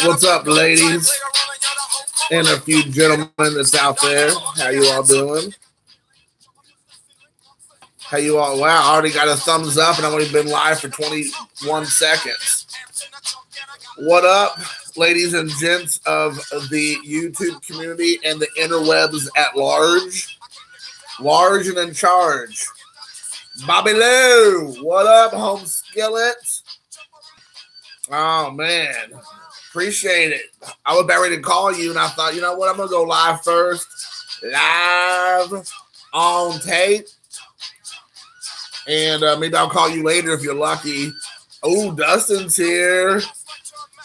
What's up, ladies? And a few gentlemen that's out there. How you all doing? How you all? Wow, I already got a thumbs up and I've only been live for 21 seconds. What up, ladies and gents of the YouTube community and the interwebs at large? Large and in charge. Bobby Lou, what up, home skillet? Oh, man. Appreciate it. I was about ready to call you, and I thought, you know what? I'm going to go live first. Live on tape. And maybe I'll call you later if you're lucky. Oh, Dustin's here.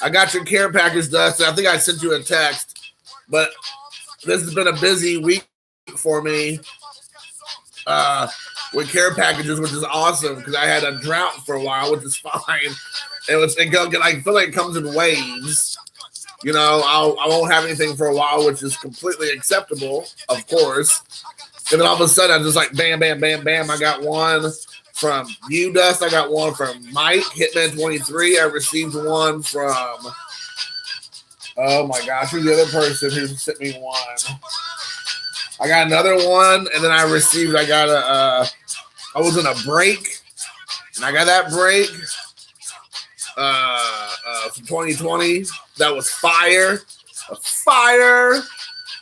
I got your care package, Dustin. I think I sent you a text. But this has been a busy week for me with care packages, which is awesome because I had a drought for a while, which is fine. I feel like it comes in waves. You know, I won't have anything for a while, which is completely acceptable, of course. And then all of a sudden, I'm just like, bam, bam, bam, bam. I got one from you, Dust. I got one from Mike, Hitman23. I received one from, oh my gosh, who's the other person who sent me one? I got another one, and then I was in a break, and I got that break. From 2020, that was fire.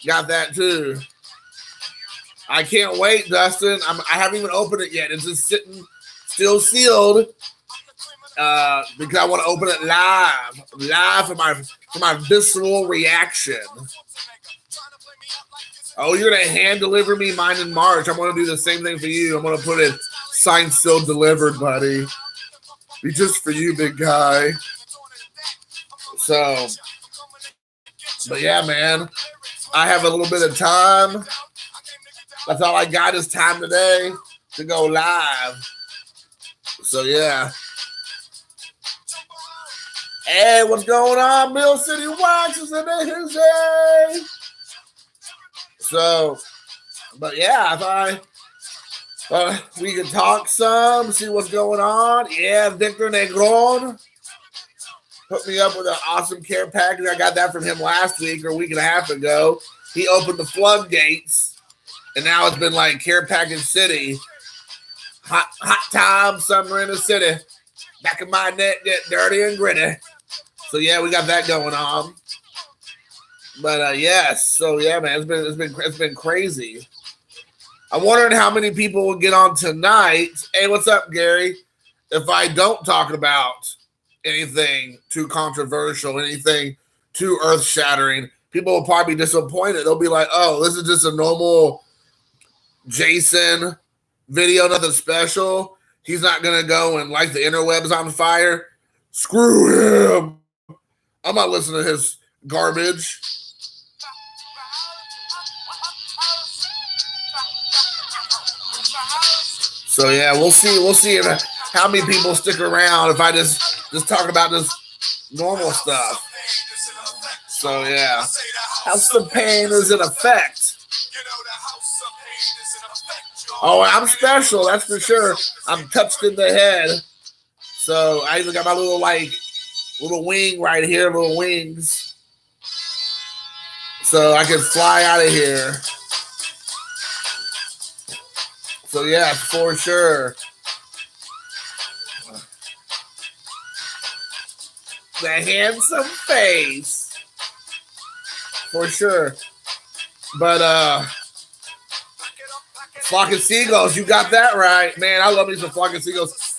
Got that too. I can't wait, Dustin. I haven't even opened it yet. It's just sitting, still sealed, because I want to open it live for my visceral reaction. Oh, you're gonna hand deliver me mine in March. I'm gonna do the same thing for you. I'm gonna put it signed, sealed, delivered, buddy. Be just for you, big guy. So, but yeah, man, I have a little bit of time. That's all I got is time today to go live. So yeah. Hey, what's going on? Mill City Wax is in the his. So, but yeah, if we can talk some, see what's going on. Yeah, Victor Negron hooked me up with an awesome care package. I got that from him last week or a week and a half ago. He opened the floodgates, and now it's been like care package city. Hot time, summer in the city. Back of my neck get dirty and gritty. So yeah, we got that going on. But yes, so yeah, man, it's been crazy. I'm wondering how many people will get on tonight. Hey, what's up, Gary? If I don't talk about anything too controversial, anything too earth-shattering, people will probably be disappointed. They'll be like, oh, this is just a normal Jason video, nothing special. He's not going to go and light the interwebs on fire. Screw him. I'm not listening to his garbage. So yeah, we'll see how many people stick around if I just talk about this normal stuff. So yeah, House of Pain is in effect. Oh, I'm special, that's for sure. I'm touched in the head. So I even got my little wing right here, little wings. So I can fly out of here. So yeah, for sure. The handsome face. For sure. But Flock of Seagulls, you got that right. Man, I love me some Flock of Seagulls.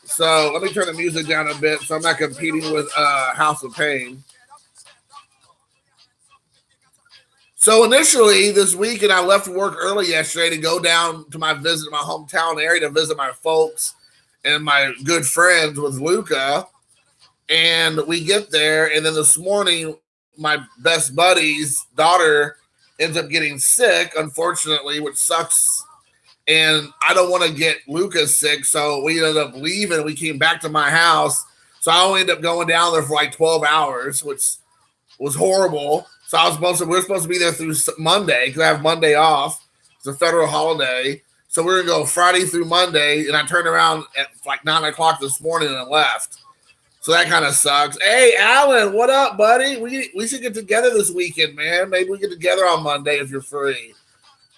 So let me turn the music down a bit so I'm not competing with House of Pain. So initially this weekend, I left work early yesterday to go down to my hometown area to visit my folks and my good friends with Luca. And we get there, and then this morning, my best buddy's daughter ends up getting sick, unfortunately, which sucks. And I don't want to get Luca sick, so we ended up leaving. We came back to my house. So I only ended up going down there for like 12 hours, which was horrible. So we're supposed to be there through Monday because I have Monday off. It's a federal holiday. So we're going to go Friday through Monday. And I turned around at like 9 o'clock this morning and left. So that kind of sucks. Hey, Alan, what up, buddy? We should get together this weekend, man. Maybe we get together on Monday if you're free.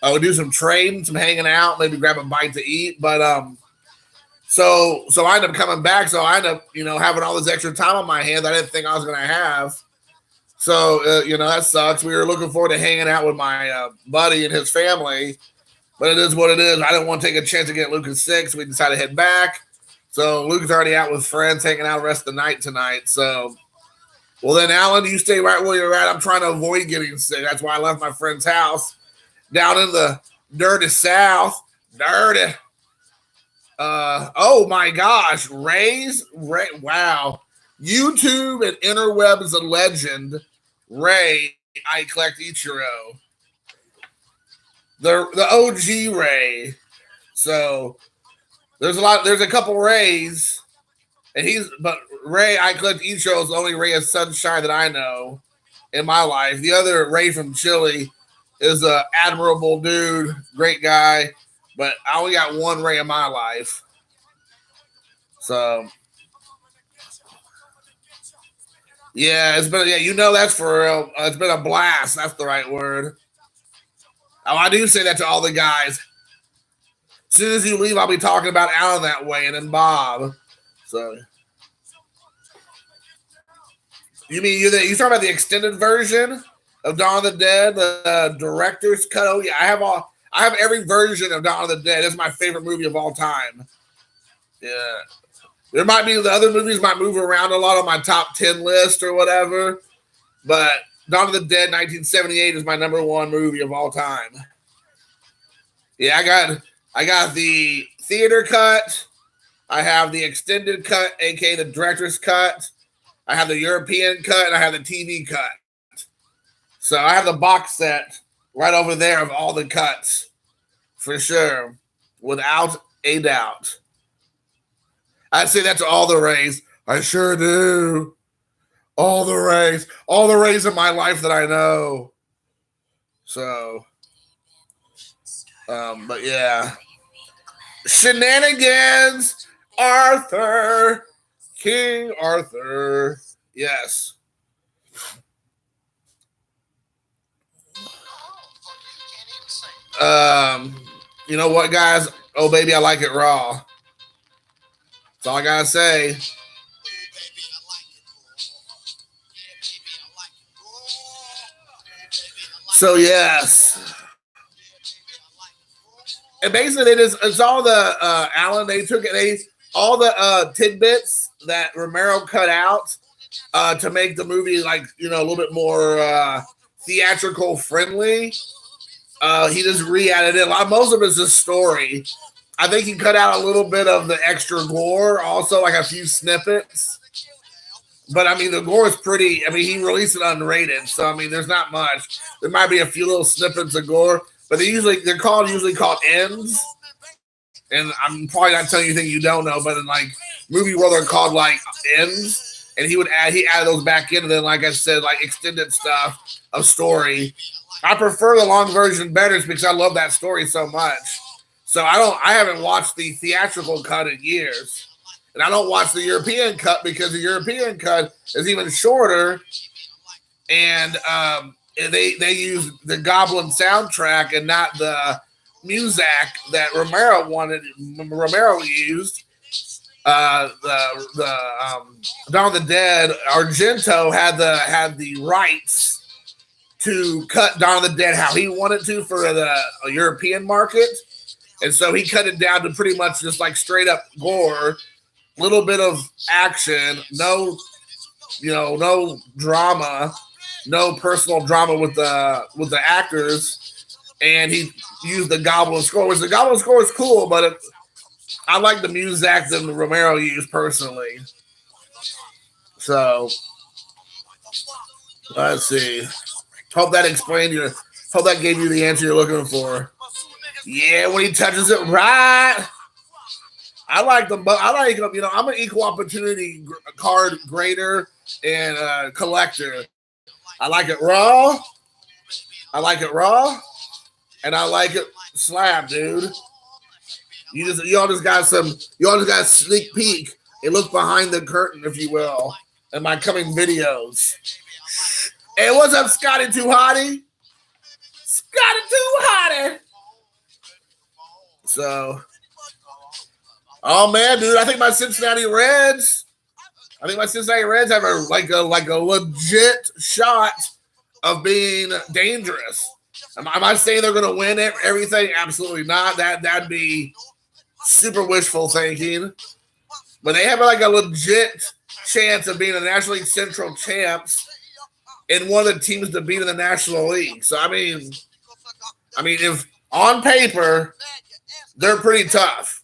We'll do some trading, some hanging out, maybe grab a bite to eat. But so I ended up coming back. So I ended up, having all this extra time on my hands I didn't think I was gonna have. So that sucks. We were looking forward to hanging out with my buddy and his family, but it is what it is. I didn't want to take a chance to get Lucas sick, so we decided to head back. So Lucas already out with friends, hanging out the rest of the night tonight. So, well then, Alan, you stay right where you're at. I'm trying to avoid getting sick. That's why I left my friend's house down in the dirty South. Dirty. Oh my gosh, Ray, wow. YouTube and interwebs a legend, Ray, I collect Ichiro. The OG Ray. So there's a couple Rays, but Ray, I collect Ichiro is the only ray of sunshine that I know in my life. The other Ray from Chile is a admirable dude, great guy, but I only got one Ray in my life. So yeah, that's for real. It's been a blast. That's the right word. Oh, I do say that to all the guys. As soon as you leave, I'll be talking about Alan that way, and then Bob. So you mean you talking about the extended version of Dawn of the Dead, the director's cut? Oh yeah, I have every version of Dawn of the Dead. It's my favorite movie of all time. Yeah. There might be the other movies might move around a lot on my top 10 list or whatever, but Dawn of the Dead 1978 is my number one movie of all time. Yeah, I got the theater cut. I have the extended cut, aka the director's cut. I have the European cut, and I have the TV cut. So I have the box set right over there of all the cuts, for sure, without a doubt. I'd say that to all the Rays. I sure do. All the Rays in my life that I know. So, but yeah. Shenanigans, Arthur, King Arthur. Yes. You know what, guys? Oh, baby, I like it raw. That's all I gotta say. So yes, and basically it's all the Alan. They took it. All the tidbits that Romero cut out to make the movie a little bit more theatrical friendly. He just re-added it. Most of it's a story. I think he cut out a little bit of the extra gore, also like a few snippets. But I mean, the gore is pretty. I mean, he released it unrated, so I mean, there's not much. There might be a few little snippets of gore, but they're usually called ends. And I'm probably not telling you anything you don't know, but in movie world, they're called ends. And he added those back in, and then like I said, extended stuff of story. I prefer the long version better because I love that story so much. So I haven't watched the theatrical cut in years. And I don't watch the European cut because the European cut is even shorter. And they use the Goblin soundtrack and not the music that Romero used. The Dawn of the Dead, Argento had the rights to cut Dawn of the Dead how he wanted to for the European market. And so he cut it down to pretty much just straight up gore, little bit of action, no drama, no personal drama with the actors, and he used the Goblin score. Which the Goblin score is cool, but I like the music that Romero used personally. So let's see. Hope that gave you the answer you're looking for. Yeah, when he touches it right. I like them. I'm an equal opportunity card grader and collector. I like it raw. And I like it slab, dude. Y'all just got a sneak peek a look behind the curtain, if you will, in my coming videos. Hey, what's up, Scotty Too Hottie? Scotty Too Hottie. So, oh man, dude, I think my Cincinnati Reds have a legit shot of being dangerous. Am I saying they're going to win everything? Absolutely not. That'd be super wishful thinking. But they have like a legit chance of being the National League Central champs and one of the teams to beat in the National League. So I mean, if on paper they're pretty tough,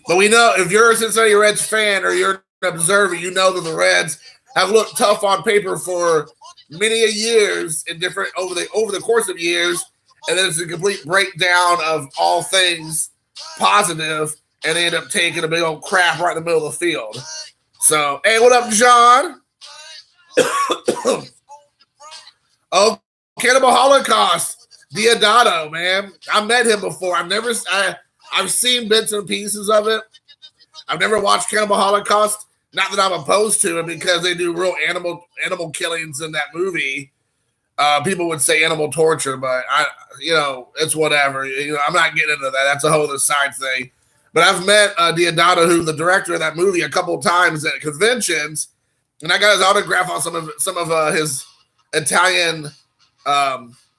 but we know if you're a Cincinnati Reds fan or you're an observer, you know that the Reds have looked tough on paper for many a years in different over the course of years, and then it's a complete breakdown of all things positive, and they end up taking a big old crap right in the middle of the field. So, hey, what up, John? Oh, Cannibal Holocaust, Diodato, man. I met him before. I've seen bits and pieces of it. I've never watched Cannibal Holocaust. Not that I'm opposed to it, because they do real animal killings in that movie. People would say animal torture, but it's whatever. I'm not getting into that. That's a whole other side thing. But I've met Diodato, who's the director of that movie, a couple of times at conventions, and I got his autograph on some of his Italian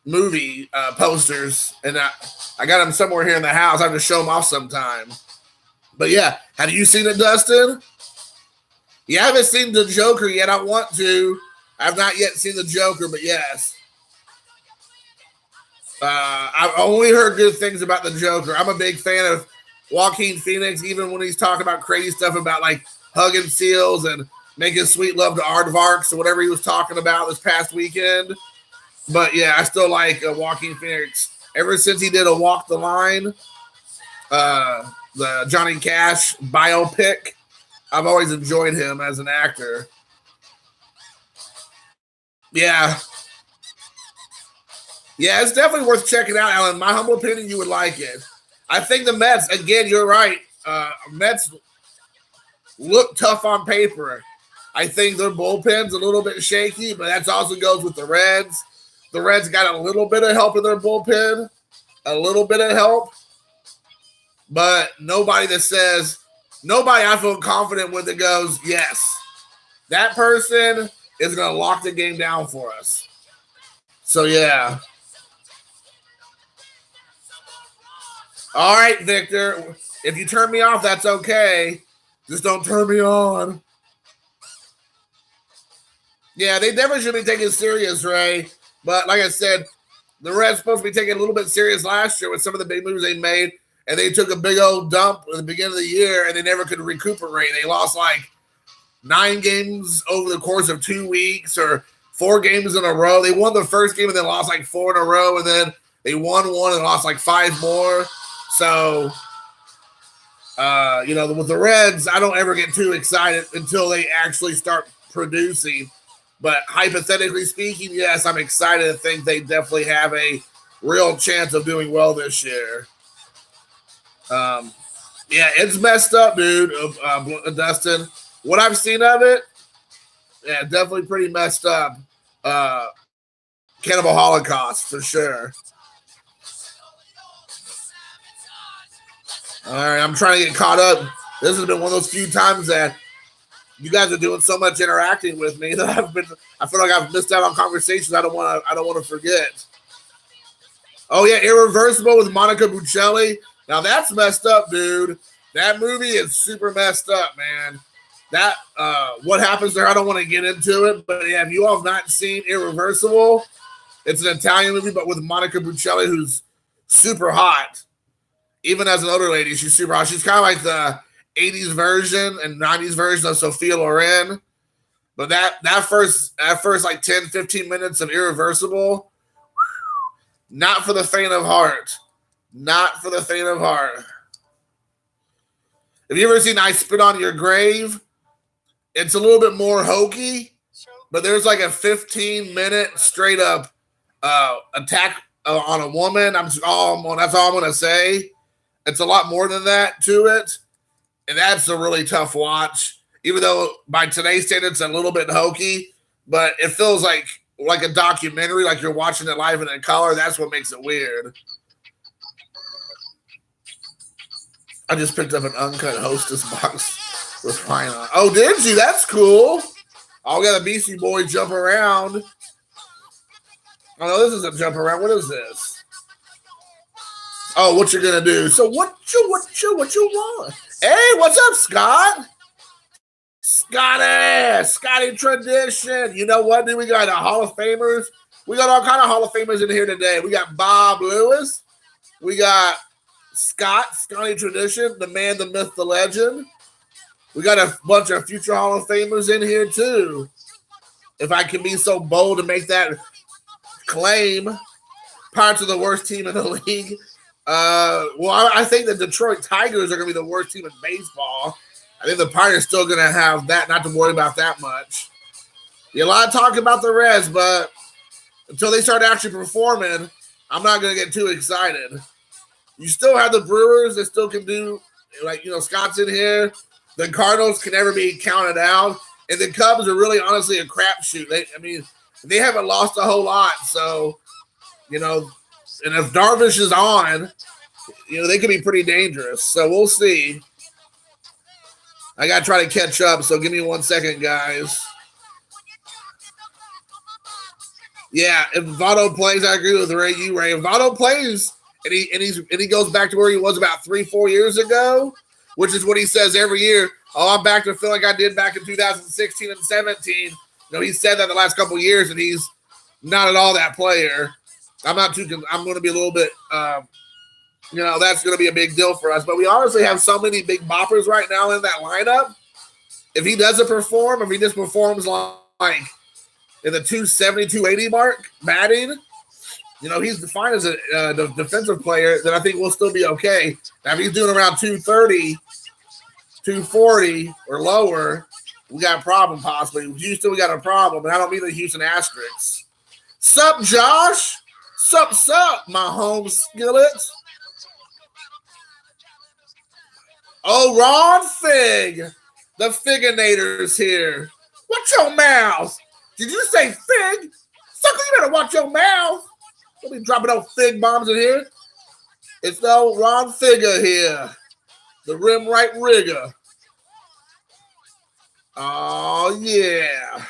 movie posters, and I got him somewhere here in the house. I have to show him off sometime. But yeah, have you seen it, Dustin? Yeah, I haven't seen the Joker yet. I want to. I've not yet seen the Joker, but yes. I've only heard good things about the Joker. I'm a big fan of Joaquin Phoenix, even when he's talking about crazy stuff about like hugging seals and making sweet love to aardvarks or whatever he was talking about this past weekend. But yeah, I still like Joaquin Phoenix. Ever since he did a Walk the Line, the Johnny Cash biopic, I've always enjoyed him as an actor. Yeah. Yeah, it's definitely worth checking out, Alan. In my humble opinion, you would like it. I think the Mets, again, you're right. Mets look tough on paper. I think their bullpen's a little bit shaky, but that also goes with the Reds. The Reds got a little bit of help in their bullpen, a little bit of help, but nobody I feel confident with that goes, yes, that person is going to lock the game down for us. So, yeah. All right, Victor. If you turn me off, that's okay. Just don't turn me on. Yeah, they definitely should be taken serious, Ray. But like I said, the Reds supposed to be taking a little bit serious last year with some of the big moves they made, and they took a big old dump at the beginning of the year, and they never could recuperate. They lost like 9 games over the course of 2 weeks or 4 games in a row. They won the first game and then lost like 4 in a row, and then they won 1 and lost like 5 more. So, with the Reds, I don't ever get too excited until they actually start producing. But hypothetically speaking, yes, I'm excited to think they definitely have a real chance of doing well this year. Yeah, it's messed up, dude, Dustin. What I've seen of it, yeah, definitely pretty messed up. Cannibal Holocaust, for sure. All right, I'm trying to get caught up. This has been one of those few times that you guys are doing so much interacting with me that I feel like I've missed out on conversations I don't want to forget. Oh yeah, Irreversible with Monica Bellucci. Now that's messed up, dude. That movie is super messed up, man. That what happens there, I don't want to get into it, but yeah, if you all have not seen Irreversible, it's an Italian movie, but with Monica Bellucci, who's super hot. Even as an older lady, she's super hot. She's kind of like the 80s version and 90s version of Sophia Loren. But that first like 10, 15 minutes of Irreversible, not for the faint of heart. Not for the faint of heart. Have you ever seen I Spit on Your Grave? It's a little bit more hokey, but there's like a 15-minute straight up attack on a woman. That's all I'm going to say. It's a lot more than that to it. And that's a really tough watch, even though by today's standards, it's a little bit hokey, but it feels like a documentary, like you're watching it live and in color. That's what makes it weird. I just picked up an uncut Hostess box with Ryan on. Oh, did you? That's cool. Oh, we got a BC Boy jump around. Oh, no, this isn't jump around. What is this? Oh, what you gonna do? So what you want? Hey, what's up, Scott? Scotty tradition. You know what, dude? We got a Hall of Famers. We got all kind of Hall of Famers in here today. We got Bob Lewis. We got Scotty tradition, the man, the myth, the legend. We got a bunch of future Hall of Famers in here too. If I can be so bold to make that claim, prior to the worst team in the league. Well, I think the Detroit Tigers are going to be the worst team in baseball. I think the Pirates still going to have that, not to worry about that much. Yeah, a lot of talk about the Reds, but until they start actually performing, I'm not going to get too excited. You still have the Brewers that still can do, like, Scott's in here. The Cardinals can never be counted out. And the Cubs are really, honestly, a crapshoot. They haven't lost a whole lot. So, and if Darvish is on, they could be pretty dangerous. So we'll see. I got to try to catch up. So give me 1 second, guys. Yeah, if Votto plays, I agree with Ray. If Votto plays and he goes back to where he was about 3-4 years ago, which is what he says every year. Oh, I'm back to feel like I did back in 2016 and 17. He said that the last couple of years, and he's not at all that player. I'm going to be a little bit, that's going to be a big deal for us. But we honestly have so many big boppers right now in that lineup. If he doesn't perform, if he just performs like in the 270, 280 mark batting, he's defined as a defensive player, then I think we'll still be okay. Now, if he's doing around 230, 240 or lower, we got a problem possibly. Houston, we got a problem, and I don't mean the Houston Asterisks. Sup, Josh? Sup, my home skillet? Oh, Ron Fig. The Figinator's here. Watch your mouth. Did you say Fig? Sucker, you better watch your mouth. Don't be dropping those Fig bombs in here. It's the old Ron Figger here. The rim right rigger. Oh, yeah.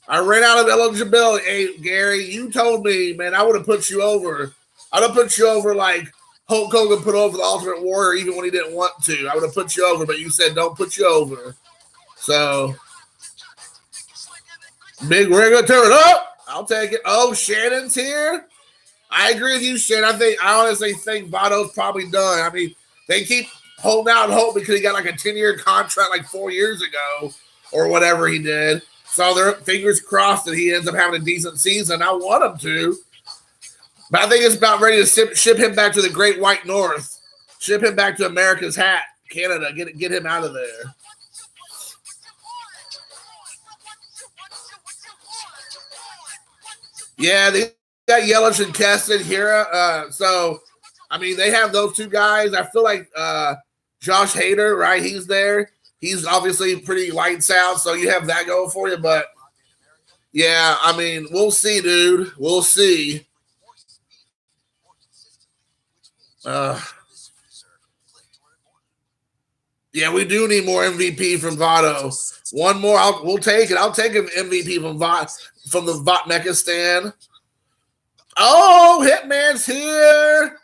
I ran out of eligibility. Hey, Gary, you told me, man, I would have put you over. I'd have put you over like Hulk Hogan put over the Ultimate Warrior even when he didn't want to. I would have put you over, but you said don't put you over. So, big rigger, turn it up. I'll take it. Oh, Shannon's here. I agree with you, Shannon. I honestly think Votto's probably done. I mean, they keep holding out hope because he got like a 10-year contract like 4 years ago or whatever he did. So their fingers crossed that he ends up having a decent season. I want him to. But I think it's about ready to ship him back to the Great White North. Ship him back to America's hat, Canada. Get him out of there. Yeah, they got Yelich and Keston here. So, I mean, they have those two guys. I feel like Josh Hader, right? He's there. He's obviously pretty lights out, so you have that going for you. But, yeah, I mean, we'll see, dude. We'll see. Yeah, we do need more MVP from Votto. One more, we'll take it. I'll take an MVP from the Votmekistan. Oh, Hitman's here.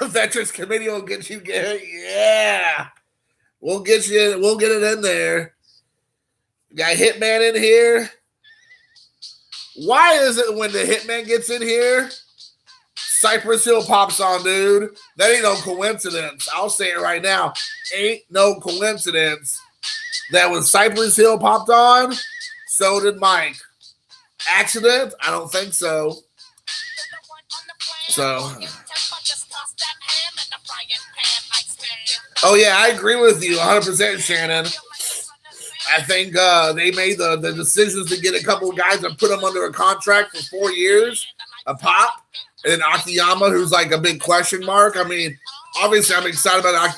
Veterans Committee will get you. Yeah. We'll get it in there. We got Hitman in here. Why is it when the Hitman gets in here, Cypress Hill pops on, dude? That ain't no coincidence. I'll say it right now. Ain't no coincidence that when Cypress Hill popped on, so did Mike. Accident? I don't think so. So. Oh, yeah, I agree with you 100%, Shannon. I think they made the decisions to get a couple of guys and put them under a contract for 4 years, a pop, and then Akiyama, who's like a big question mark. I mean, obviously I'm excited about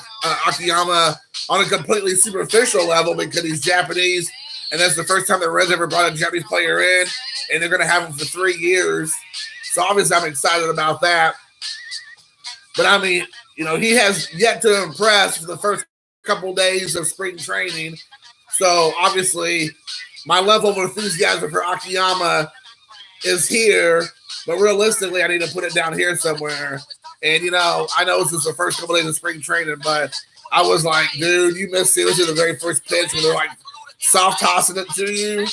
Akiyama on a completely superficial level because he's Japanese, and that's the first time the Reds ever brought a Japanese player in, and they're going to have him for 3 years. So obviously I'm excited about that. But I mean, he has yet to impress for the first couple days of spring training. So obviously my level of enthusiasm for Akiyama is here, but realistically I need to put it down here somewhere. And I know this is the first couple days of spring training, but I was like, dude, you missed seriously the very first pitch when they're like soft tossing it to you.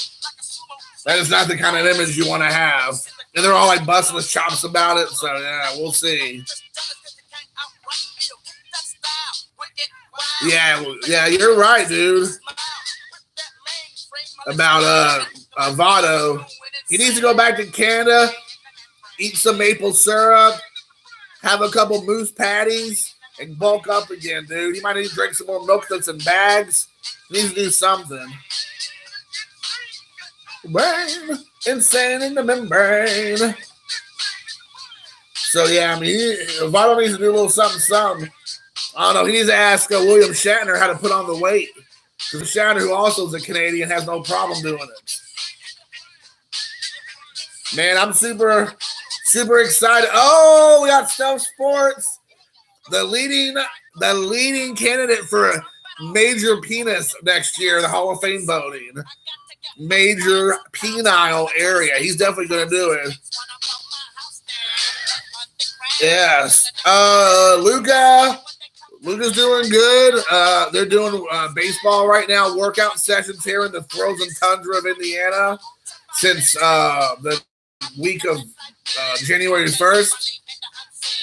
That is not the kind of image you want to have. And they're all like busting his chops about it. So yeah, we'll see. Yeah, you're right, dude. About Votto. He needs to go back to Canada, eat some maple syrup, have a couple moose patties, and bulk up again, dude. He might need to drink some more milk that's in bags. He needs to do something. Brain, insane in the membrane. So yeah, I mean, Votto needs to do a little something. I don't know. He needs to ask William Shatner how to put on the weight. Because Shatner, who also is a Canadian, has no problem doing it. Man, I'm super excited. Oh, we got Stuff Sports. The leading candidate for major penis next year, the Hall of Fame voting. Major penile area. He's definitely going to do it. Yes. Luca's doing good. They're doing baseball right now, workout sessions here in the frozen tundra of Indiana since the week of January 1st.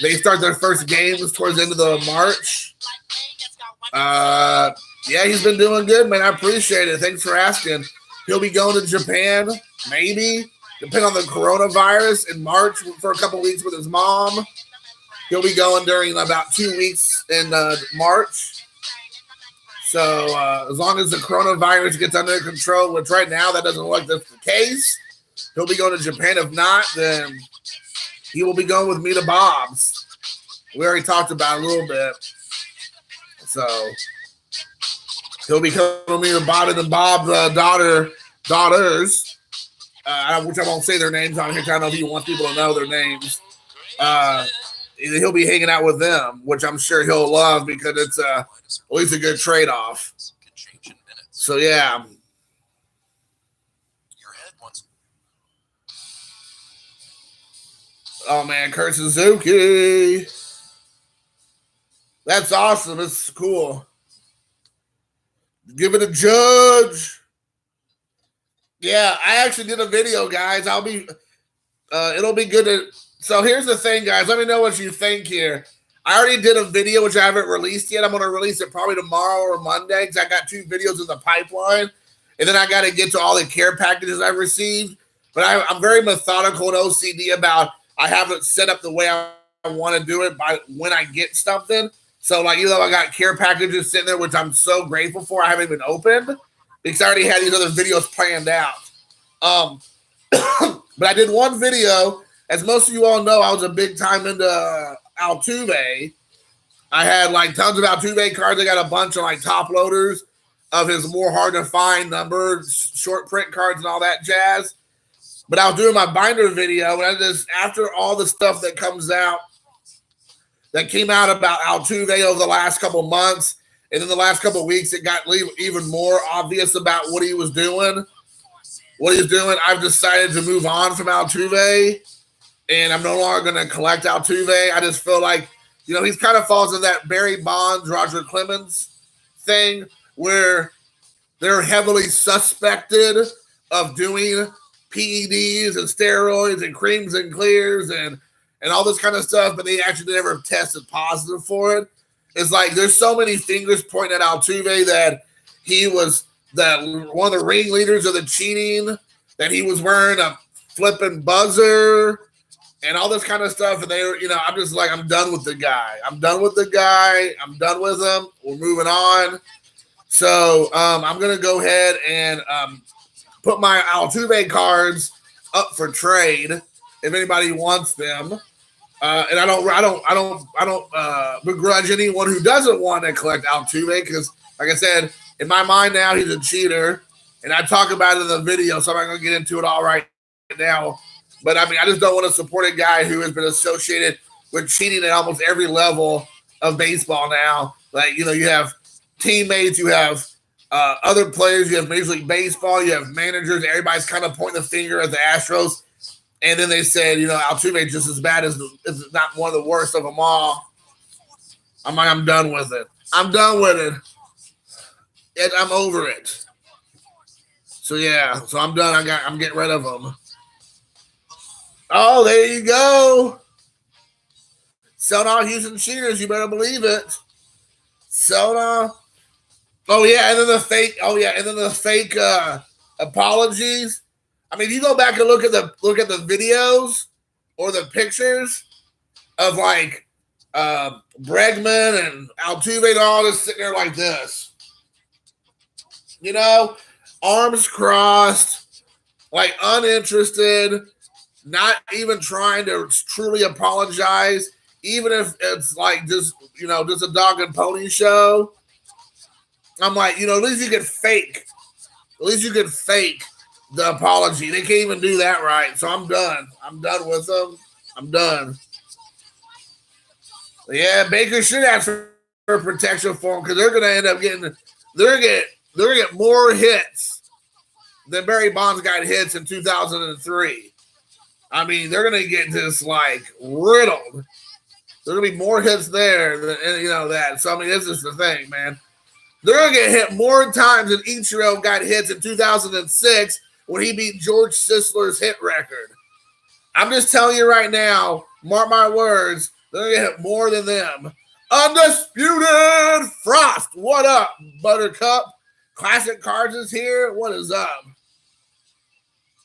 They start their first games towards the end of the March. Yeah, he's been doing good, man. I appreciate it. Thanks for asking. He'll be going to Japan, maybe, depending on the coronavirus, in March for a couple weeks with his mom. He'll be going during about 2 weeks in March. So as long as the coronavirus gets under control, which right now that doesn't look like that's the case, he'll be going to Japan. If not, then he will be going with me to Bob's. We already talked about it a little bit. So he'll be coming with me to Bob and Bob's daughters, which I won't say their names on here because I don't know if you want people to know their names. He'll be hanging out with them, which I'm sure he'll love because it's at least a good trade-off. So, yeah. Oh, man, Kurt Suzuki. That's awesome. It's cool. Give it a judge. Yeah, I actually did a video, guys. It'll be good to... So here's the thing, guys. Let me know what you think here. I already did a video, which I haven't released yet. I'm going to release it probably tomorrow or Monday because I got 2 videos in the pipeline. And then I got to get to all the care packages I've received. But I'm very methodical and OCD about I have it set up the way I want to do it by when I get something. So, like, even though I got care packages sitting there, which I'm so grateful for, I haven't even opened because I already had these other videos planned out. But I did one video. As most of you all know, I was a big time into Altuve. I had like tons of Altuve cards. I got a bunch of like top loaders of his more hard to find numbers, short print cards, and all that jazz. But I was doing my binder video, and after all the stuff that came out about Altuve over the last couple months, and in the last couple of weeks, it got even more obvious about what he was doing. I've decided to move on from Altuve. And I'm no longer going to collect Altuve. I just feel like, he's kind of falls in that Barry Bonds, Roger Clemens thing where they're heavily suspected of doing PEDs and steroids and creams and clears and all this kind of stuff, but they actually never tested positive for it. It's like there's so many fingers pointing at Altuve that he was one of the ringleaders of the cheating, that he was wearing a flipping buzzer, and all this kind of stuff. And I'm just like, I'm done with the guy. I'm done with him. We're moving on. So I'm going to go ahead and put my Altuve cards up for trade if anybody wants them. And I don't begrudge anyone who doesn't want to collect Altuve because, like I said, in my mind now he's a cheater, and I talk about it in the video, so I'm not going to get into it all right now. But I mean, I just don't want to support a guy who has been associated with cheating at almost every level of baseball now. Like, you know, you have teammates, you have other players, you have Major League Baseball, you have managers. Everybody's kind of pointing the finger at the Astros. And then they said, you know, Altuve just as bad as not one of the worst of them all. I'm like, I'm done with it. I'm done with it. I'm over it. So yeah, so I'm done. I'm getting rid of them. Oh, there you go. Selling all Houston cheaters, you better believe it. Selling. Oh yeah, and then the fake. Oh yeah, and then the fake apologies. I mean, if you go back and look at the videos or the pictures of like Bregman and Altuve, they're all just sitting there like this, you know, arms crossed, like uninterested, not even trying to truly apologize, even if it's like just, you know, just a dog and pony show. I'm like, you know, at least you could fake. At least you could fake the apology. They can't even do that right. So I'm done. I'm done with them. I'm done. Yeah, Baker should ask for protection for him because they're gonna end up getting they're gonna get more hits than Barry Bonds got hits in 2003. I mean, they're gonna get just like riddled. There's gonna be more hits there than, you know, that. So I mean, this is the thing, man. They're going to get hit more times than Ichiro got hits in 2006 when he beat George Sisler's hit record. I'm just telling you right now, mark my words, they're going to get hit more than them. Undisputed Frost. What up, Buttercup? Classic Cards is here. What is up?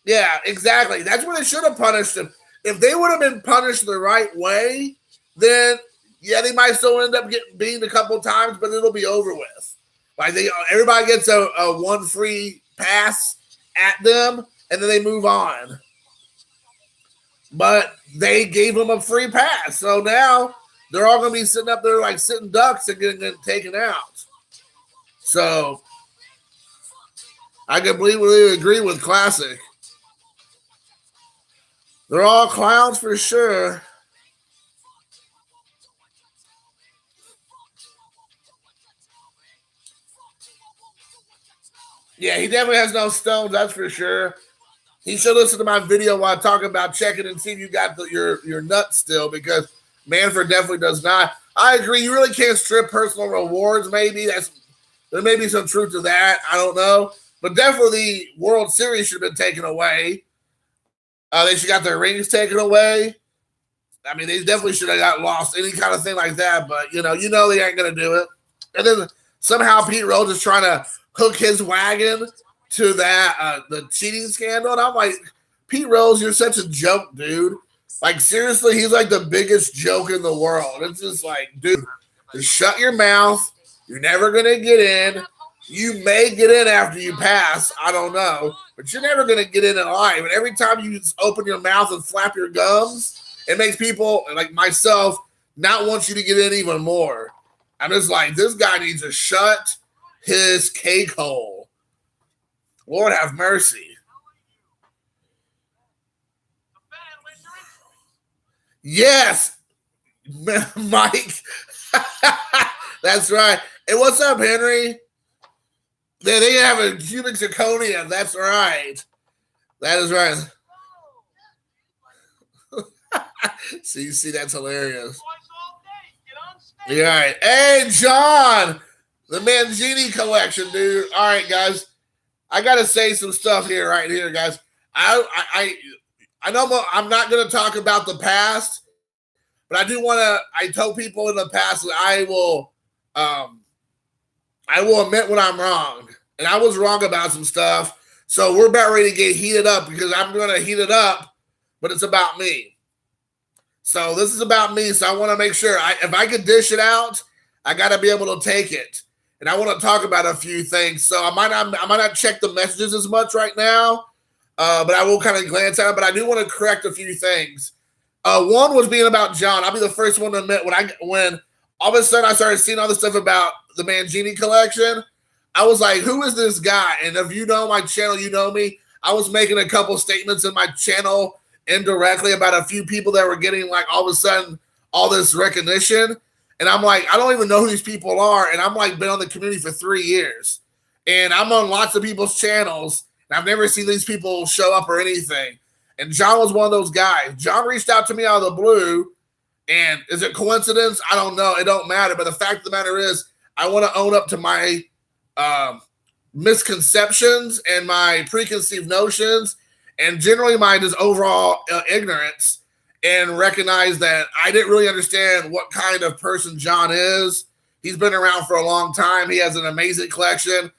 Yeah, exactly. That's what they should have punished him. If they would have been punished the right way, then, yeah, they might still end up getting beaten a couple times, but it'll be over with. Like everybody gets a one free pass at them, and then they move on. But they gave them a free pass, so now they're all going to be sitting up there like sitting ducks and getting taken out. So I completely agree with Classic. They're all clowns for sure. Yeah, he definitely has no stones, that's for sure. He should listen to my video while I talk about checking and see if you got your nuts still, because Manfred definitely does not. I agree. You really can't strip personal rewards. Maybe there may be some truth to that. I don't know, but definitely the World Series should have been taken away. They should have got their rings taken away. I mean, they definitely should have got lost, any kind of thing like that. But you know they ain't gonna do it. And then somehow Pete Rose is trying to hook his wagon to that the cheating scandal, and I'm like, Pete Rose, you're such a joke, dude. Like, seriously, he's like the biggest joke in the world. It's just like, dude, just shut your mouth. You're never gonna get in. You may get in after you pass. I don't know, but you're never gonna get in alive. And every time you just open your mouth and flap your gums, it makes people like myself not want you to get in even more. I'm just like, this guy needs to shut his cake hole. Lord have mercy. Yes, Mike. That's right. Hey, what's up, Henry? They have a cubic zirconia. That's right. That is right. See, that's hilarious. You're right. Hey, John, the Mangini collection, dude. All right, guys. I gotta say some stuff here, right here, guys. I know I'm not gonna talk about the past, but I do want to. I told people in the past that I will admit when I'm wrong, and I was wrong about some stuff. So we're about ready to get heated up because I'm gonna heat it up, but it's about me. So this is about me. So I want to make sure if I could dish it out, I got to be able to take it. And I want to talk about a few things. So I might not check the messages as much right now, but I will kind of glance at it. But I do want to correct a few things. One was being about John. I'll be the first one to admit when all of a sudden I started seeing all this stuff about the Mangini collection. I was like, who is this guy? And if you know my channel, you know me. I was making a couple statements in my channel indirectly about a few people that were getting like all of a sudden all this recognition. And I'm like, I don't even know who these people are. And I'm like been on the community for 3 years. And I'm on lots of people's channels. And I've never seen these people show up or anything. And John was one of those guys. John reached out to me out of the blue. And is it coincidence? I don't know. It don't matter. But the fact of the matter is, I want to own up to my misconceptions and my preconceived notions and generally my just overall ignorance, and recognize that I didn't really understand what kind of person John is. He's been around for a long time. He has an amazing collection.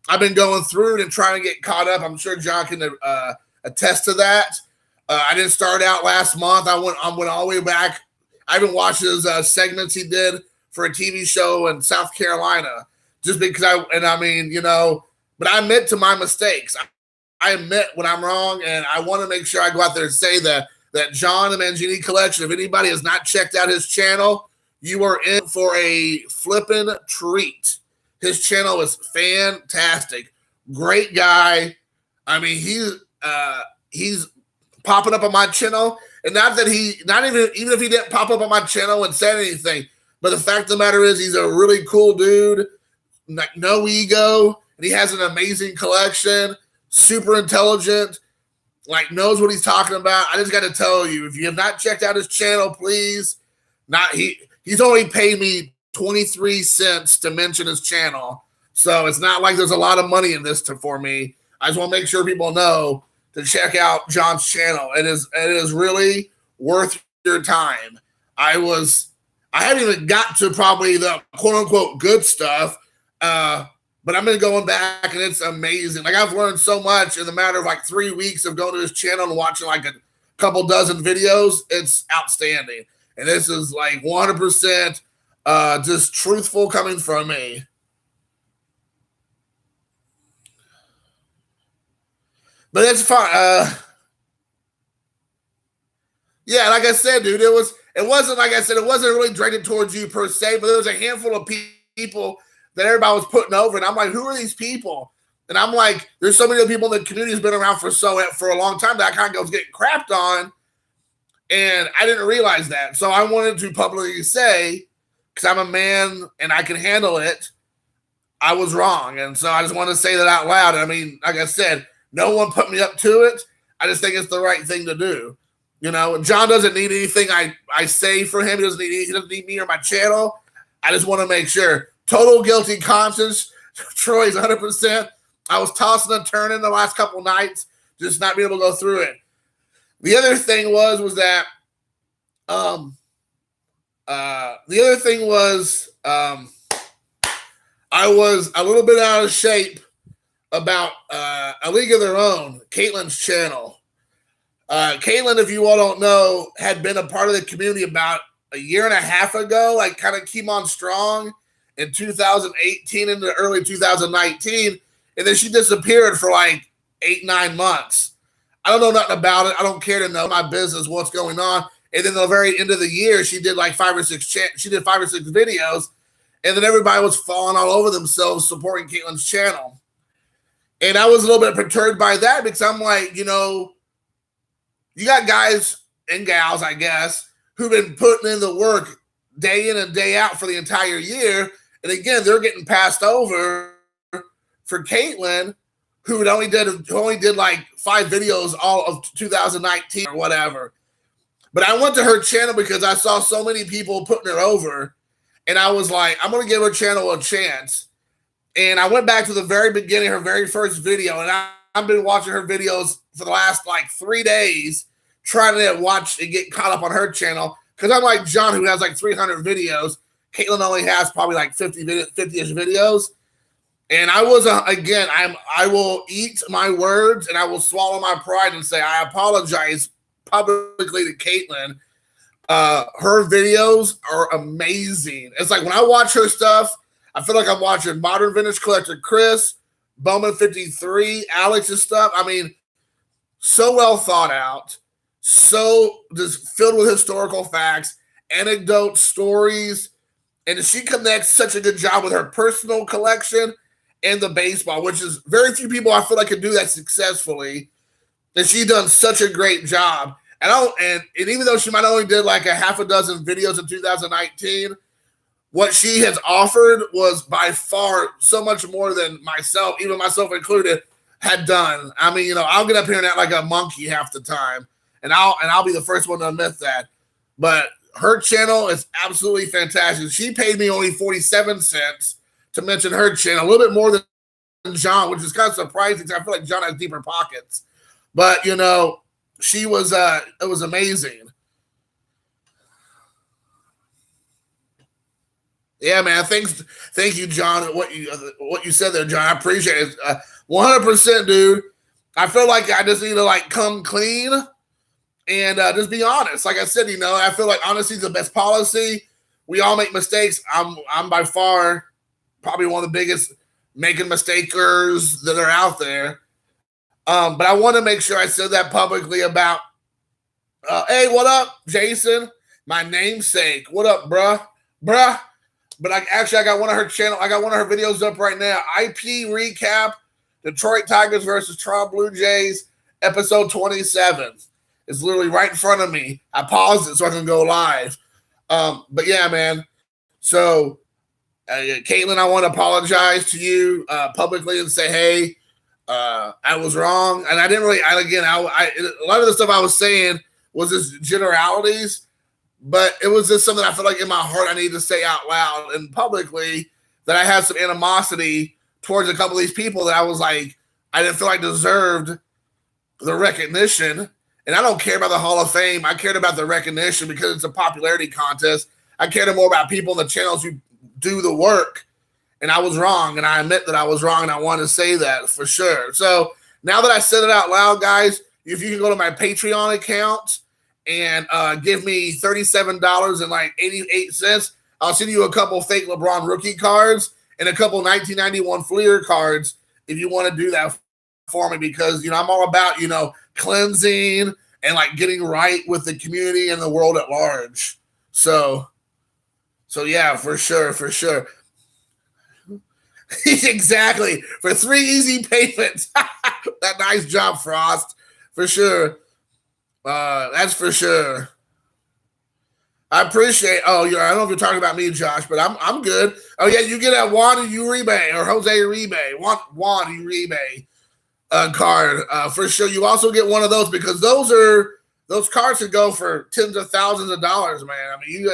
I've been going through it and trying to get caught up. I'm sure John can attest to that. I didn't start out last month. I went all the way back. I even watched his segments he did for a TV show in South Carolina, just because but I admit to my mistakes. I admit when I'm wrong, and I want to make sure I go out there and say that John the Mangini collection, if anybody has not checked out his channel, you are in for a flippin' treat. His channel is fantastic. Great guy. I mean, he's popping up on my channel, and not even if he didn't pop up on my channel and said anything, but the fact of the matter is he's a really cool dude, like no ego, and he has an amazing collection, super intelligent, like knows what he's talking about. I just got to tell you, if you have not checked out his channel, please. He's only paid me 23 cents to mention his channel, so it's not like there's a lot of money in this for me. I just want to make sure people know to check out John's channel. It is really worth your time. I haven't even got to probably the quote unquote good stuff, but I've been going back and it's amazing. Like I've learned so much in the matter of like 3 weeks of going to his channel and watching like a couple dozen videos. It's outstanding. And this is like 100% just truthful coming from me. But it's fine. Yeah, like I said, dude, it wasn't like I said, it wasn't really directed towards you per se, but there was a handful of people that everybody was putting over, and I'm like, who are these people? And I'm like, there's so many people in the community who's been around for a long time that I kind of was getting crapped on, and I didn't realize that. So I wanted to publicly say, because I'm a man and I can handle it, I was wrong. And so I just want to say that out loud. I mean, like I said, no one put me up to it. I just think it's the right thing to do. You know, John doesn't need anything I say for him. He doesn't need me or my channel. I just want to make sure. Total guilty conscience. Troy's 100%. I was tossing and turning the last couple nights, just not being able to go through it. The other thing was that I was a little bit out of shape about A League of Their Own, Caitlin's channel. Caitlin, if you all don't know, had been a part of the community about a year and a half ago, like kind of came on strong in 2018 into early 2019, and then she disappeared for like 8-9 months. I don't know nothing about it. I don't care to know my business, what's going on. And then the very end of the year, she did like 5 or 6 videos, and then everybody was falling all over themselves supporting Caitlin's channel. And I was a little bit perturbed by that because I'm like, you know, you got guys and gals, I guess, who've been putting in the work day in and day out for the entire year. And again, they're getting passed over for Caitlin, who only did like 5 videos all of 2019 or whatever. But I went to her channel because I saw so many people putting her over. And I was like, I'm going to give her channel a chance. And I went back to the very beginning, her very first video. And I've been watching her videos for the last like 3 days, trying to watch and get caught up on her channel. Because I'm like John, who has like 300 videos. Caitlin only has probably like 50-ish videos. And I was, I will eat my words and I will swallow my pride and say, I apologize publicly to Caitlin. Her videos are amazing. It's like when I watch her stuff, I feel like I'm watching Modern Vintage Collector Chris, Bowman 53, Alex's stuff. I mean, so well thought out, so just filled with historical facts, anecdotes, stories, and she connects such a good job with her personal collection and the baseball, which is very few people I feel like can do that successfully. And she done such a great job. And even though she might only did like a half a dozen videos in 2019, what she has offered was by far so much more than myself, even myself included, had done. I mean, I'll get up here and act like a monkey half the time, and I'll be the first one to admit that. But her channel is absolutely fantastic. She paid me only 47 cents to mention her channel, a little bit more than John, which is kind of surprising because I feel like John has deeper pockets. But she was it was amazing. Yeah, man. Thank you, John. What you said there, John. I appreciate it. 100%, dude. I feel like I just need to come clean and just be honest. Like I said, I feel like honesty is the best policy. We all make mistakes. I'm by far probably one of the biggest making mistakers that are out there. But I want to make sure I said that publicly about. Hey, what up, Jason? My namesake. What up, bruh? But I got one of her channel. I got one of her videos up right now. IP recap: Detroit Tigers versus Toronto Blue Jays, episode 27. It's literally right in front of me. I paused it so I can go live. But yeah, man. So, Caitlin, I want to apologize to you publicly and say, hey, I was wrong, and I didn't really. A lot of the stuff I was saying was just generalities. But it was just something I feel like in my heart I need to say out loud and publicly, that I had some animosity towards a couple of these people that I was like, I didn't feel like deserved the recognition. And I don't care about the Hall of Fame. I cared about the recognition because it's a popularity contest. I cared more about people in the channels who do the work. And I was wrong. And I admit that I was wrong. And I want to say that for sure. So now that I said it out loud, guys, if you can go to my Patreon account and give me $37.88, I'll send you a couple fake LeBron rookie cards and a couple 1991 Fleer cards if you want to do that for me, because I'm all about cleansing and getting right with the community and the world at large. So yeah, for sure. Exactly, for 3 easy payments. That nice job, Frost, for sure. That's for sure. I appreciate. Oh, I don't know if you're talking about me, Josh, but I'm good. Oh yeah, you get a Juan Uribe or Jose Uribe, Juan Uribe card for sure. You also get one of those because those cards could go for tens of thousands of dollars, man. I mean, you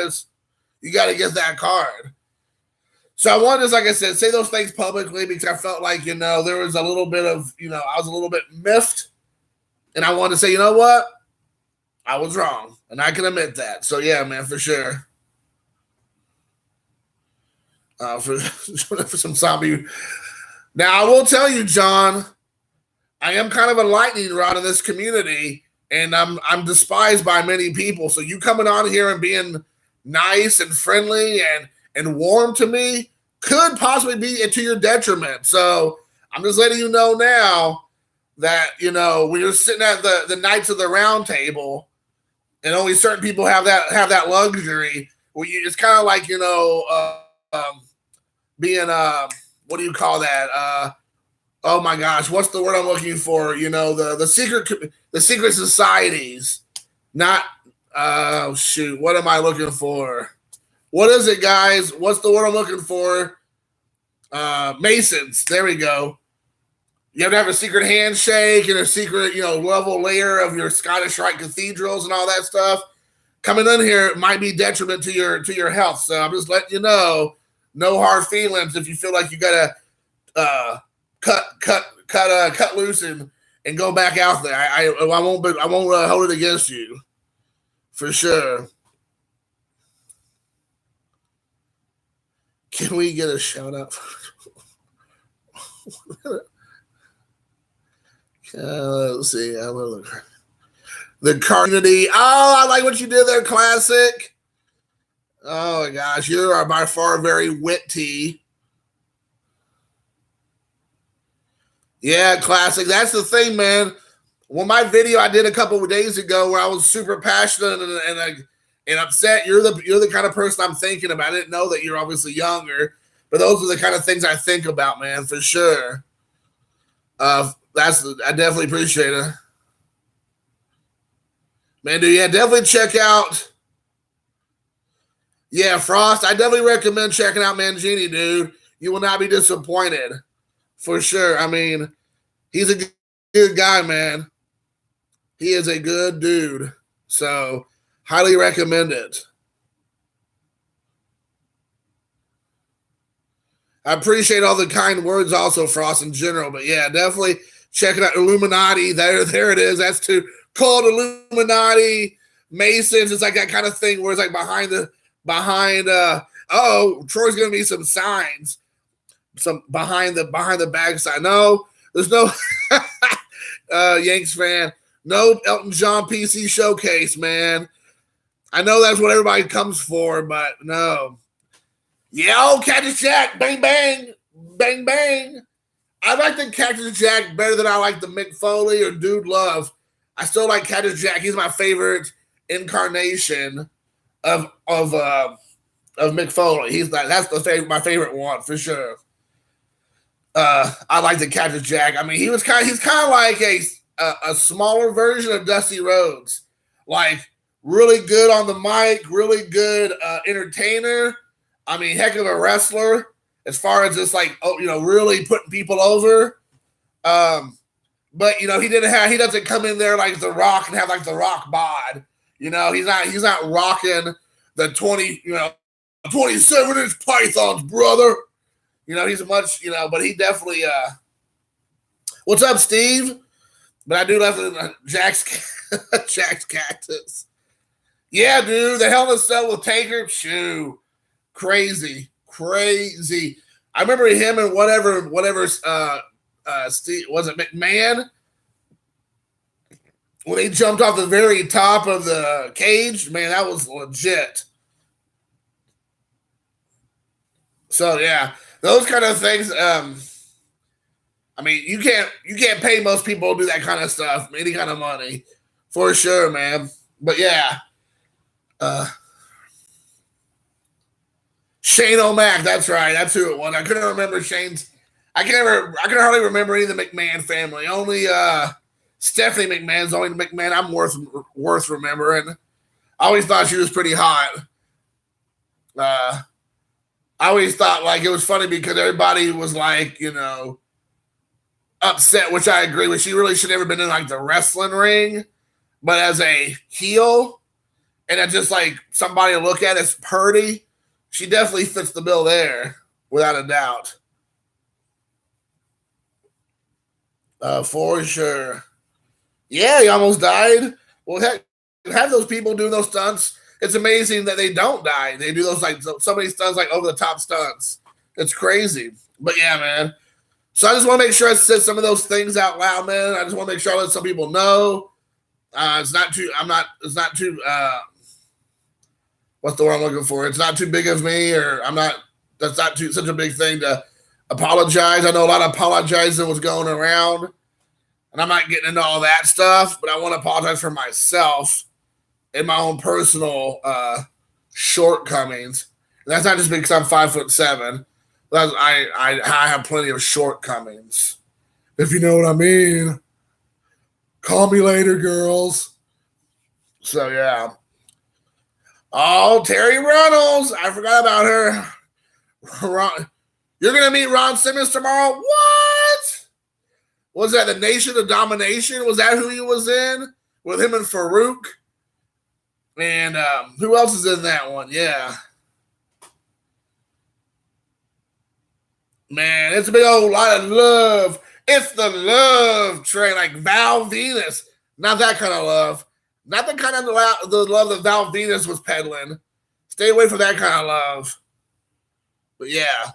got to get that card. So I wanted to, like I said, say those things publicly because I felt like there was a little bit of I was a little bit miffed, and I wanted to say, you know what? I was wrong, and I can admit that. So, yeah, man, for sure. For some zombie. Now, I will tell you, John, I am kind of a lightning rod in this community, and I'm despised by many people. So you coming on here and being nice and friendly and warm to me could possibly be to your detriment. So I'm just letting you know now that, when you're sitting at the Knights of the Round Table, and only certain people have that luxury. Where it's kind of like being what do you call that? Oh my gosh, what's the word I'm looking for? The secret societies. Not shoot, what am I looking for? What is it, guys? What's the word I'm looking for? Masons. There we go. You have to have a secret handshake and a secret, level layer of your Scottish Rite cathedrals and all that stuff. Coming in here might be detriment to your health. So I'm just letting you know, no hard feelings if you feel like you gotta cut loose and go back out there. I won't hold it against you, for sure. Can we get a shout out? Let's see. The community. Oh, I like what you did there, Classic. Oh my gosh, you are by far very witty. Yeah, Classic. That's the thing, man. Well, my video I did a couple of days ago where I was super passionate and upset. You're the kind of person I'm thinking about. I didn't know that you're obviously younger, but those are the kind of things I think about, man, for sure. I definitely appreciate it, man. Dude, yeah, definitely check out. Yeah, Frost. I definitely recommend checking out Mangini, dude. You will not be disappointed, for sure. I mean, he's a good guy, man. He is a good dude. So, highly recommend it. I appreciate all the kind words also, Frost, in general. But yeah, definitely check it out. Illuminati. There it is. That's too called Illuminati. Masons. It's like that kind of thing where it's like behind Troy's gonna need some signs. Some behind the backside. No, there's no Yanks fan. No Elton John PC showcase, man. I know that's what everybody comes for, but no. Yeah, oh, Cactus Jack, bang, bang, bang, bang. I like the Cactus Jack better than I like the Mick Foley or Dude Love. I still like Cactus Jack. He's my favorite incarnation of Mick Foley. That's my favorite one for sure. I like the Cactus Jack. I mean, he's kind of like a smaller version of Dusty Rhodes. Like really good on the mic, really good entertainer. I mean, heck of a wrestler as far as just like really putting people over. But he doesn't come in there like The Rock and have like the Rock bod. He's not rocking the 27-inch pythons, brother. He's much, but he definitely what's up, Steve? But I do love Jack's Cactus. Yeah, dude, the Hell in a Cell with Taker, shoo. Crazy. I remember him and whatever Steve, was it McMahon? When he jumped off the very top of the cage, man, that was legit. So yeah, those kind of things. I mean, you can't pay most people to do that kind of stuff, any kind of money, for sure, man. But yeah, Shane O'Mac, that's right, that's who it was. I couldn't remember Shane's. I can hardly remember any of the McMahon family. Only Stephanie McMahon's the only McMahon I'm worth remembering. I always thought she was pretty hot. I always thought like it was funny because everybody was like, upset, which I agree with. She really should have never been in like the wrestling ring, but as a heel and as just like somebody to look at as Purdy, she definitely fits the bill there, without a doubt. For sure. Yeah, he almost died. Well, heck, have those people doing those stunts. It's amazing that they don't die. They do those like so many stunts, like over the top stunts. It's crazy. But yeah, man. So I just want to make sure I said some of those things out loud, man. I just want to make sure I let some people know. It's not too. What's the word I'm looking for? It's not too big of me, or I'm not. That's not such a big thing to apologize. I know a lot of apologizing was going around, and I'm not getting into all that stuff. But I want to apologize for myself and my own personal shortcomings. And that's not just because I'm 5'7". I have plenty of shortcomings, if you know what I mean. Call me later, girls. So yeah. Oh, Terry Reynolds. I forgot about her. You're gonna meet Ron Simmons tomorrow? What? Was that the Nation of Domination? Was that who he was in? With him and Farouk? And who else is in that one? Yeah. Man, it's a big old lot of love. It's the love train, like Val Venus. Not that kind of love. Not the kind of the love that Val Venus was peddling. Stay away from that kind of love. But yeah,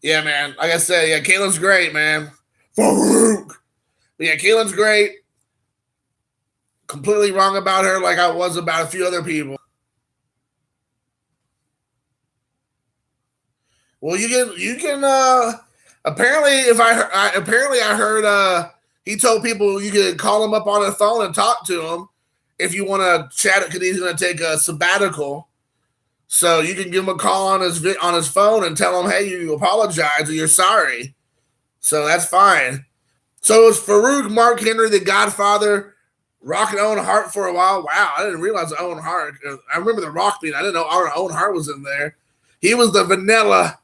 yeah, man. Like I said, yeah, Caitlin's great, man. Farouk. But yeah, Caitlin's great. Completely wrong about her, like I was about a few other people. Well, you can Apparently, I heard he told people you could call him up on the phone and talk to him if you want to chat it because he's going to take a sabbatical. So you can give him a call on his phone and tell him, hey, you apologize or you're sorry. So that's fine. So it was Farouk, Mark Henry, The Godfather, Rock and Owen Hart for a while. Wow, I didn't realize Owen Hart. I remember the Rock beat. I didn't know Owen Hart was in there. He was the vanilla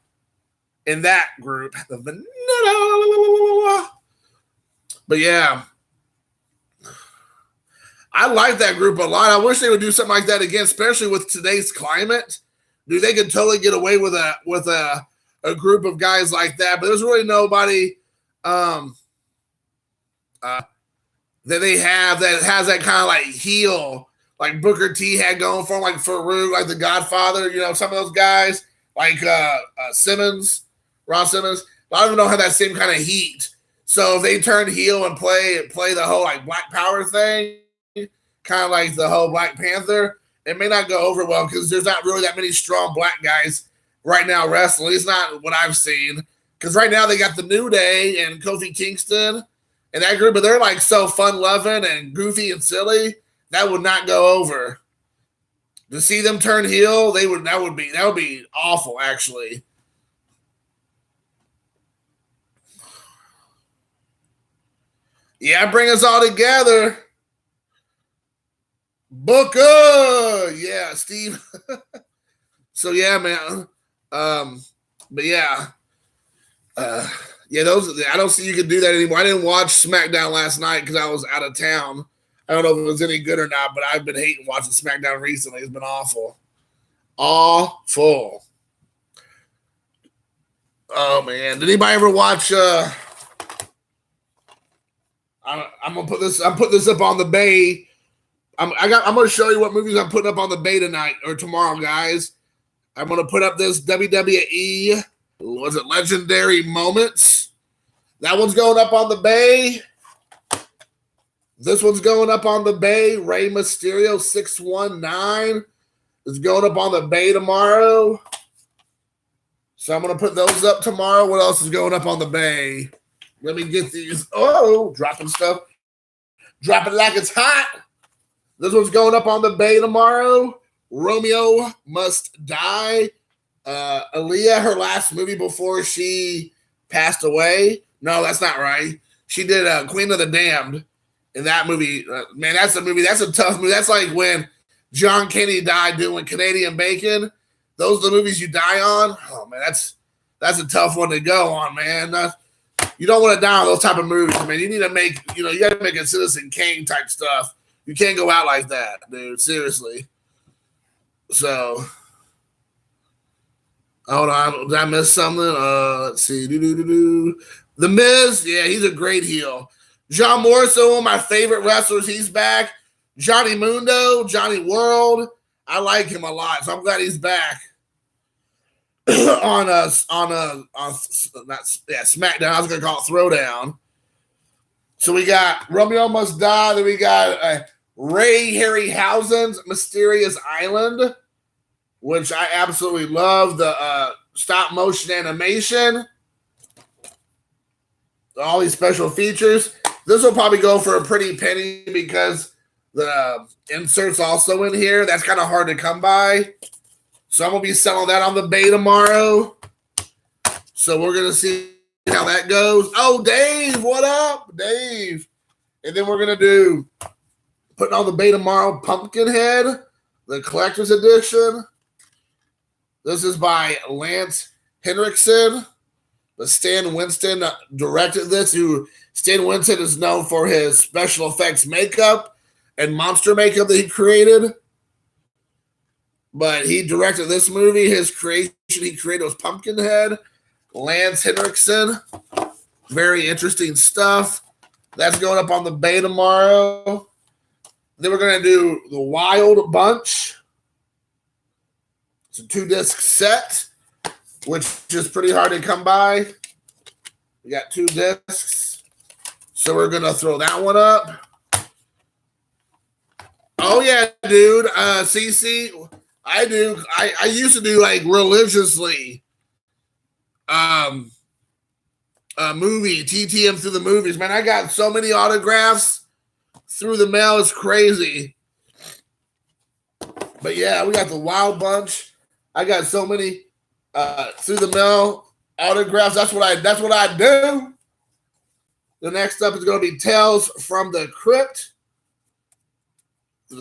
in that group. The vanilla. But yeah, I like that group a lot. I wish they would do something like that again, especially with today's climate. Dude, they could totally get away with a group of guys like that. But there's really nobody that they have that has that kind of like heel, like Booker T had going for him, like Farouk, like The Godfather. You know, some of those guys, like Simmons, Ron Simmons. A lot of them don't have that same kind of heat. So if they turn heel and play the whole like Black Power thing, kind of like the whole Black Panther, it may not go over well because there's not really that many strong black guys right now wrestling. It's not what I've seen. Because right now they got the New Day and Kofi Kingston and that group, but they're like so fun-loving and goofy and silly. That would not go over. To see them turn heel, that would be awful, actually. Yeah, bring us all together. Booker, yeah, Steve. So yeah, man. But yeah, yeah. Those I don't see you can do that anymore. I didn't watch SmackDown last night because I was out of town. I don't know if it was any good or not, but I've been hating watching SmackDown recently. It's been awful, awful. Oh man, did anybody ever watch? I'm gonna put this. I'm putting this up on the Bay. I'm gonna show you what movies I'm putting up on the Bay tonight or tomorrow, guys. I'm gonna put up this WWE. Was it Legendary Moments? That one's going up on the Bay. This one's going up on the Bay. Rey Mysterio 619 is going up on the Bay tomorrow. So I'm gonna put those up tomorrow. What else is going up on the Bay? Let me get these. Oh, dropping stuff. Drop it like it's hot. This one's going up on the Bay tomorrow. Romeo Must Die. Aaliyah, her last movie before she passed away. No, that's not right. She did Queen of the Damned in that movie. Man, that's a movie. That's a tough movie. That's like when John Kennedy died doing Canadian Bacon. Those are the movies you die on. Oh, man, that's a tough one to go on, man. You don't want to die on those type of movies, man. You need to make, you got to make a Citizen Kane type stuff. You can't go out like that, dude. Seriously. So, hold on. Did I miss something? Let's see. The Miz, yeah, he's a great heel. John Morrison, one of my favorite wrestlers. He's back. Johnny Mundo, Johnny World. I like him a lot, so I'm glad he's back. on SmackDown. I was gonna call it Throwdown. So we got Romeo Must Die. Then we got Ray Harryhausen's Mysterious Island, which I absolutely love. The stop motion animation, all these special features. This will probably go for a pretty penny because the insert's also in here. That's kind of hard to come by. So I'm going to be selling that on the Bay tomorrow. So we're going to see how that goes. Oh, Dave, what up? Dave. And then we're going to do, putting on the Bay tomorrow, Pumpkinhead, the collector's edition. This is by Lance Henriksen. But Stan Winston directed this. Stan Winston is known for his special effects makeup and monster makeup that he created. But he directed this movie. His creation he created was Pumpkinhead. Lance Henriksen. Very interesting stuff. That's going up on the Bay tomorrow. Then we're going to do the Wild Bunch. It's a 2-disc set, which is pretty hard to come by. We got 2 discs. So we're going to throw that one up. Oh, yeah, dude. CC, I do. I used to do like religiously movie, TTM through the movies. Man, I got so many autographs through the mail. It's crazy. But yeah, we got the Wild Bunch. I got so many through the mail autographs. That's what I do. The next up is going to be Tales from the Crypt,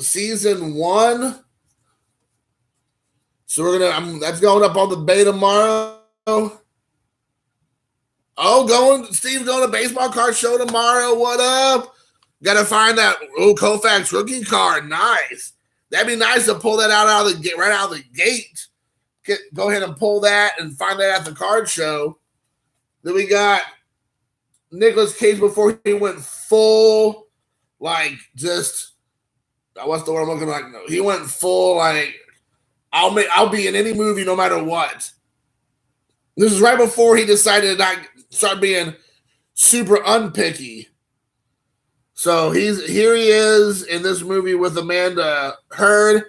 season 1. So that's going up on the bay tomorrow. Steve's going to baseball card show tomorrow. What up? Got to find that Koufax rookie card. Nice. That'd be nice to pull that right out of the gate. Go ahead and pull that and find that at the card show. Then we got Nicolas Cage before he went full, what's the word I'm looking like? No, he went full, I'll be in any movie no matter what. This is right before he decided to not start being super unpicky. So he is in this movie with Amanda Heard,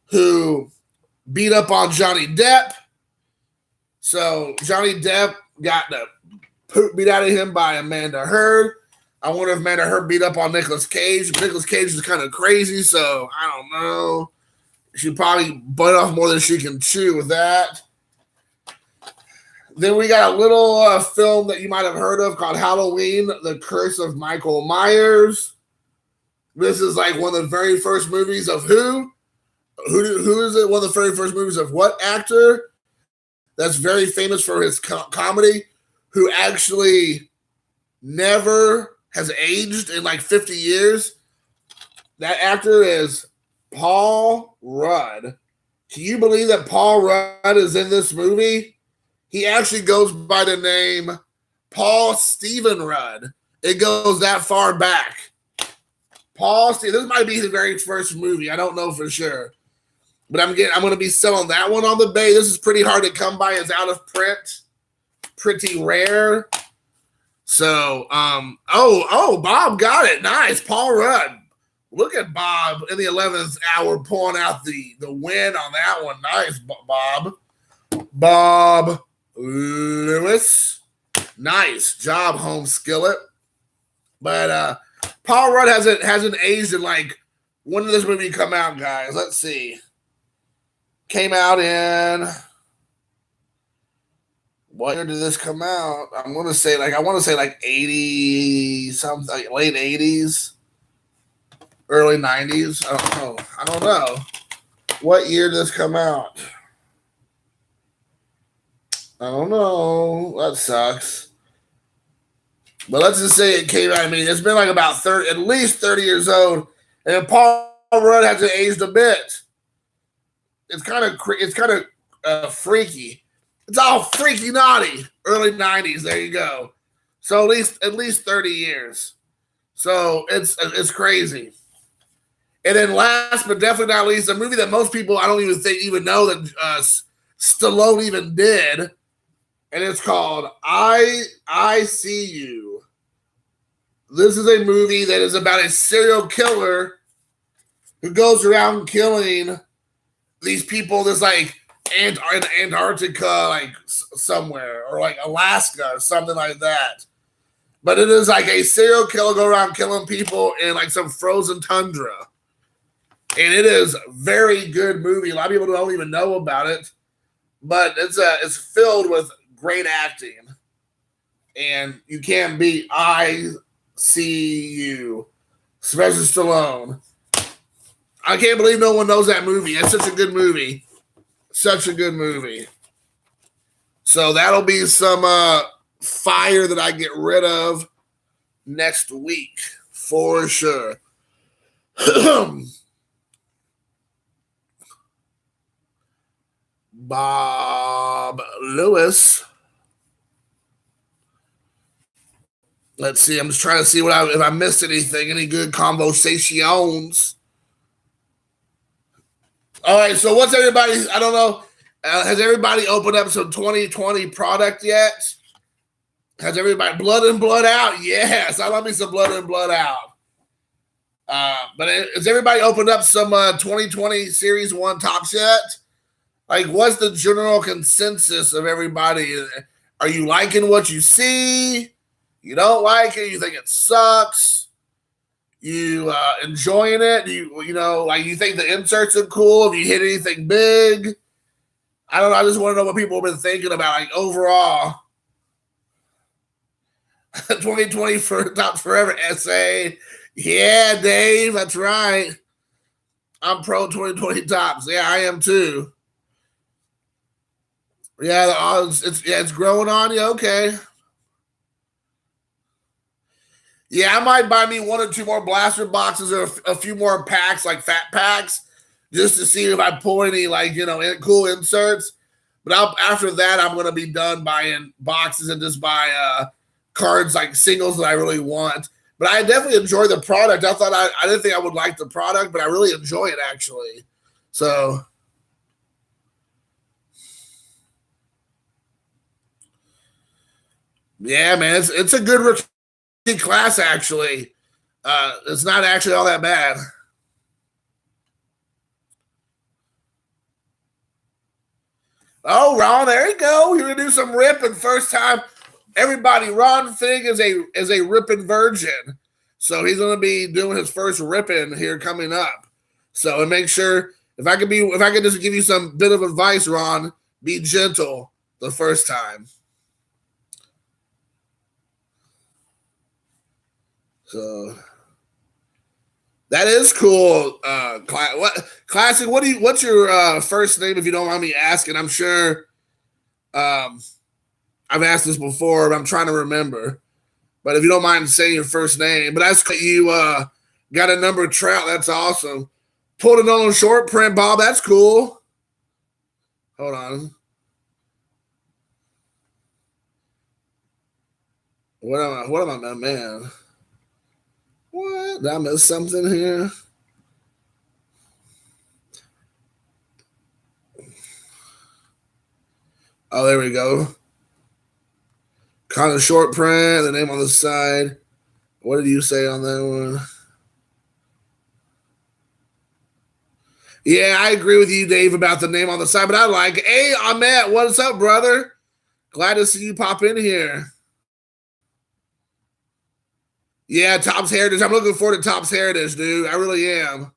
who beat up on Johnny Depp. So Johnny Depp got the poop beat out of him by Amanda Heard. I wonder if Amanda Heard beat up on Nicolas Cage. Nicolas Cage is kind of crazy, so I don't know. She probably bite off more than she can chew with that. Then we got a little film that you might have heard of called Halloween, The Curse of Michael Myers. This is like one of the very first movies of who? Who is it? One of the very first movies of what actor? That's very famous for his comedy, who actually never has aged in 50 years. That actor is Paul Rudd. Can you believe that Paul Rudd is in this movie? He actually goes by the name Paul Stephen Rudd. It goes that far back. This might be his very first movie. I don't know for sure. But I'm going to be selling that one on the bay. This is pretty hard to come by. It's out of print. Pretty rare. So, Bob got it. Nice. Paul Rudd. Look at Bob in the 11th hour pulling out the win on that one. Nice, Bob. Bob Lewis. Nice job, home skillet. But Paul Rudd hasn't aged in when did this movie come out, guys? Let's see. Came out in what year did this come out? I'm gonna say 80 something, late 80s, early 90s. I don't know. What year did this come out? I don't know. That sucks. But let's just say it came out. I mean, it's been about at least 30 years old, and Paul Rudd hasn't aged a bit. It's kind of freaky. It's all freaky naughty. Early 90s. There you go. So at least 30 years. So it's crazy. And then last but definitely not least, a movie that most people I don't even know that Stallone even did, and it's called I See You. This is a movie that is about a serial killer who goes around killing these people. This in Antarctica, somewhere, or Alaska or something like that. But it is a serial killer go around killing people in some frozen tundra. And it is a very good movie. A lot of people don't even know about it, but it's filled with great acting. And you can't beat I See You, especially Stallone. I can't believe no one knows that movie. It's such a good movie. Such a good movie. So that'll be some fire that I get rid of next week for sure. Bob Lewis. Let's see. I'm just trying to see if I missed anything. Any good conversations? All right. So what's everybody's? I don't know. Has everybody opened up some 2020 product yet? Has everybody Blood in, Blood Out? Yes, I love me some Blood in, Blood Out. But has everybody opened up some 2020 Series 1 Topps yet? What's the general consensus of everybody? Are you liking what you see? You don't like it. You think it sucks. You enjoying it. You know, like you think the inserts are cool. If you hit anything big. I don't know. I just want to know what people have been thinking about, like overall. 2020 for Tops Forever SA. Yeah, Dave, that's right. I'm pro 2020 Tops. Yeah, I am too. Yeah, it's growing on you. Okay. Yeah, I might buy me 1 or 2 more blaster boxes or a few more packs, like fat packs, just to see if I pull any like cool inserts. But after that, I'm gonna be done buying boxes and just buy cards like singles that I really want. But I definitely enjoy the product. I didn't think I would like the product, but I really enjoy it actually. So yeah, man, it's a good rookie class actually. It's not actually all that bad. Oh, Ron, there you go. You're gonna do some ripping first time. Everybody, Ron Fig is a ripping virgin, so he's gonna be doing his first ripping here coming up. So and make sure if I could just give you some bit of advice, Ron, be gentle the first time. So that is cool. Classic? What's your first name if you don't mind me asking? I'm sure I've asked this before, but I'm trying to remember. But if you don't mind saying your first name, but that's you got a number of trout. That's awesome. Pulled it on short print, Bob. That's cool. Hold on. What am I, man? What? Did I miss something here? Oh, there we go. Kind of short print, the name on the side. What did you say on that one? Yeah, I agree with you, Dave, about the name on the side, but I like it. Hey, Ahmet, what's up, brother? Glad to see you pop in here. Yeah, Topps Heritage. I'm looking forward to Topps Heritage, dude. I really am.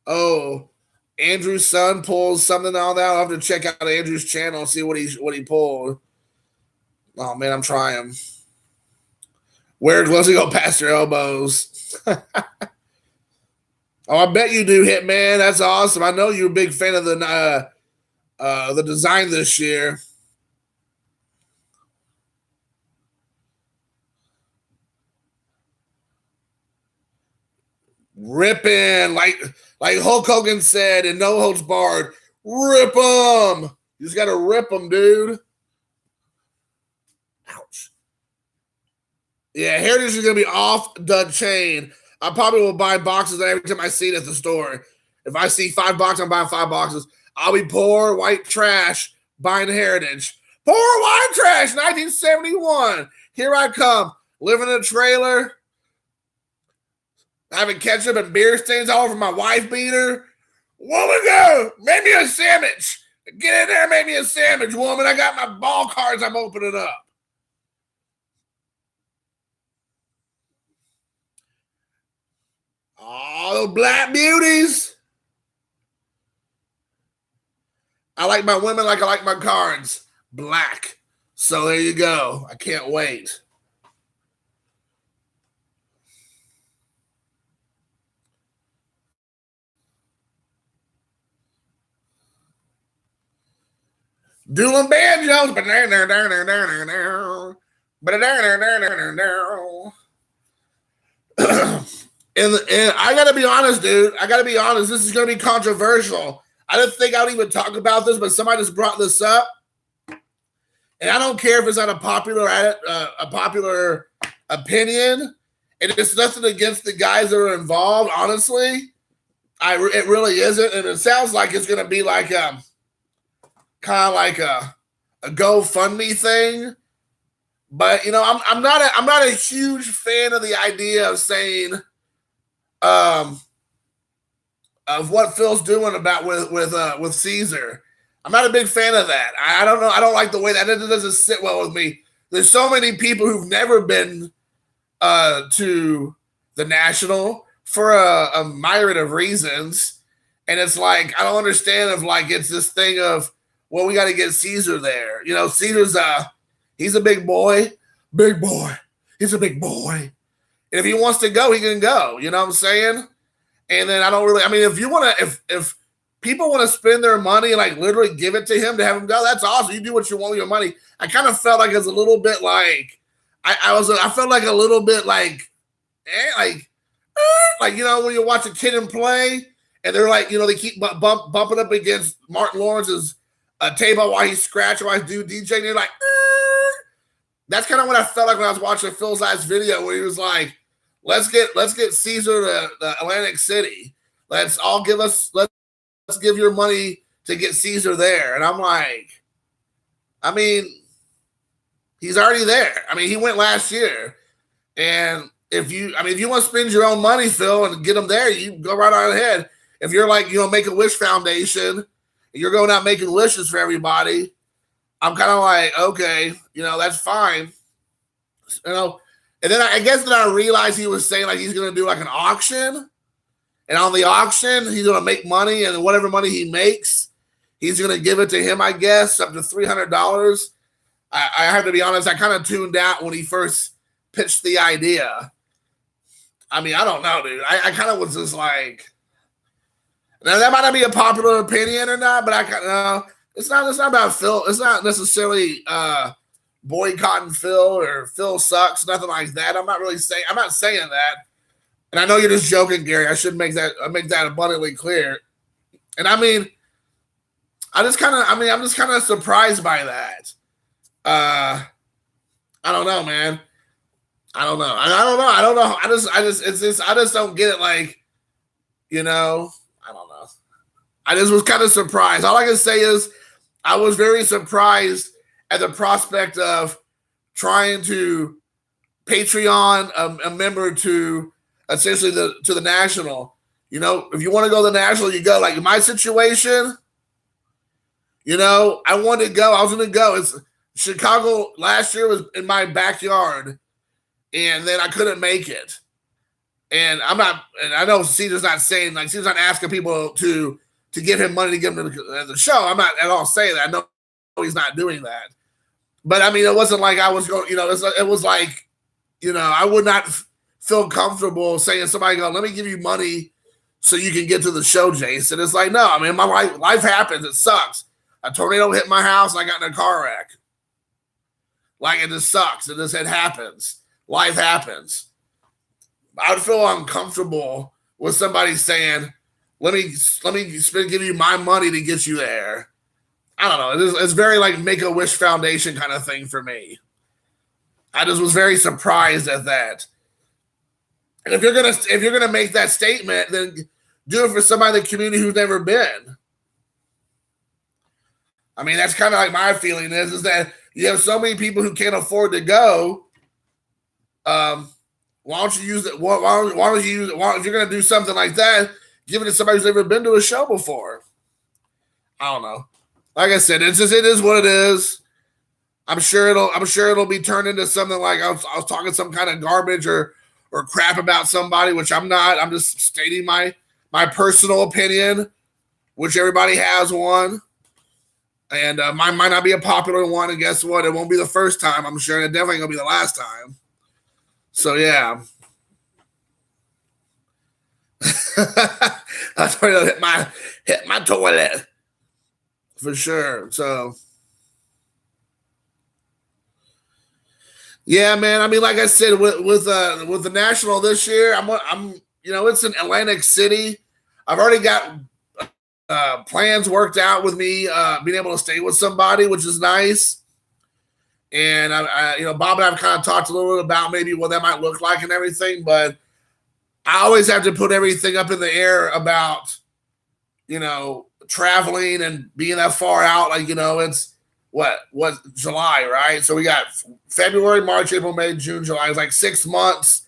Oh, Andrew's son pulls something on that. I'll have to check out Andrew's channel and see what he pulled. Oh man, I'm trying. Wear gloves to go past your elbows. Oh, I bet you do, Hitman. That's awesome. I know you're a big fan of the design this year. Ripping like Hulk Hogan said in No Holds Barred. Rip them. You just got to rip them, dude. Ouch. Yeah, Heritage is gonna be off the chain. I probably will buy boxes every time I see it at the store. If I see 5 boxes, I'm buying 5 boxes. I'll be poor white trash buying Heritage. Poor white trash, 1971. Here I come, living in a trailer, having ketchup and beer stains all over my wife beater. Woman, go! Make me a sandwich. Get in there, make me a sandwich, woman. I got my ball cards. I'm opening up. All the black beauties. I like my women like I like my cards. Black. So there you go. I can't wait. Dueling banjos. And I gotta be honest, dude. I gotta be honest. This is gonna be controversial. I didn't think I would even talk about this, but somebody just brought this up, and I don't care if it's not a popular opinion. And it's nothing against the guys that are involved. Honestly, it really isn't, and it sounds like it's gonna be like kind of like a GoFundMe thing. But I'm not a huge fan of the idea of saying of what Phil's doing about with Caesar. I'm not a big fan of that. I don't know. I don't like the way that it doesn't sit well with me. There's so many people who've never been to the National for a myriad of reasons. And it's like, I don't understand if like it's this thing of, well, we got to get Caesar there. You know, Caesar's he's a big boy. Big boy. He's a big boy. And if he wants to go, he can go. You know what I'm saying? And then I don't really, I mean, if you want to, if people want to spend their money and like literally give it to him to have him go, that's awesome. You do what you want with your money. I kind of felt like it's a little bit like, I felt like a little bit like, like, you know, when you watch a kid and play and they're like, you know, they keep bumping up against Martin Lawrence's table while he's scratching, while he's doing DJ, and you're like, that's kind of what I felt like when I was watching Phil's last video where he was like, let's get Caesar to Atlantic City. Let's give your money to get Caesar there. And I'm like, I mean, he's already there. I mean, he went last year. And if you want to spend your own money, Phil, and get him there, you go right on ahead. If you're like, you know, Make-A-Wish Foundation, and you're going out making wishes for everybody, I'm kind of like, okay, you know, that's fine. You know, and then I guess I realized he was saying like he's going to do like an auction. And on the auction, he's going to make money, and whatever money he makes, he's going to give it to him, I guess, up to $300. I have to be honest, I kind of tuned out when he first pitched the idea. I mean, I don't know, dude. I kind of was just like, now that might not be a popular opinion or not, but I kind of, it's not about Phil. It's not necessarily boycotting Phil or Phil sucks, nothing like that. I'm not saying that. And I know you're just joking, Gary. I should make that abundantly clear. And I mean, I'm just kind of surprised by that. I don't know, man. I don't know. I just don't get it. Like, you know, I don't know. I just was kind of surprised. All I can say is I was very surprised at the prospect of trying to Patreon a member to essentially to the National. You know, if you want to go to the National, you go. Like in my situation, you know, I wanted to go. I was going to go. It's Chicago last year was in my backyard, and then I couldn't make it. And I know Caesar's not saying, like, Caesar's not asking people to give him money to give him to the show. I'm not at all saying that. I know he's not doing that. But I mean, it wasn't like I was going, you know, it was like, you know, I would not feel comfortable saying to somebody, go, let me give you money so you can get to the show, Jason. It's like, no, I mean, my life happens. It sucks. A tornado hit my house and I got in a car wreck. Like, it just sucks. It happens. Life happens. I would feel uncomfortable with somebody saying, let me give you my money to get you there. I don't know. It's very like Make-A-Wish Foundation kind of thing for me. I just was very surprised at that. And if you're gonna make that statement, then do it for somebody in the community who's never been. I mean, that's kind of like my feeling is that you have so many people who can't afford to go. Why don't you use it? Why don't you use it? If you're gonna do something like that, give it to somebody who's never been to a show before. I don't know. Like I said, it is what it is. I'm sure it'll be turned into something like I was talking some kind of garbage or crap about somebody, which I'm not. I'm just stating my personal opinion, which everybody has one. And mine might not be a popular one, and guess what? It won't be the first time, I'm sure, and it definitely gonna be the last time. So yeah. I told you hit my toilet. For sure. So yeah, man. I mean, like I said, with the National this year, I'm you know, it's in Atlantic City. I've already got plans worked out with me being able to stay with somebody, which is nice. And I you know, Bob and I've kind of talked a little bit about maybe what that might look like and everything, but I always have to put everything up in the air about, you know, traveling and being that far out. Like, you know, it's what July, right? So we got February, March, April, May, June, July. It's like 6 months,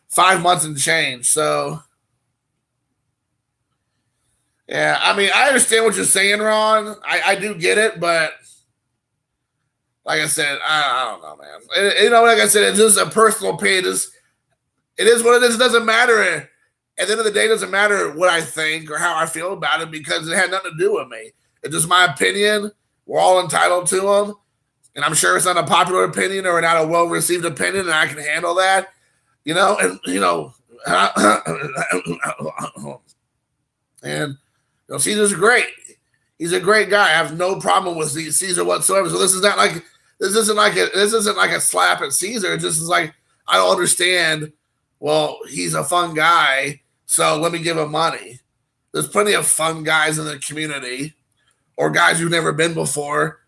5 months and change. So Yeah, I mean, I understand what you're saying, Ron. I do get it, but like I said, I don't know, man. Like I said, it's just a personal opinion. It is what it is. It doesn't matter. At the end of the day, it doesn't matter what I think or how I feel about it because it had nothing to do with me. It's just my opinion. We're all entitled to them. And I'm sure it's not a popular opinion or not a well-received opinion, and I can handle that. And Caesar's great. He's a great guy. I have no problem with Caesar whatsoever. So this isn't like a slap at Caesar. It just is like I don't understand. Well, he's a fun guy, so let me give him money. There's plenty of fun guys in the community, or guys who've never been before.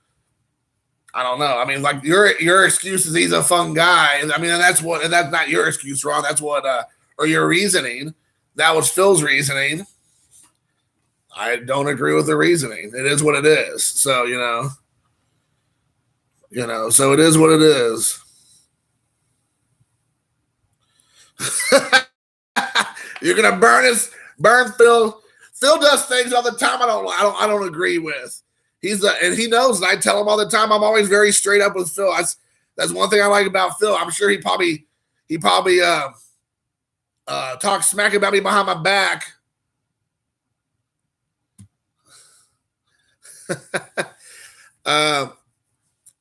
I don't know. I mean, like your excuse is he's a fun guy. I mean, and that's not your excuse, Ron. That's what or your reasoning. That was Phil's reasoning. I don't agree with the reasoning. It is what it is. So, so it is what it is. You're gonna burn Phil. Phil does things all the time I don't agree with. And he knows, and I tell him all the time, I'm always very straight up with Phil. That's one thing I like about Phil. I'm sure he probably talks smack about me behind my back.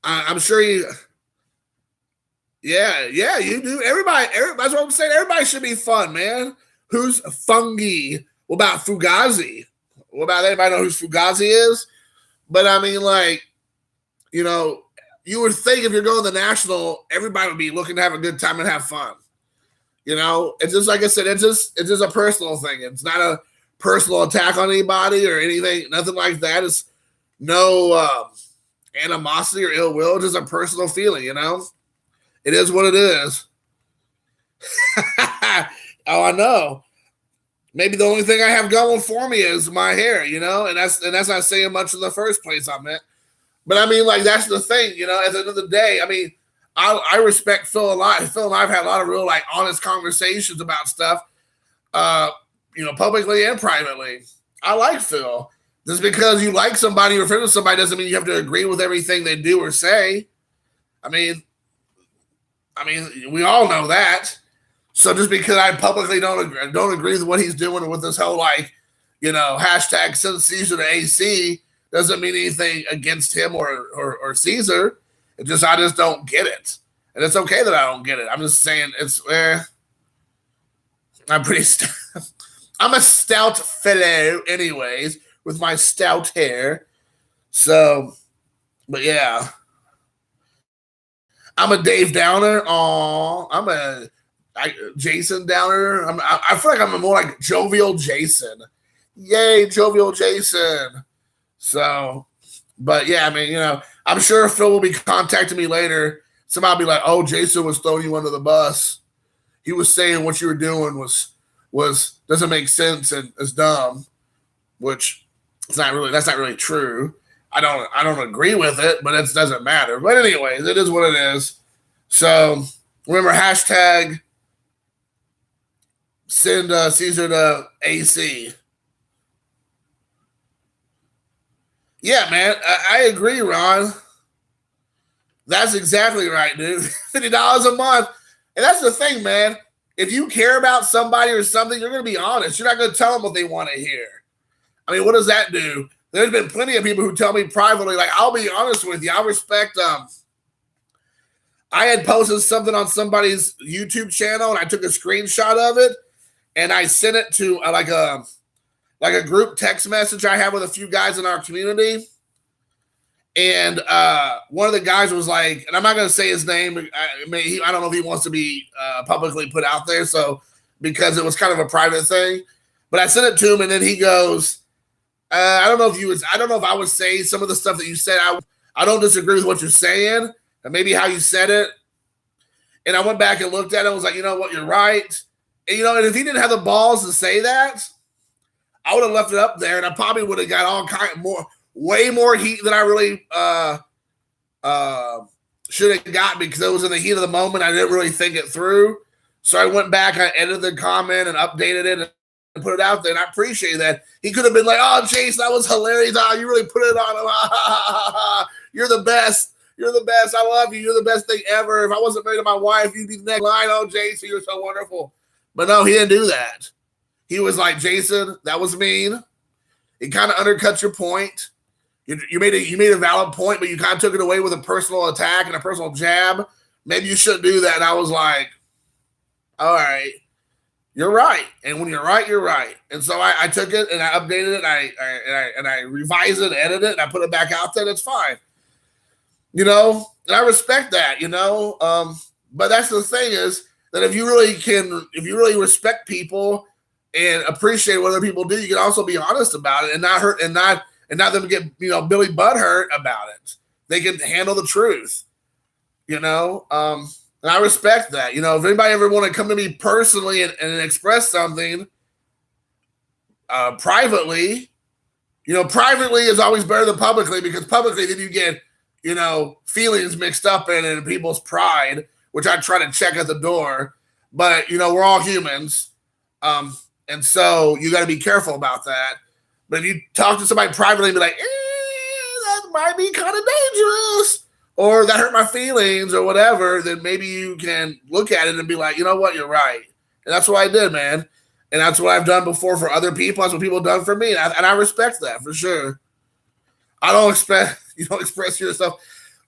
I'm sure yeah, you do. Everybody, that's what I'm saying. Everybody should be fun, man. Who's fungi? What about Fugazi? What about anybody know who Fugazi is? But I mean, like, you would think if you're going to the National, everybody would be looking to have a good time and have fun. It's just like I said, it's just a personal thing. It's not a personal attack on anybody or anything, nothing like that. It's no animosity or ill will, just a personal feeling, It is what it is. Oh, I know. Maybe the only thing I have going for me is my hair, and that's not saying much in the first place I meant. But I mean, like, that's the thing, at the end of the day, I mean, I respect Phil a lot. Phil and I have had a lot of real, like, honest conversations about stuff, publicly and privately. I like Phil. Just because you like somebody or friend with somebody doesn't mean you have to agree with everything they do or say. I mean, we all know that. So just because I publicly don't agree with what he's doing with this whole, like, hashtag send Caesar to AC doesn't mean anything against him or Caesar. I just don't get it. And it's okay that I don't get it. I'm just saying I'm a stout fellow anyways with my stout hair. So, but yeah. I'm a Dave Downer. I'm a Jason Downer. I feel like I'm more like Jovial Jason. Yay, Jovial Jason. So, but yeah, I mean, I'm sure Phil will be contacting me later. Somebody will be like, "Oh, Jason was throwing you under the bus. He was saying what you were doing was doesn't make sense and is dumb," which that's not really true. I don't agree with it, but it doesn't matter. But anyways, it is what it is. So remember, hashtag send Caesar to AC. Yeah, man, I agree, Ron. That's exactly right, dude. $50 a month. And that's the thing, man. If you care about somebody or something, you're going to be honest. You're not going to tell them what they want to hear. I mean, what does that do? There's been plenty of people who tell me privately, like, I'll be honest with you. I respect I had posted something on somebody's YouTube channel, and I took a screenshot of it, and I sent it to like a group text message I have with a few guys in our community. And one of the guys was like, and I'm not going to say his name. I don't know if he wants to be publicly put out there. So, because it was kind of a private thing, but I sent it to him, and then he goes, I don't know if I would say some of the stuff that you said. I don't disagree with what you're saying, and maybe how you said it. And I went back and looked at it. I was like, you know what, you're right. And and if he didn't have the balls to say that, I would have left it up there, and I probably would have got way more heat than I really should have got, because it was in the heat of the moment. I didn't really think it through. So I went back, I edited the comment and updated it put it out there, and I appreciate that. He could have been like, "Oh, Chase, that was hilarious. Oh, you really put it on him. You're the best. You're the best. I love you. You're the best thing ever. If I wasn't married to my wife, you'd be the next line. Oh, Jason, you're so wonderful." But no, he didn't do that. He was like, "Jason, that was mean. It kind of undercuts your point. You made a valid point, but you kind of took it away with a personal attack and a personal jab. Maybe you shouldn't do that." And I was like, "All right, you're right. And when you're right, you're right." And so I took it and I updated it. And I revised it, edited it, and I put it back out there. That's fine. And I respect that, but that's the thing is that if you really respect people and appreciate what other people do, you can also be honest about it and not hurt and not them get, Billy butthurt about it. They can handle the truth, and I respect that. If anybody ever want to come to me personally and express something privately, privately is always better than publicly, because publicly then you get, feelings mixed up in people's pride, which I try to check at the door. But, we're all humans. And so you got to be careful about that. But if you talk to somebody privately and be like, that might be kind of dangerous, or that hurt my feelings or whatever, then maybe you can look at it and be like, you know what, you're right. And that's what I did, man. And that's what I've done before for other people. That's what people have done for me. And I respect that for sure. I don't expect you don't express yourself.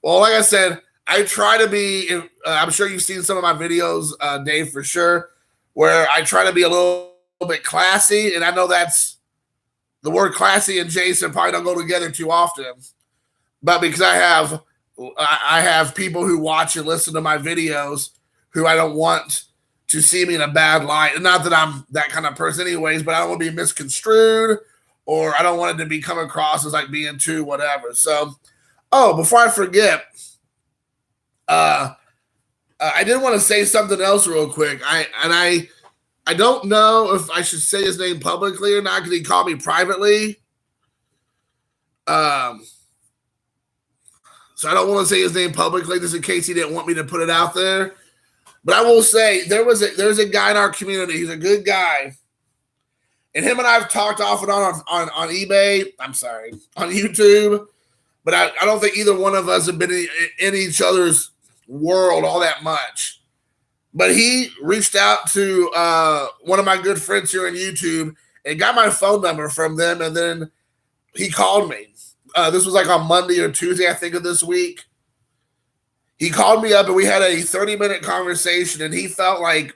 Well, like I said, I try to be, I'm sure you've seen some of my videos, Dave, for sure, where I try to be a little bit classy. And I know that's the word classy and Jason probably don't go together too often. But because I have people who watch and listen to my videos who I don't want to see me in a bad light. And not that I'm that kind of person anyways, but I don't want to be misconstrued, or I don't want it to be come across as like being too whatever. So, before I forget, I did want to say something else real quick. I don't know if I should say his name publicly or not, because he called me privately. So I don't want to say his name publicly just in case he didn't want me to put it out there. But I will say there's a guy in our community. He's a good guy. And him and I have talked off and on eBay. I'm sorry, on YouTube. But I don't think either one of us have been in each other's world all that much. But he reached out to one of my good friends here on YouTube and got my phone number from them. And then he called me. This was like on Monday or Tuesday, I think, of this week. He called me up and we had a 30-minute conversation, and he felt like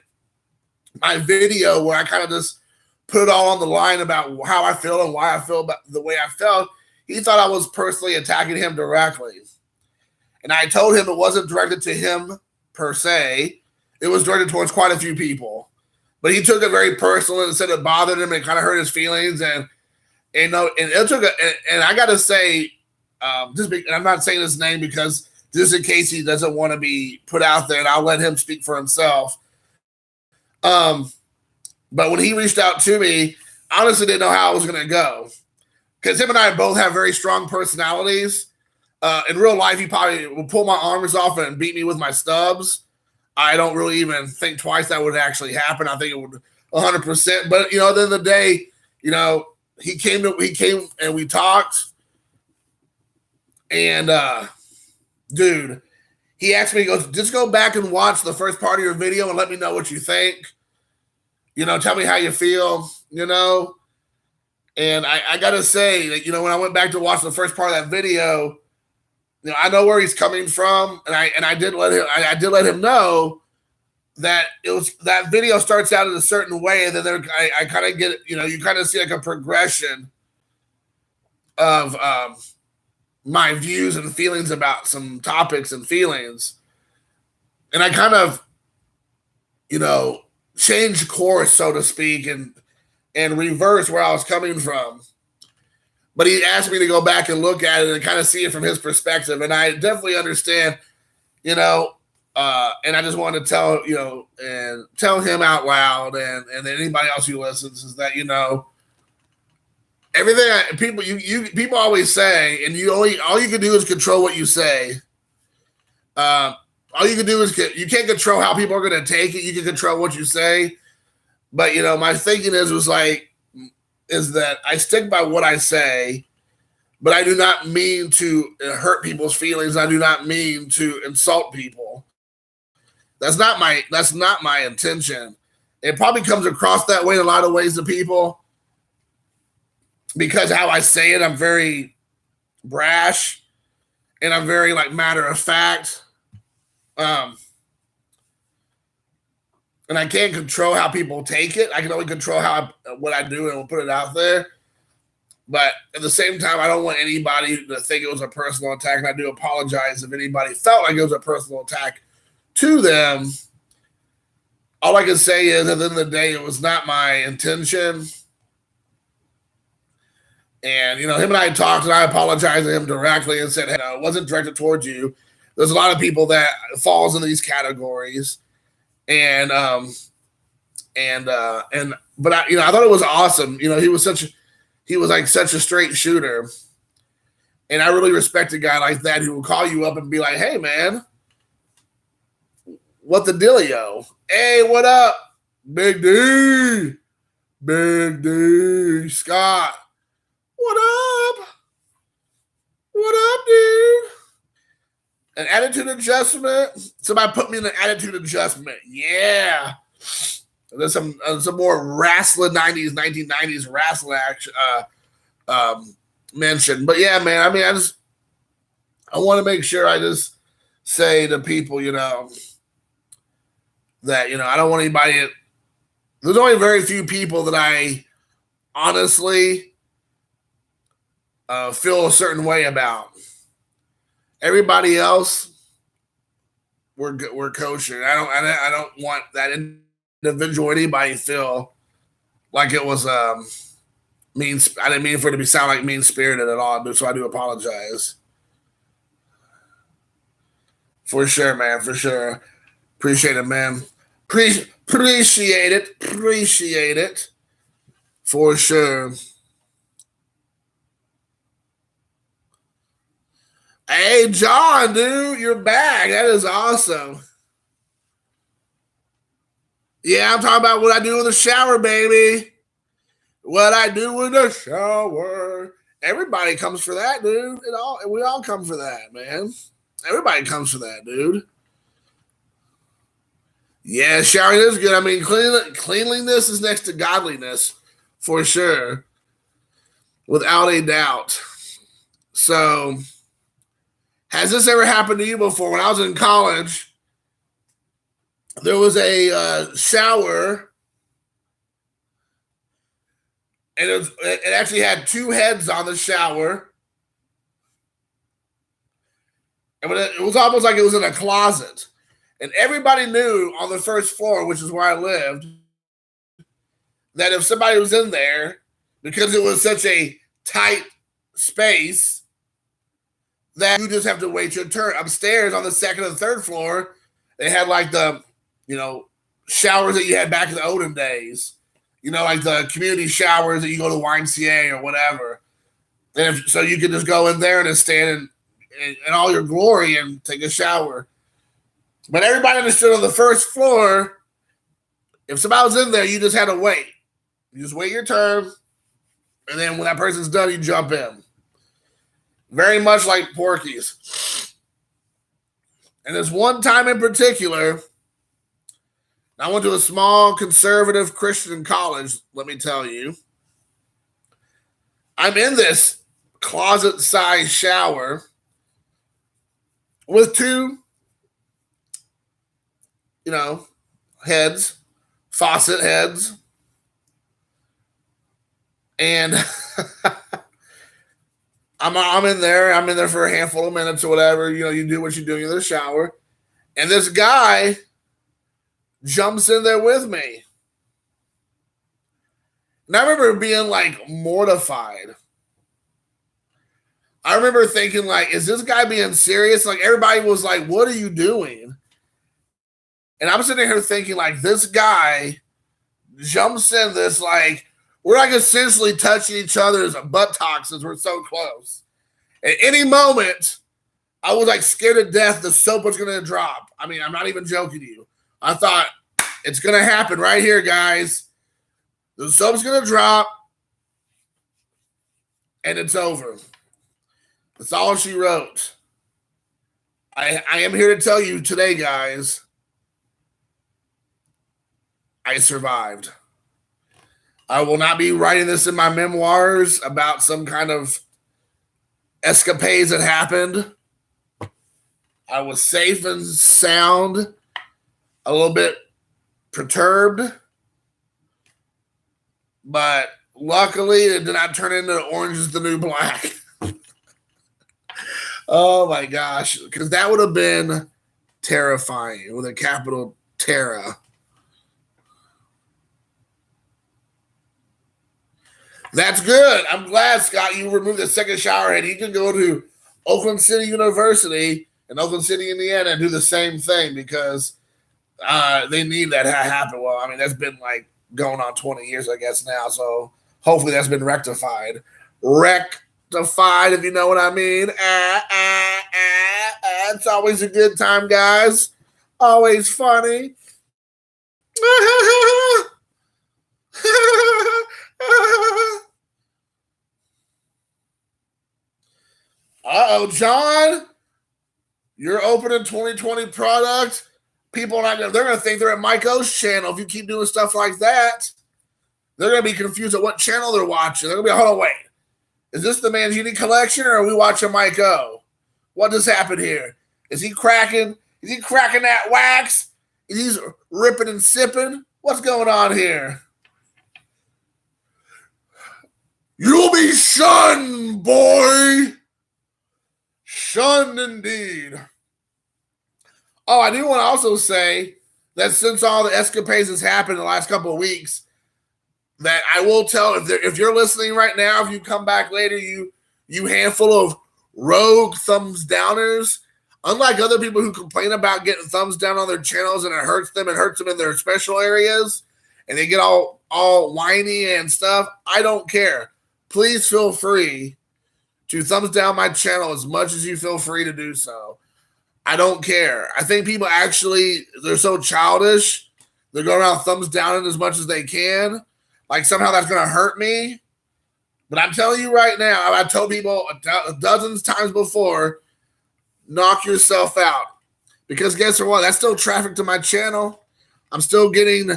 my video where I kind of just put it all on the line about how I feel and why I feel about the way I felt, he thought I was personally attacking him directly. And I told him it wasn't directed to him per se. It was directed towards quite a few people. But he took it very personal and said it bothered him and kind of hurt his feelings. And it took and I got to say, I'm not saying his name because just in case he doesn't want to be put out there, and I'll let him speak for himself. But when he reached out to me, I honestly didn't know how it was going to go, because him and I both have very strong personalities. In real life, he probably will pull my arms off and beat me with my stubs. I don't really even think twice that would actually happen. I think it would 100%. But, at the end of the day, he came and we talked. And, dude, he asked me, he goes, just go back and watch the first part of your video and let me know what you think. Tell me how you feel, And I got to say that, when I went back to watch the first part of that video, I know where he's coming from. And I did let him know that it was, that video starts out in a certain way. And then I kind of get, you kind of see like a progression of, my views and feelings about some topics and feelings. And I kind of, changed course, so to speak, and reverse where I was coming from. But he asked me to go back and look at it and kind of see it from his perspective. And I definitely understand, and I just wanted to tell, and tell him out loud and anybody else who listens is that, everything people always say, and all you can do is control what you say. All you can do is you can't control how people are going to take it. You can control what you say, But my thinking is that I stick by what I say, but I do not mean to hurt people's feelings. I do not mean to insult people. That's not my intention. It probably comes across that way in a lot of ways to people because how I say it, I'm very brash and I'm very matter of fact. And I can't control how people take it. I can only control what I do and we'll put it out there. But at the same time, I don't want anybody to think it was a personal attack. And I do apologize if anybody felt like it was a personal attack to them. All I can say is at the end of the day, it was not my intention. And, him and I talked and I apologized to him directly and said, hey, it wasn't directed towards you. There's a lot of people that falls into these categories. But I thought it was awesome. He was such a straight shooter. And I really respect a guy like that who will call you up and be like, hey man, what the dealio? Hey, what up? Big D, Scott. What up? What up, dude? An attitude adjustment. Somebody put me in an attitude adjustment. Yeah. There's some more wrestling 1990s wrestling action mentioned. But yeah, man, I mean, I want to make sure I just say to people, that, I don't want anybody. There's only very few people that I honestly feel a certain way about. Everybody else, we're kosher. I don't want that individual anybody feel like it was mean. I didn't mean for it to sound like mean spirited at all, so I do apologize. For sure, man. For sure. Appreciate it, man. Appreciate it. For sure. Hey, John, dude, you're back. That is awesome. Yeah, I'm talking about what I do in the shower, baby. What I do in the shower. Everybody comes for that, dude. We all come for that, man. Everybody comes for that, dude. Yeah, showering is good. I mean, cleanliness is next to godliness, for sure. Without a doubt. So, has this ever happened to you before? When I was in college, there was a shower, and it actually had two heads on the shower. And it was almost like it was in a closet. And everybody knew on the first floor, which is where I lived, that if somebody was in there, because it was such a tight space, that you just have to wait your turn. Upstairs on the second and third floor, they had like the, showers that you had back in the olden days. Like the community showers that you go to YMCA or whatever. And so you could just go in there and just stand in all your glory and take a shower. But everybody understood on the first floor, if somebody was in there, you just had to wait. You just wait your turn, and then when that person's done, you jump in. Very much like Porky's. And there's one time in particular, I went to a small conservative Christian college, let me tell you. I'm in this closet-sized shower with two heads, faucet heads. And I'm in there. I'm in there for a handful of minutes or whatever. You do what you do in the shower. And this guy jumps in there with me. And I remember being mortified. I remember thinking is this guy being serious? Everybody was like, what are you doing? And I'm sitting here thinking this guy jumps in this we're essentially touching each other's buttocks as we're so close. At any moment, I was scared to death the soap was going to drop. I mean, I'm not even joking to you. I thought, it's going to happen right here, guys. The soap's going to drop, and it's over. That's all she wrote. I am here to tell you today, guys, I survived. I will not be writing this in my memoirs about some kind of escapades that happened. I was safe and sound, a little bit perturbed, but luckily it did not turn into Orange is the New Black. Oh my gosh, because that would have been terrifying with a capital Terra. That's good. I'm glad, Scott, you removed the second shower head. You can go to Oakland City University in Oakland City, Indiana, and do the same thing because they need that to happen. Well, I mean, that's been like going on 20 years, I guess, now. So hopefully that's been rectified. Rectified, if you know what I mean. It's always a good time, guys. Always funny. Uh-oh, John. You're opening 2020 product. People are not gonna, they're going to think they're at Mike O's channel if you keep doing stuff like that. They're going to be confused at what channel they're watching. They're going to be, hold on, wait. Is this the Mangini collection or are we watching Mike O? What just happened here? Is he cracking? Is he cracking that wax? Is he ripping and sipping? What's going on here? You'll be shunned, boy. Shunned indeed. Oh, I do want to also say that since all the escapades has happened in the last couple of weeks, that I will tell if you're listening right now, if you come back later, you handful of rogue thumbs downers, unlike other people who complain about getting thumbs down on their channels and it hurts them in their special areas, and they get all whiny and stuff, I don't care. Please feel free to thumbs down my channel as much as you feel free to do so. I don't care. I think people actually, they're so childish. They're going around thumbs down as much as they can. Like somehow that's going to hurt me. But I'm telling you right now, I've told people dozens of times before, knock yourself out. Because guess what? That's still traffic to my channel. I'm still getting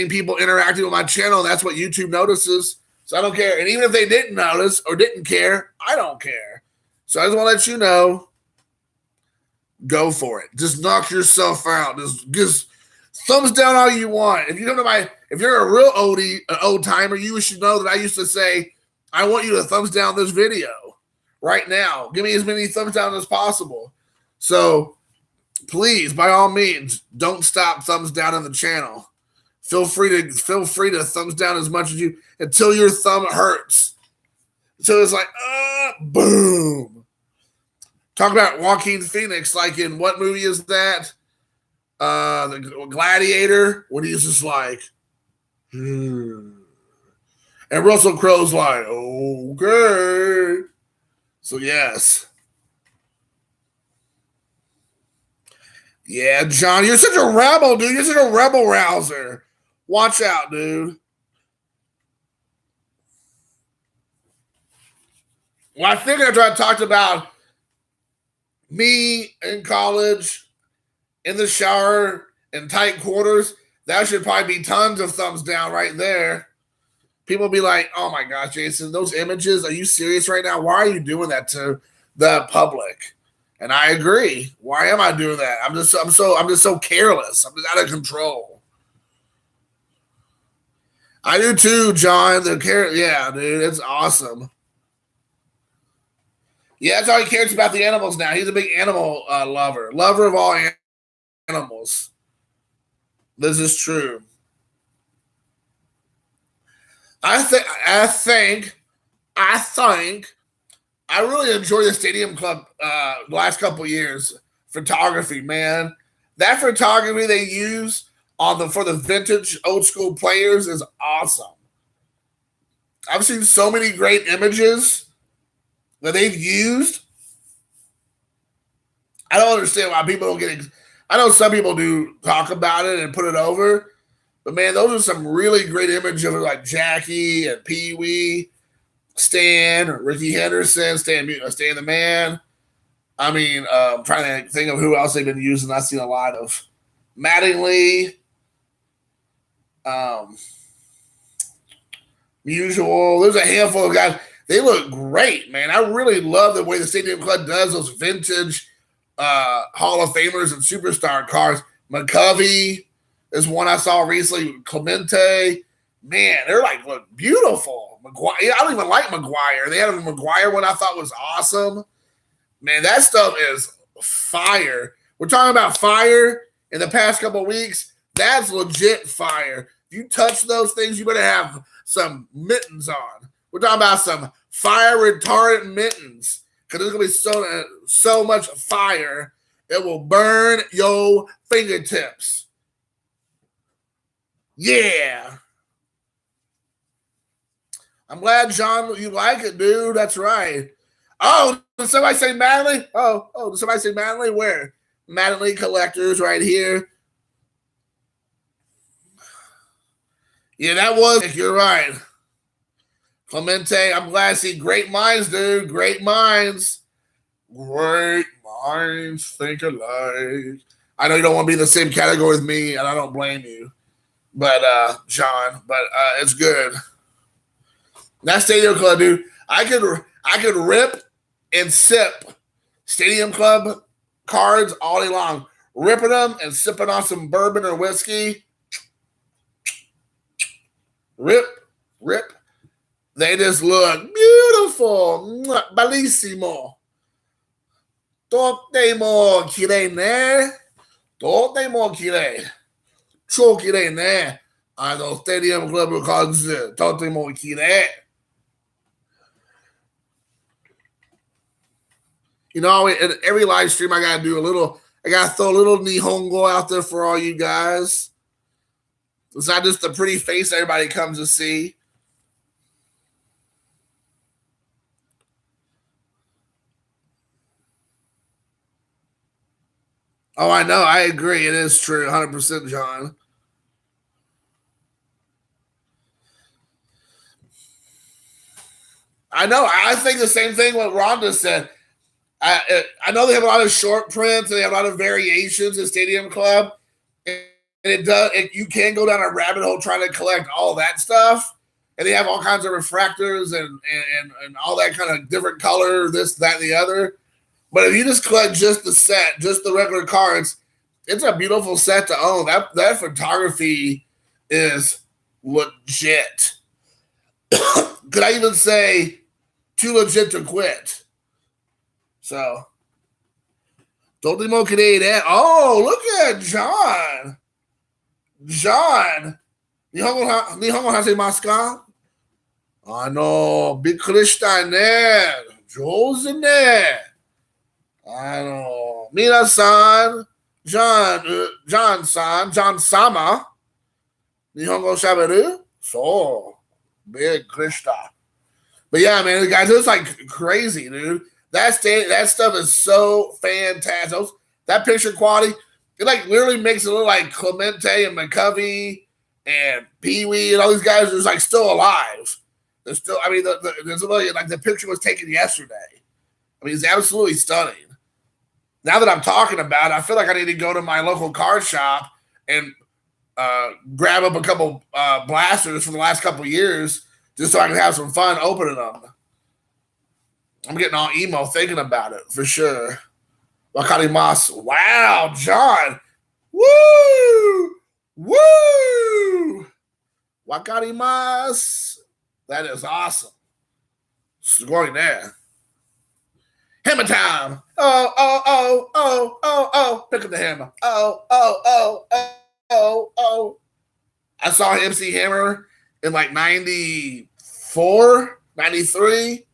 people interacting with my channel. And that's what YouTube notices. So I don't care. And even if they didn't notice or didn't care, I don't care. So I just want to let you know, go for it. Just knock yourself out. Just thumbs down all you want. If you're a real old timer, you should know that I used to say, I want you to thumbs down this video right now. Give me as many thumbs down as possible. So please, by all means, don't stop thumbs down on the channel. Feel free to thumbs down as much as you until your thumb hurts. So it's like, boom. Talk about Joaquin Phoenix, like in what movie is that? The Gladiator, when he's just like, And Russell Crowe's like, okay. So yes. Yeah, John, you're such a rebel, dude. You're such a rebel rouser. Watch out, dude. Well, I think after I talked about me in college, in the shower, in tight quarters, that should probably be tons of thumbs down right there. People be like, oh my gosh, Jason, those images, are you serious right now? Why are you doing that to the public? And I agree. Why am I doing that? I'm just so careless. I'm just out of control. I do too, John. Yeah, dude, it's awesome. Yeah, that's all he cares about, the animals now. He's a big animal lover of all animals. This is true. I think I really enjoy the Stadium Club the last couple of years. Photography, man. That photography they use for the vintage old school players is awesome. I've seen so many great images that they've used. I don't understand why people don't get it. I know some people do talk about it and put it over, But man, those are some really great images of like Jackie and Pee Wee, Stan, Ricky Henderson, Stan the Man. I mean, I'm trying to think of who else they've been using. I've seen a lot of Mattingly, Usual. There's a handful of guys. They look great, man. I really love the way the Stadium Club does those vintage Hall of Famers and superstar cars. McCovey is one I saw recently. Clemente. Man, they're like look beautiful. McGuire. I don't even like McGuire. They had a McGuire one I thought was awesome. Man, that stuff is fire. We're talking about fire in the past couple of weeks. That's legit fire. If you touch those things, you better have some mittens on. We're talking about some fire retardant mittens because there's gonna be so much fire it will burn your fingertips. Yeah. I'm glad, John, you like it, dude. That's right. Oh, did somebody say Mattingly? Oh, did somebody say Mattingly? Where? Mattingly Collectors right here. Yeah, that was. You're right. Clemente, I'm glad to see great minds, dude. Great minds. Great minds think alike. I know you don't want to be in the same category with me, and I don't blame you. But, John, it's good. That Stadium Club, dude. I could rip and sip Stadium Club cards all day long. Ripping them and sipping on some bourbon or whiskey. Rip. They just look beautiful. Bellissimo. Tutte mo kirei ne. Tutte mo kirei. Cho kirei ne. Stadium Club cards. Tutte mo kirei. You know, in every live stream, I gotta throw a little Nihongo out there for all you guys. It's not just the pretty face everybody comes to see. Oh, I know. I agree. It is true. 100%, John. I know. I think the same thing what Rhonda said. I know they have a lot of short prints and they have a lot of variations in Stadium Club. And you can go down a rabbit hole trying to collect all that stuff. And they have all kinds of refractors and all that kind of different color, this, that, and the other. But if you just collect just the set, just the regular cards, it's a beautiful set to own. That photography is legit. Could I even say too legit to quit? So, don't that. Oh, look at John. John. Nihongo hasemasu ka? Bikkurishita ne. Jouzu ne. Minasan. John-sama. Nihongo shaberu? So, big Krishna. But yeah, man, guys, it's like crazy, dude. That stuff is so fantastic. That picture quality, it like literally makes it look like Clemente and McCovey and Pee Wee and all these guys are just like still alive. They're still, I mean, there's like the picture was taken yesterday. I mean, it's absolutely stunning. Now that I'm talking about it, I feel like I need to go to my local card shop and grab up a couple blasters from the last couple years just so I can have some fun opening them. I'm getting all emo thinking about it for sure. Wakarimasu. Wow, John. Woo! Woo! Wakarimasu. That is awesome. Scoring there. Hammer time. Oh. Pick up the hammer. Oh. I saw MC Hammer in like 94, 93.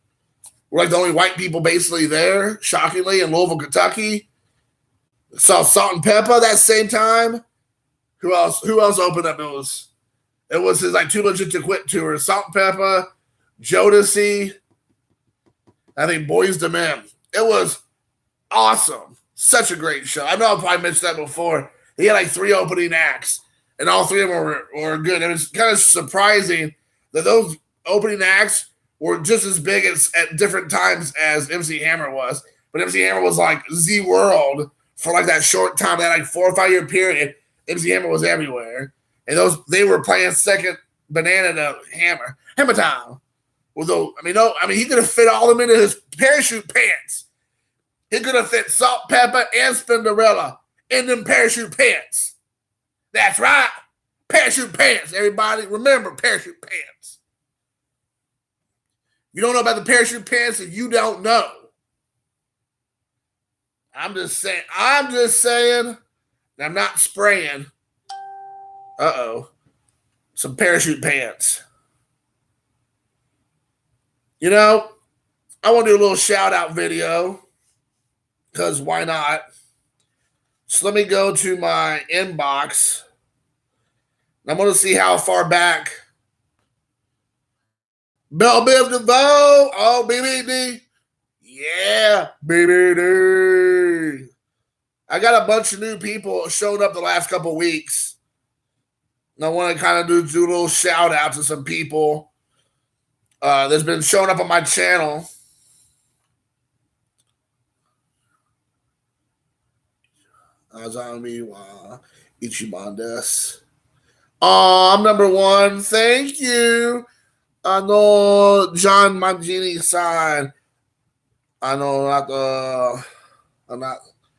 We're like the only white people basically there, shockingly, in Louisville, Kentucky. Saw Salt and Pepper that same time. Who else opened up? It was his like Too Legit to Quit tour. Salt and Pepper, Jodeci, I think Boys to Men. It was awesome. Such a great show. I know I probably mentioned that before. He had like 3 opening acts. and all three of them were good. It was kind of surprising that those opening acts were just as big at different times as MC Hammer was. But MC Hammer was like Z World for like that short time, that like 4 or 5 year period. MC Hammer was everywhere, and they were playing second banana to Hammer Time. He could have fit all of them into his parachute pants. He could have fit Salt, Pepper, and Spinderella in them parachute pants. That's right, parachute pants. Everybody, remember parachute pants. You don't know about the parachute pants, and you don't know. I'm just saying. I'm not spraying. Some parachute pants. You know, I want to do a little shout out video, because why not? So let me go to my inbox. I'm going to see how far back. Bell Biv DeVoe. Oh, BBD. Yeah, BBD. I got a bunch of new people showing up the last couple weeks. And I want to kind of do a little shout out to some people that's been showing up on my channel. Ichibandes. I'm number one. Thank you. I know John Mangini-san. I know Anata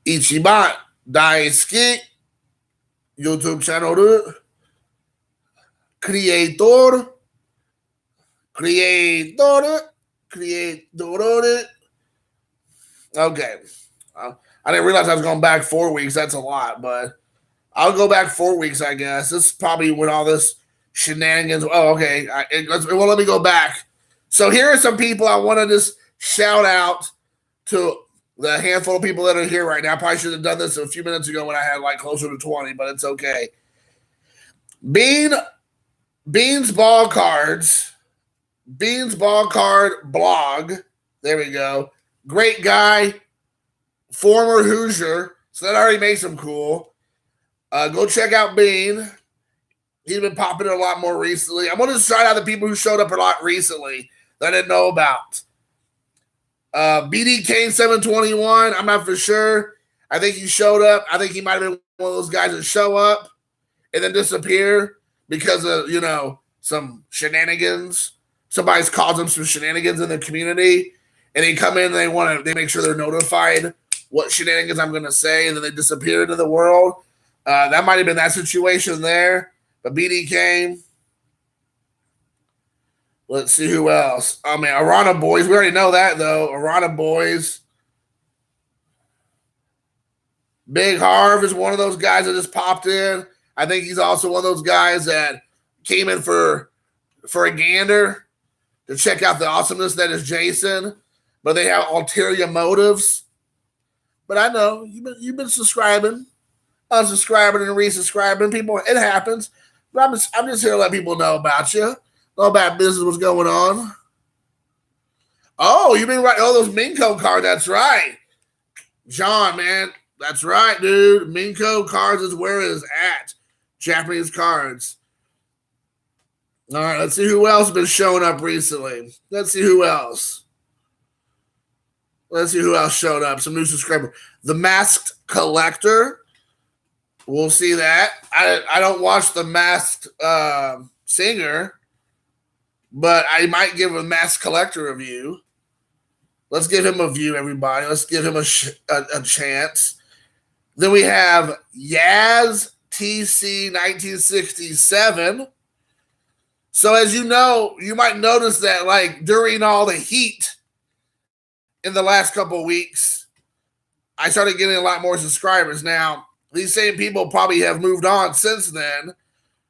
Ichiban Daisuke YouTube channel creator. Okay. I didn't realize I was going back 4 weeks. That's a lot, but I'll go back 4 weeks, I guess. This is probably when all this shenanigans. Oh, okay. Let me go back. So here are some people I want to just shout out to, the handful of people that are here right now. I probably should have done this a few minutes ago when I had like closer to 20, but it's okay. Beans Ball Cards. Beans Ball Card blog. There we go. Great guy. Former Hoosier. So that already makes him cool. Go check out Bean. He's been popping in a lot more recently. I'm going to shout out the people who showed up a lot recently that I didn't know about. BD Kane 721. I'm not for sure. I think he showed up. I think he might have been one of those guys that show up and then disappear because of, some shenanigans. Somebody's caused them some shenanigans in the community, and they come in and they make sure they're notified what shenanigans I'm going to say, and then they disappear into the world. That might have been that situation there. But BD came. Let's see who else. I mean, Arana Boys. We already know that, though. Arana Boys. Big Harv is one of those guys that just popped in. I think he's also one of those guys that came in for a gander to check out the awesomeness that is Jason. But they have ulterior motives. But I know you've been subscribing, unsubscribing, and resubscribing. People, it happens. But I'm just here to let people know about you, know about business, what's going on. Oh, you've been right. Oh, those Minko cards. That's right, John, man. That's right, dude. Minko cards is where it is at. Japanese cards. All right, let's see who else has been showing up recently. Let's see who else showed up. Some new subscribers. The Masked Collector. We'll see that. I don't watch The Masked Singer, but I might give a Masked Collector a view. Let's give him a view, everybody. Let's give him a chance. Then we have Yaz TC 1967. So as you know, you might notice that like during all the heat in the last couple of weeks, I started getting a lot more subscribers. Now, these same people probably have moved on since then,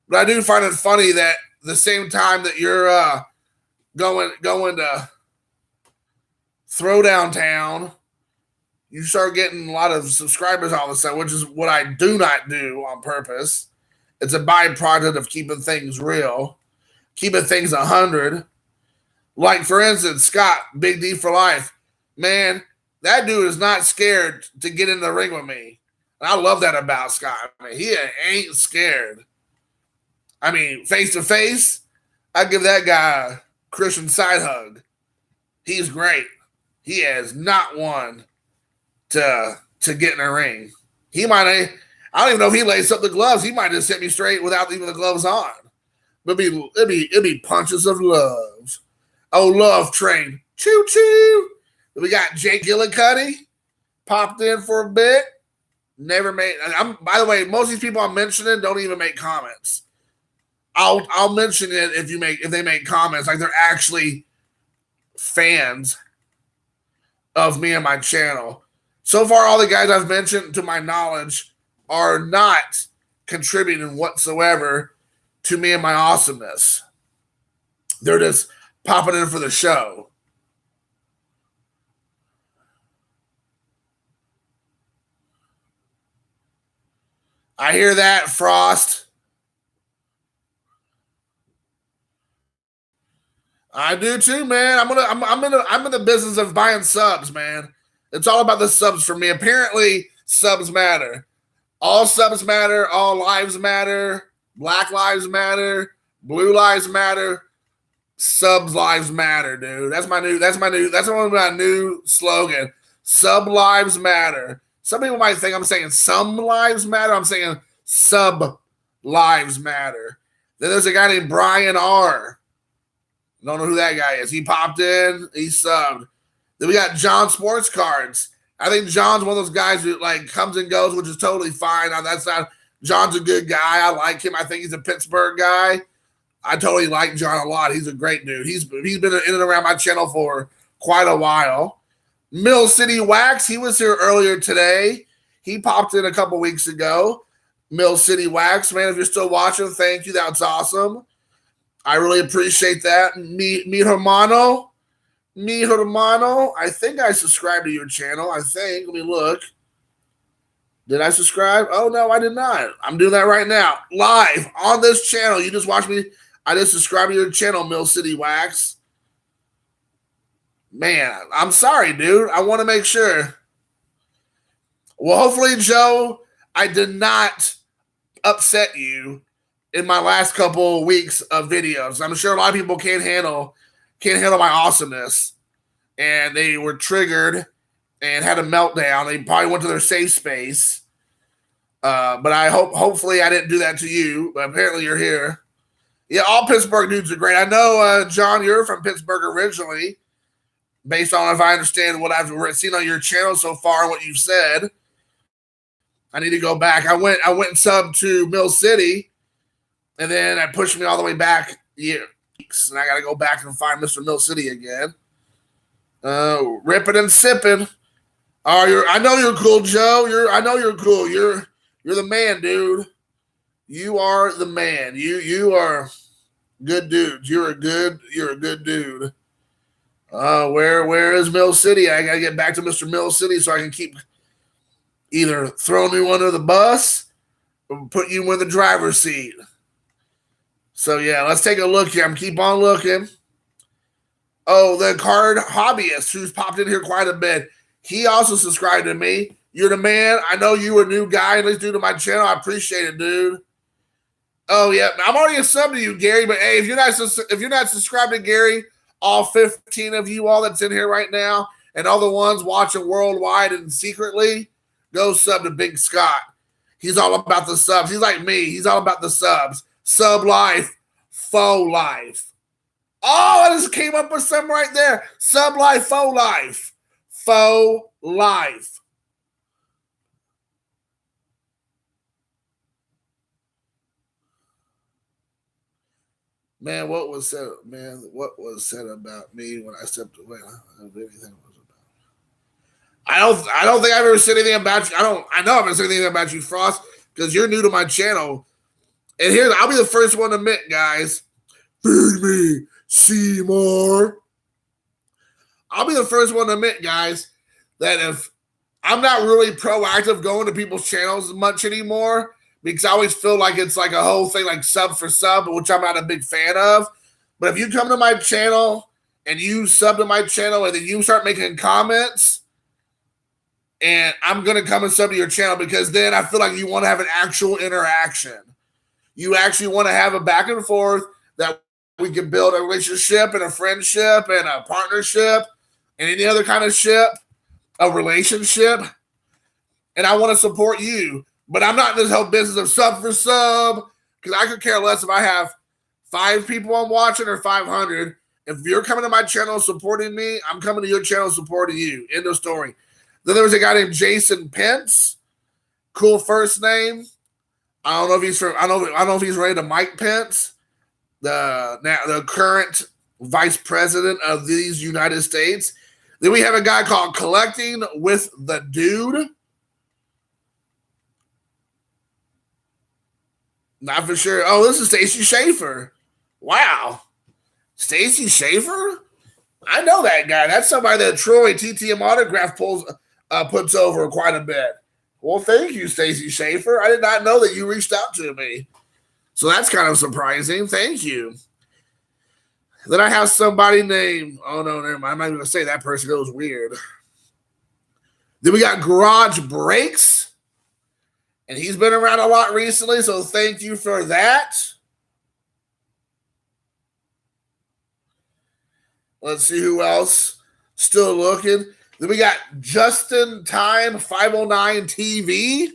but I do find it funny that the same time that you're going to Throwdown Town, you start getting a lot of subscribers all of a sudden, which is what I do not do on purpose. It's a byproduct of keeping things real, keeping things 100. Like, for instance, Scott, Big D for life. Man, That dude is not scared to get in the ring with me. And I love that about Scott. I mean, he ain't scared. I mean, face to face, I give that guy a Christian side hug. He's great. He has not one to get in a ring. He might. I don't even know if he lays up the gloves. He might just hit me straight without even the gloves on. But it'd be punches of love. Oh, love train. Choo choo. We got Jake Gillicuddy popped in for a bit. Never made. By the way, most of these people I'm mentioning don't even make comments. I'll mention it if they make comments like they're actually fans of me and my channel. So far, all the guys I've mentioned, to my knowledge, are not contributing whatsoever to me and my awesomeness. They're just popping in for the show. I hear that, Frost. I do too, man. I'm in the business of buying subs, man. It's all about the subs for me. Apparently, subs matter. All subs matter. All lives matter. Black lives matter. Blue lives matter. Subs lives matter, dude. That's one of my new slogan. Sub lives matter. Some people might think I'm saying some lives matter. I'm saying sub lives matter. Then there's a guy named Brian R. Don't know who that guy is. He popped in. He subbed. Then we got John Sports Cards. I think John's one of those guys who like comes and goes, which is totally fine. That's not. John's a good guy. I like him. I think he's a Pittsburgh guy. I totally like John a lot. He's a great dude. He's been in and around my channel for quite a while. Mill City Wax. He was here earlier today. He popped in a couple weeks ago. Mill City Wax, man. If you're still watching, thank you. That's awesome. I really appreciate that. Mi hermano. I think I subscribed to your channel. I think. Let me look. Did I subscribe? Oh, no, I did not. I'm doing that right now. Live on this channel. You just watched me. I just subscribed to your channel, Mill City Wax. Man, I'm sorry, dude. I want to make sure. Well, hopefully, Joe, I did not upset you in my last couple weeks of videos. I'm sure a lot of people can't handle my awesomeness, and they were triggered and had a meltdown. They probably went to their safe space. But hopefully I didn't do that to you, but apparently you're here. Yeah, all Pittsburgh dudes are great. I know, John, you're from Pittsburgh originally, based on if I understand what I've seen on your channel so far and what you've said. I need to go back. I went and subbed to Mill City, and then it pushed me all the way back years. And I got to go back and find Mr. Mill City again. Ripping and sipping. I know you're cool, Joe. I know you're cool. You're the man, dude. You are the man. You are good dude. You're a good dude. Where is Mill City? I gotta get back to Mr. Mill City so I can keep either throwing you under the bus or put you in the driver's seat. So yeah, let's take a look here. I'm keep on looking. Oh, the card hobbyist who's popped in here quite a bit. He also subscribed to me. You're the man. I know you were a new guy. Let's do to my channel. I appreciate it, dude. Oh yeah, I'm already a sub to you, Gary. But hey, if you're not subscribed to Gary, all 15 of you all that's in here right now, and all the ones watching worldwide and secretly, go sub to Big Scott. He's all about the subs. He's like me. He's all about the subs. Sub life, faux life. Oh, I just came up with something right there. Sub life, faux life. Faux life. Man, what was said about me when I stepped away? I don't know anything was about. I don't think I've ever said anything about you. I know I've never said anything about you, Frost, because you're new to my channel. And here, I'll be the first one to admit, guys. Feed me, Seymour. I'll be the first one to admit, guys, that if I'm not really proactive going to people's channels much anymore, because I always feel like it's like a whole thing like sub for sub, which I'm not a big fan of. But if you come to my channel and you sub to my channel and then you start making comments, And I'm going to come and sub to your channel because then I feel like you want to have an actual interaction. You actually want to have a back and forth that we can build a relationship and a friendship and a partnership and any other kind of ship, a relationship. And I want to support you. But I'm not in this whole business of sub for sub because I could care less if I have 5 people I'm watching or 500. If you're coming to my channel supporting me, I'm coming to your channel supporting you. End of story. Then there was a guy named Jason Pence. Cool first name. I don't know if he's from. I don't know if he's related to Mike Pence, the current vice president of these United States. Then we have a guy called Collecting with the Dude. Not for sure. Oh, this is Stacy Schaefer. Wow. Stacy Schaefer? I know that guy. That's somebody that Troy TTM Autograph puts over quite a bit. Well, thank you, Stacy Schaefer. I did not know that you reached out to me. So that's kind of surprising. Thank you. Then I have somebody named, oh no, never mind. I'm not even going to say that person. It was weird. Then we got Garage Breaks. And he's been around a lot recently, so thank you for that. Let's see who else still looking. Then we got Justin Time 509 TV.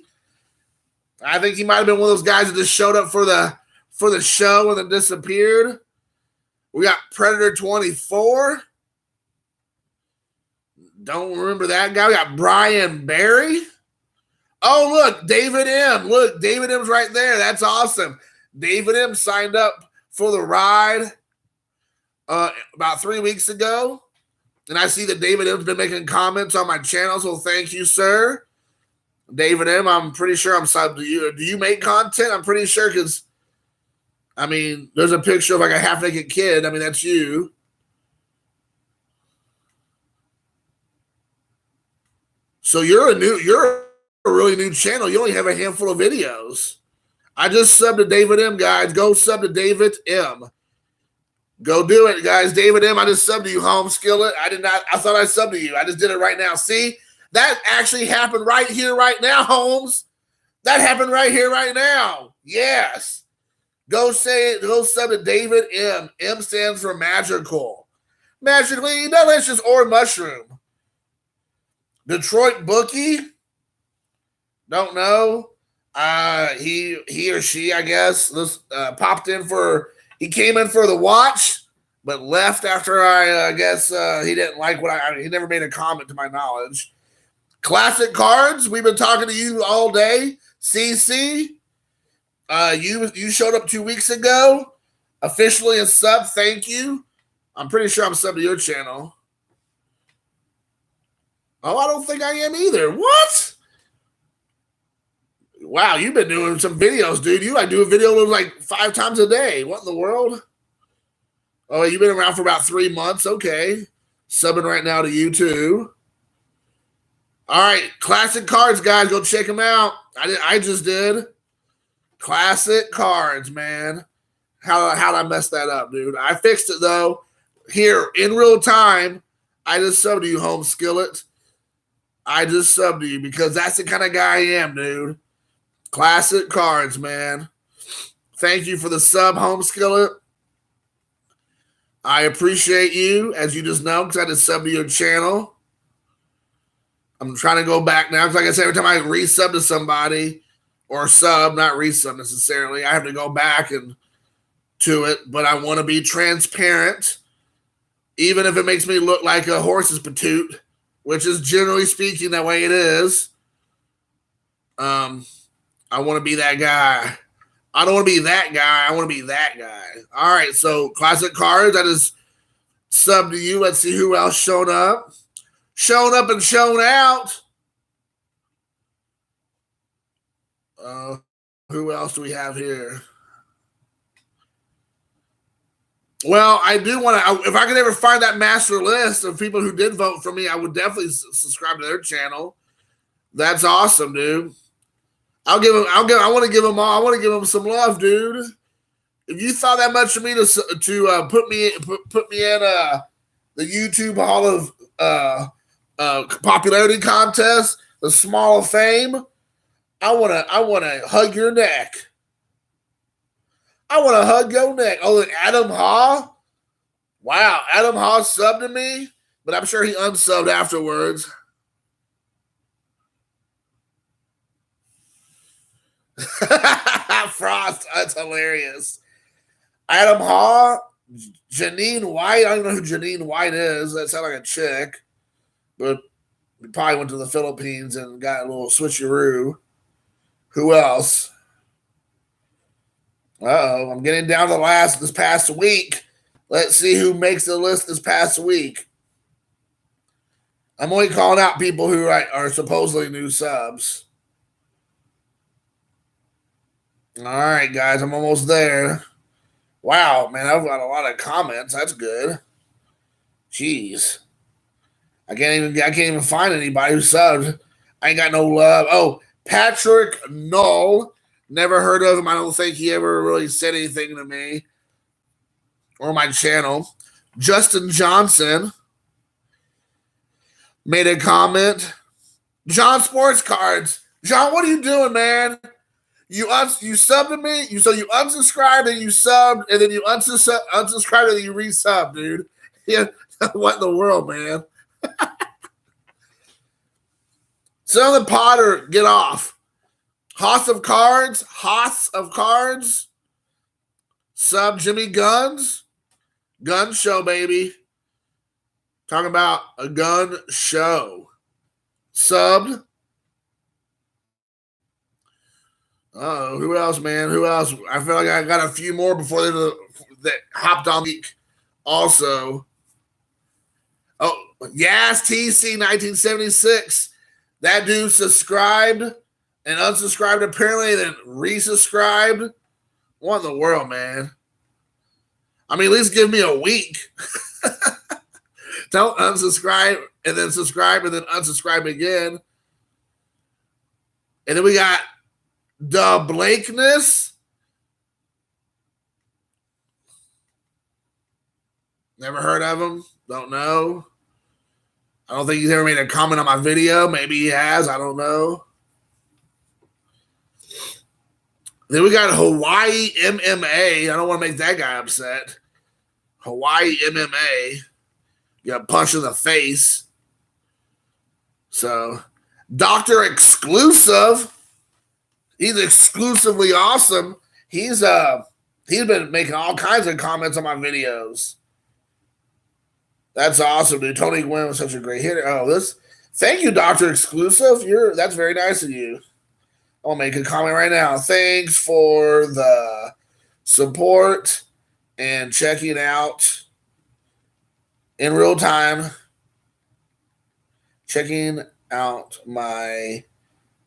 I think he might have been one of those guys that just showed up for the show and then disappeared. We got Predator 24. Don't remember that guy. We got Brian Barry. Oh, look, David M. Look, David M's right there. That's awesome. David M signed up for the ride about 3 weeks ago. And I see that David M's been making comments on my channel, so thank you, sir. David M, I'm pretty sure I'm subbed to you. Do you make content? I'm pretty sure because, I mean, there's a picture of like a half-naked kid. I mean, that's you. So you're a really new channel. You only have a handful of videos. I just subbed to David M, guys. Go sub to David M. Go do it, guys. David M, I just subbed to you, home skillet. I thought I subbed to you. I just did it right now. See? That actually happened right here, right now, Holmes. That happened right here, right now. Yes. Go sub to David M. M stands for magical. Magically delicious or mushroom. Detroit Bookie. Don't know. He or she, I guess, popped in he came in for the watch, but left after I guess he didn't like he never made a comment to my knowledge. Classic Cards, we've been talking to you all day. CC, you showed up 2 weeks ago, officially a sub, thank you. I'm pretty sure I'm sub to your channel. Oh, I don't think I am either. What? Wow, you've been doing some videos, dude. You do a video like 5 times a day. What in the world? Oh, you've been around for about 3 months. Okay. Subbing right now to you too. All right. Classic Cards, guys. Go check them out. I just did. Classic Cards, man. How'd I mess that up, dude? I fixed it, though. Here, in real time, I just subbed to you, home skillet. I just subbed to you because that's the kind of guy I am, dude. Classic Cards, man. Thank you for the sub, home skillet. I appreciate you, as you just know, because I just subbed to your channel. I'm trying to go back now, because like I said, every time I resub to somebody, or sub, not resub necessarily, I have to go back to it, but I want to be transparent, even if it makes me look like a horse's patoot, which is generally speaking that way it is. I want to be that guy. I don't want to be that guy. I want to be that guy. All right, so Classic Cards, I just subbed to you. Let's see who else showed up. Shown up and shown out. Who else do we have here? Well, I do want to, if I could ever find that master list of people who did vote for me, I would definitely subscribe to their channel. That's awesome, dude. I want to give them all. I want to give them some love, dude. If you thought that much of me to put me in the YouTube Hall of popularity contest, the Small of Fame. I wanna hug your neck. I wanna hug your neck. Oh, Adam Ha. Wow, Adam Ha subbed to me, but I'm sure he unsubbed afterwards. Frost, that's hilarious. Adam Ha, Janine White. I don't know who Janine White is. That sounds like a chick, but we probably went to the Philippines and got a little switcheroo. Who else? I'm getting down to the last this past week. Let's see who makes the list this past week. I'm only calling out people who are supposedly new subs. All right, guys, I'm almost there. Wow, man, I've got a lot of comments. That's good. Jeez. I can't even find anybody who subbed. I ain't got no love. Oh, Patrick Null. Never heard of him. I don't think he ever really said anything to me or my channel. Justin Johnson made a comment. John Sports Cards. John, what are you doing, man? You subbed to me. You unsubscribed and you subbed, and then you unsubscribed and then you resubbed, dude. Yeah, what in the world, man? Son of Potter, get off. Hoss of Cards. Sub Jimmy Guns. Gun show, baby. Talking about a gun show. Subbed. Oh, who else, man? Who else? I feel like I got a few more before that hopped on the week. Also, oh, Yas TC 1976. That dude subscribed and unsubscribed apparently, then resubscribed. What in the world, man? I mean, at least give me a week. Don't unsubscribe and then subscribe and then unsubscribe again. And then we got the Blakeness. Never heard of him. Don't know. I don't think he's ever made a comment on my video. Maybe he has. I don't know. Then we got Hawaii MMA. I don't want to make that guy upset. Hawaii MMA. You got punched in the face. So, Dr. Exclusive. He's exclusively awesome. He's been making all kinds of comments on my videos. That's awesome, dude. Tony Gwynn was such a great hitter. Thank you, Dr. Exclusive. That's very nice of you. I'll make a comment right now. Thanks for the support and checking out in real time. Checking out my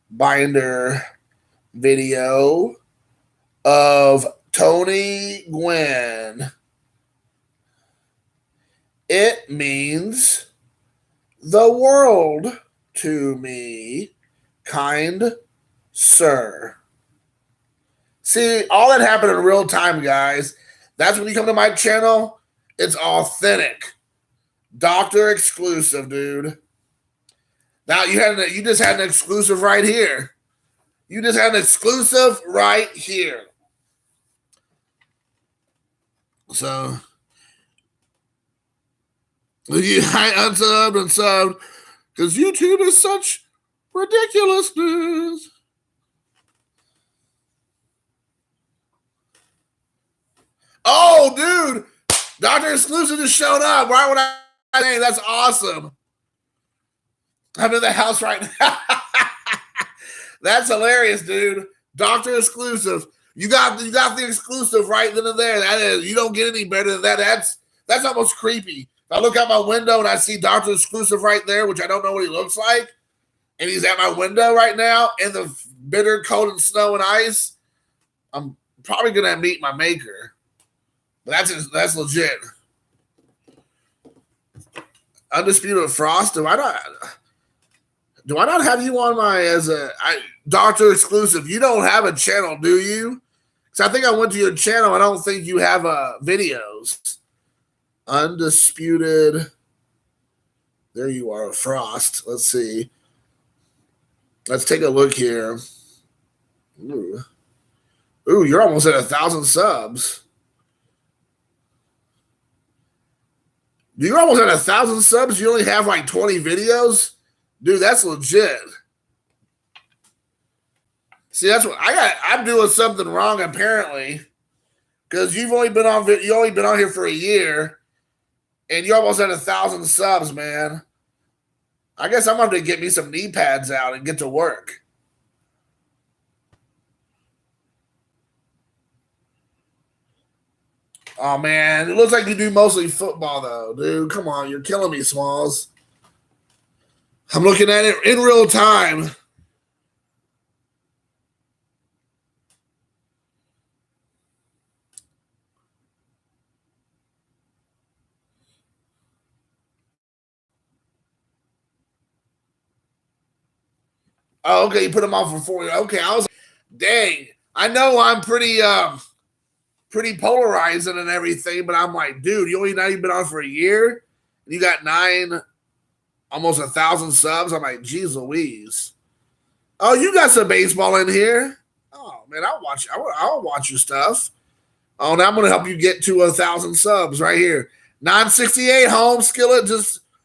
binder video of Tony Gwynn. It means the world to me, kind sir. See, all that happened in real time, guys. That's when you come to my channel. It's authentic. Dr. Exclusive, dude. Now you just had an exclusive right here. You just had an exclusive right here. So I unsubbed and subbed because YouTube is such ridiculousness. Oh, dude. Dr. Exclusive just showed up. Why would I say that's awesome? I'm in the house right now. That's hilarious, dude. Dr. Exclusive. You got the exclusive right then and there. That is, you don't get any better than that. That's almost creepy. If I look out my window and I see Dr. Exclusive right there, which I don't know what he looks like, and he's at my window right now in the bitter cold and snow and ice, I'm probably gonna meet my maker. But that's legit. Undisputed Frost. Do I not have you on my Dr. Exclusive? You don't have a channel, do you? Because I think I went to your channel. I don't think you have videos. Undisputed. There you are, Frost. Let's see. Let's take a look here. Ooh, you're almost at 1,000 subs. You're almost at 1,000 subs. You only have like 20 videos, dude. That's legit. See, that's what I'm doing something wrong apparently, because you've only been on. You only been on here for a year, and you almost at 1,000 subs, man. I guess I'm going to get me some knee pads out and get to work. Oh, man. It looks like you do mostly football, though, dude. Come on. You're killing me, Smalls. I'm looking at it in real time. Oh, okay. You put them on for 4. Okay. I was dang. I know I'm pretty polarizing and everything, but I'm like, dude, you only not even been on for a year. You got 9, almost 1,000 subs. I'm like, geez Louise. Oh, you got some baseball in here. Oh man, I'll watch. I'll watch your stuff. Oh, now I'm gonna help you get to 1,000 subs right here. 968 home skillet.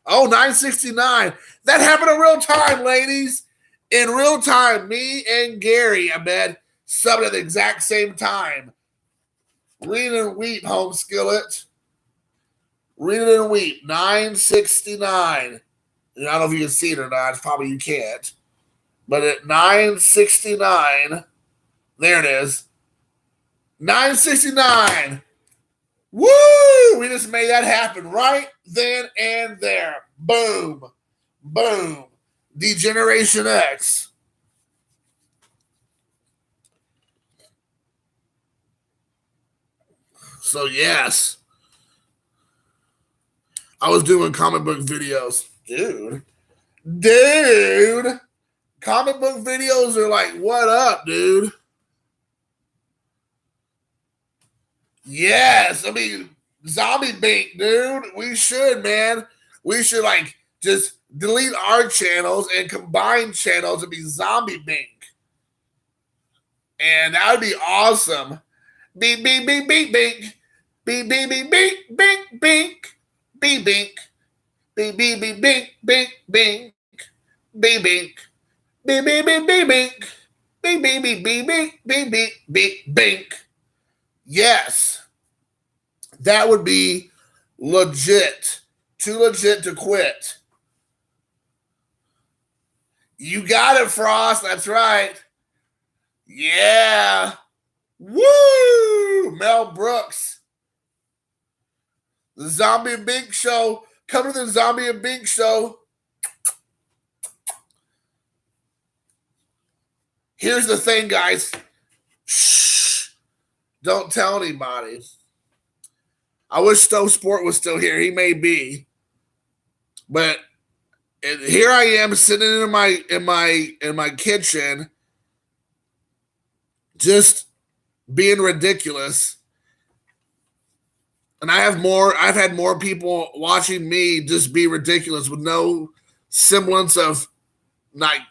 969. That happened in real time, ladies. In real time, me and Gary, I bet, subbed at the exact same time. Read and weep, home skillet. Read it and weep. 969. I don't know if you can see it or not. Probably you can't. But at 969, there it is. 969. Woo! We just made that happen right then and there. Boom. Boom. Degeneration X. So, yes. I was doing comic book videos. Dude. Comic book videos are like, what up, dude? Yes. I mean, Zombie Bink, dude. We should, man. We should, like, just delete our channels and combine channels and be Zombie Bink. And that would be awesome. Beep, beep, beep, beep, bink. Beep, beep, beep, beep, bink, bink. Beep, bink. Beep, beep, beep, bink, bink, bink. Beep, bink. Beep, beep, beep, beep, bink. Beep, beep, beep, beep, bink, beep, beep, beep, bink. Yes. That would be legit. Too legit to quit. You got it, Frost. That's right. Yeah. Woo! Mel Brooks. The Zombie and Bink Show. Come to the Zombie and Bink Show. Here's the thing, guys. Shh. Don't tell anybody. I wish Stove Sport was still here. He may be. But here I am sitting in my kitchen, just being ridiculous. And I've had more people watching me just be ridiculous with no semblance of like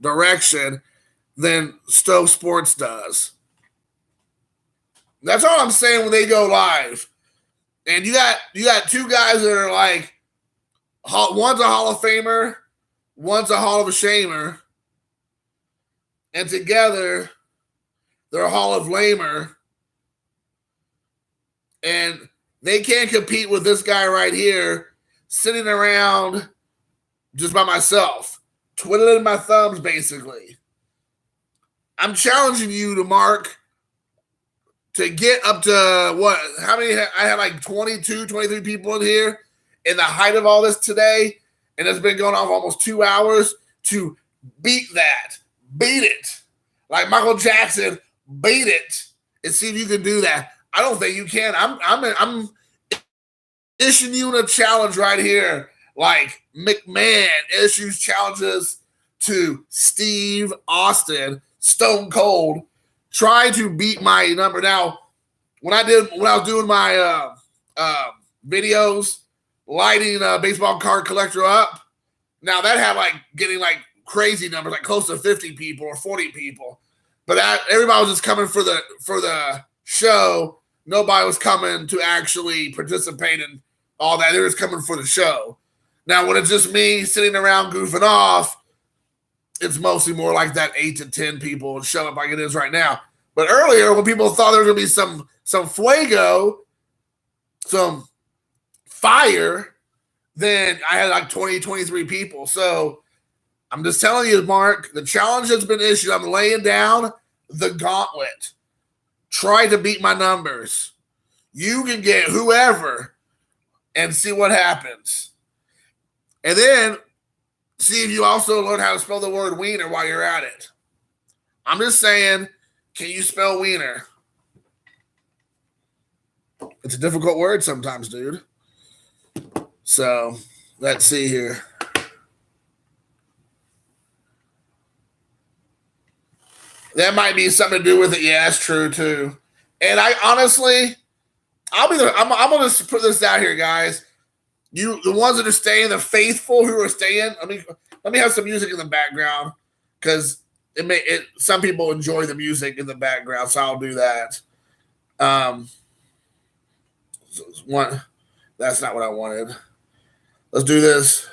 direction than Stove Sports does. That's all I'm saying when they go live. And you got 2 guys that are like, one's a Hall of Famer, one's a Hall of a Shamer, and together they're a Hall of Lamer, and they can't compete with this guy right here sitting around just by myself, twiddling my thumbs basically. I'm challenging you to Mark to get up to what? How many? I had like 22, 23 people in here in the height of all this today, and it's been going on for almost 2 hours to beat that. Beat it. Like Michael Jackson, beat it and see if you can do that. I don't think you can. I'm issuing you a challenge right here. Like McMahon issues challenges to Steve Austin, Stone Cold. Try to beat my number. Now, when I was doing my videos, lighting a baseball card collector up, now that had like getting like crazy numbers, like close to 50 people or 40 people. But everybody was just coming for the show. Nobody was coming to actually participate in all that. They were just coming for the show. Now, when it's just me sitting around goofing off, it's mostly more like that 8 to 10 people show up like it is right now. But earlier, when people thought there was going to be some fuego, some fire, then I had like 20, 23 people. So I'm just telling you, Mark, the challenge has been issued. I'm laying down the gauntlet. Try to beat my numbers. You can get whoever and see what happens. And then see if you also learn how to spell the word wiener while you're at it. I'm just saying, can you spell wiener? It's a difficult word sometimes, dude. So, let's see here. That might be something to do with it. Yeah, that's true too. And I honestly, I'm going to put this out here, guys. The ones that are staying, the faithful who are staying. Let me have some music in the background because some people enjoy the music in the background, so I'll do that. That's not what I wanted. Let's do this.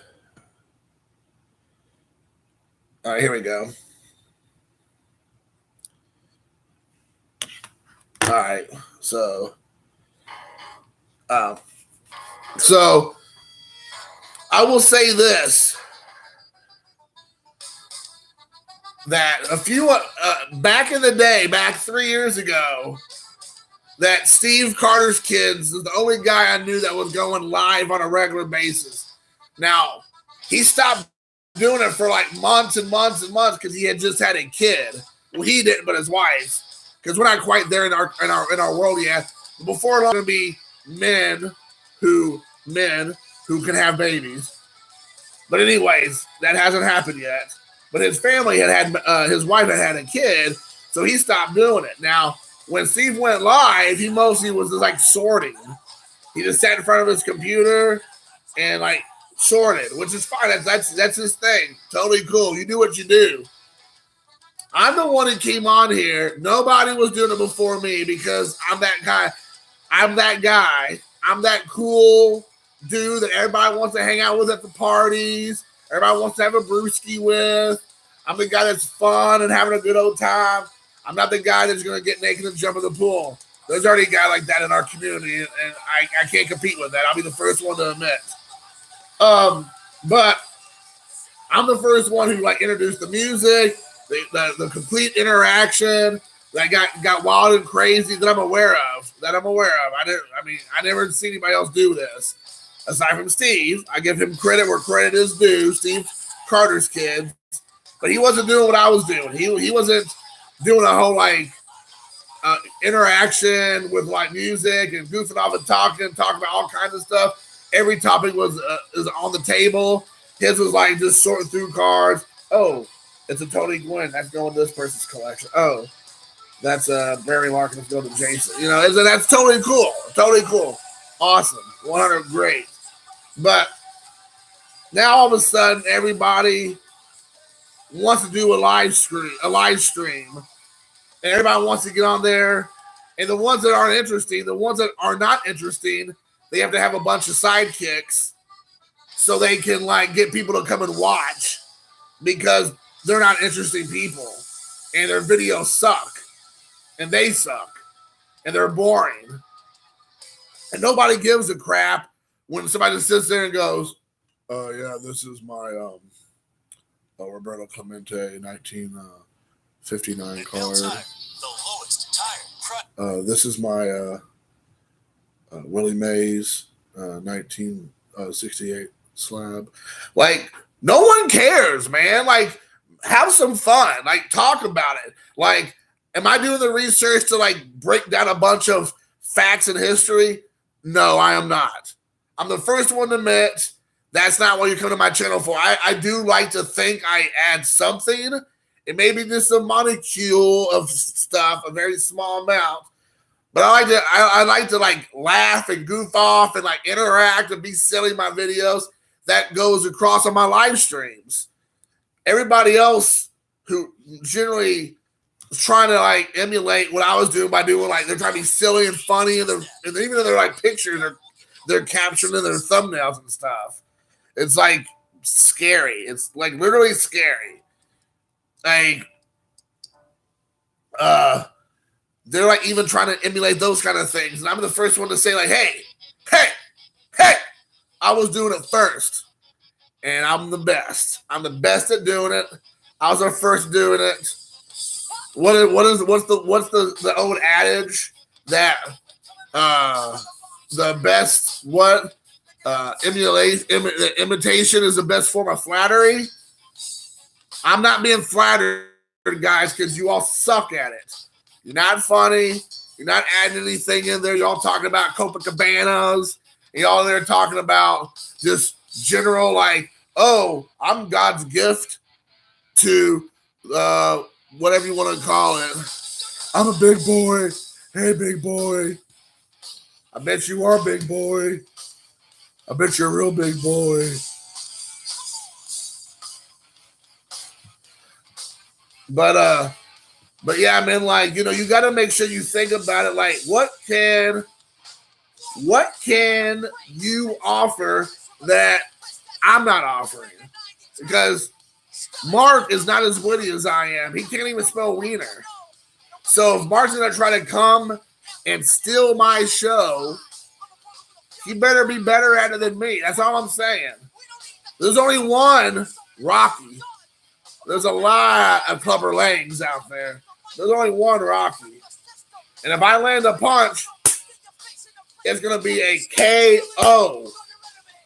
All right, here we go. All right, so I will say this, that a few back in the day, back 3 years ago, that Steve Carter's Kids was the only guy I knew that was going live on a regular basis. Now, he stopped doing it for like months and months and months because he had just had a kid. Well, he didn't, but his wife. Because we're not quite there in our world yet. Before long, going to be men who can have babies. But anyways, that hasn't happened yet. But his family had his wife had a kid, so he stopped doing it. Now, when Steve went live, he mostly was just like sorting. He just sat in front of his computer and like sorted, which is fine. That's his thing. Totally cool. You do what you do. I'm the one that came on here. Nobody was doing it before me because I'm that guy. I'm that cool dude that everybody wants to hang out with at the parties. Everybody wants to have a brewski with. I'm the guy that's fun and having a good old time. I'm not the guy that's going to get naked and jump in the pool. There's already a guy like that in our community, and I can't compete with that. I'll be the first one to admit. But I'm the first one who like introduced the music, the complete interaction that got wild and crazy that I'm aware of. I never seen anybody else do this. Aside from Steve, I give him credit where credit is due. Steve Carter's Kids, but he wasn't doing what I was doing. He wasn't doing a whole like interaction with like music and goofing off and talking about all kinds of stuff. Every topic is on the table. His was like just sorting through cards. Oh, it's a Tony Gwynn. That's going to this person's collection. Oh, that's Barry Larkin. Let's go to Jason. You know, that's totally cool. Totally cool. Awesome. 100 great. But now all of a sudden, everybody wants to do a live stream, and everybody wants to get on there. And the ones that aren't interesting, the ones that are not interesting, they have to have a bunch of sidekicks so they can like get people to come and watch because they're not interesting people, and their videos suck, and they suck, and they're boring, and nobody gives a crap when somebody just sits there and goes, "Oh yeah, this is my Roberto Clemente 1959 card. This is my Willie Mays 1968 slab." Like, no one cares, man. Like, have some fun. Like, talk about it. Like, am I doing the research to like break down a bunch of facts in history? No, I am not. I'm the first one to admit that's not what you come to my channel for. I do like to think I add something. It may be just a molecule of stuff, a very small amount. But I like to like laugh and goof off and like interact and be silly in my videos. That goes across on my live streams. everybody else who generally was trying to like emulate what I was doing by doing like they're trying to be silly and funny and even though they're like pictures they're captured in their thumbnails and stuff. It's like scary. It's like literally scary. Like they're like even trying to emulate those kind of things. And I'm the first one to say like, hey, I was doing it first. And I'm the best. I'm the best at doing it. I was the first doing it. What's the old adage that the best imitation is the best form of flattery? I'm not being flattered, guys, because you all suck at it. You're not funny. You're not adding anything in there. You're all talking about Copacabanas. And y'all there talking about just general like, oh, I'm God's gift to whatever you want to call it. I'm a big boy. Hey, big boy. I bet you are, big boy. I bet you're a real big boy. But yeah, man, like, you know, you got to make sure you think about it. Like, what can you offer that I'm not offering? Because Mark is not as witty as I am. He can't even spell wiener. So if Mark's going to try to come and steal my show, he better be better at it than me. That's all I'm saying. There's only one Rocky. There's a lot of Clubber Langs out there. There's only one Rocky. And if I land a punch, it's going to be a KO.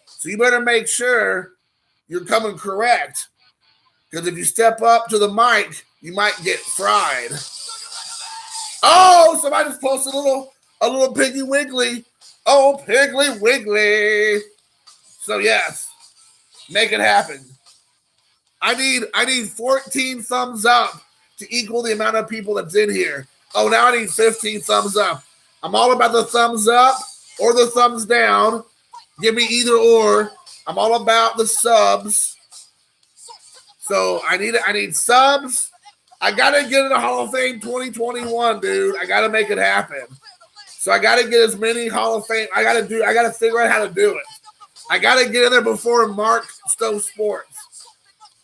So you better make sure you're coming correct. Because if you step up to the mic, you might get fried. Oh, somebody just posted a little Piggy Wiggly. Oh, Piggly Wiggly. So yes, make it happen. I need 14 thumbs up to equal the amount of people that's in here. Oh, now I need 15 thumbs up. I'm all about the thumbs up or the thumbs down. Give me either or. I'm all about the subs. So I need subs. I gotta get in the Hall of Fame 2021, dude. I gotta make it happen. So I gotta get as many Hall of Fame. I gotta figure out how to do it. I gotta get in there before Mark Stowe Sports.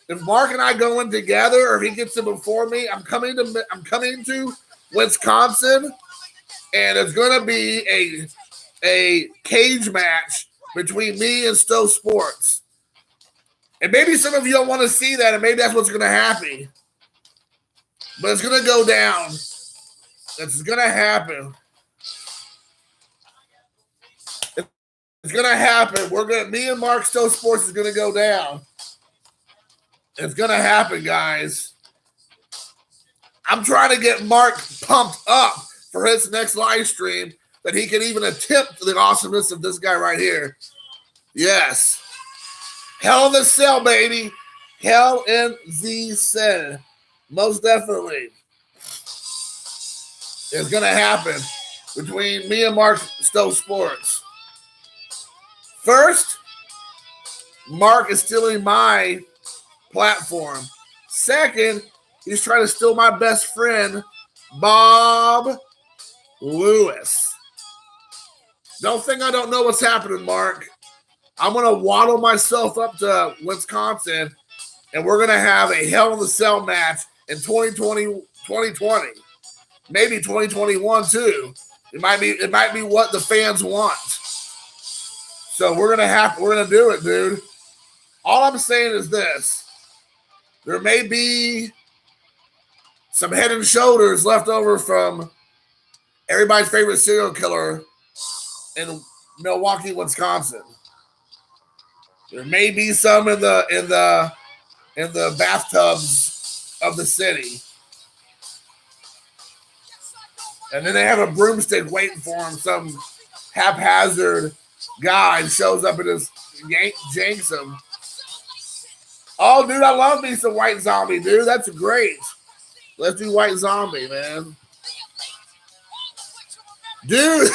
If Mark and I go in together, or if he gets in before me, I'm coming to Wisconsin, and it's gonna be a cage match between me and Stowe Sports. And maybe some of you don't want to see that, and maybe that's what's gonna happen. But it's gonna go down. It's gonna happen. It's gonna happen. Me and Mark Stowe Sports is gonna go down. It's gonna happen, guys. I'm trying to get Mark pumped up for his next live stream that he can even attempt the awesomeness of this guy right here. Yes. Hell in the Cell, baby. Hell in the Cell. Most definitely. It's gonna happen between me and Mark Stowe Sports. First, Mark is stealing my platform. Second, he's trying to steal my best friend, Bob Lewis. Don't think I don't know what's happening, Mark. I'm going to waddle myself up to Wisconsin, and we're going to have a Hell in the Cell match in 2020. Maybe 2021 too. It might be what the fans want. So we're gonna do it, dude. All I'm saying is this. There may be some head and shoulders left over from everybody's favorite serial killer in Milwaukee, Wisconsin. There may be some in the bathtubs of the city. And then they have a broomstick waiting for him. Some haphazard guy shows up and just janks him. Oh, dude, I love me some White Zombie, dude. That's great. Let's do White Zombie, man. Dude,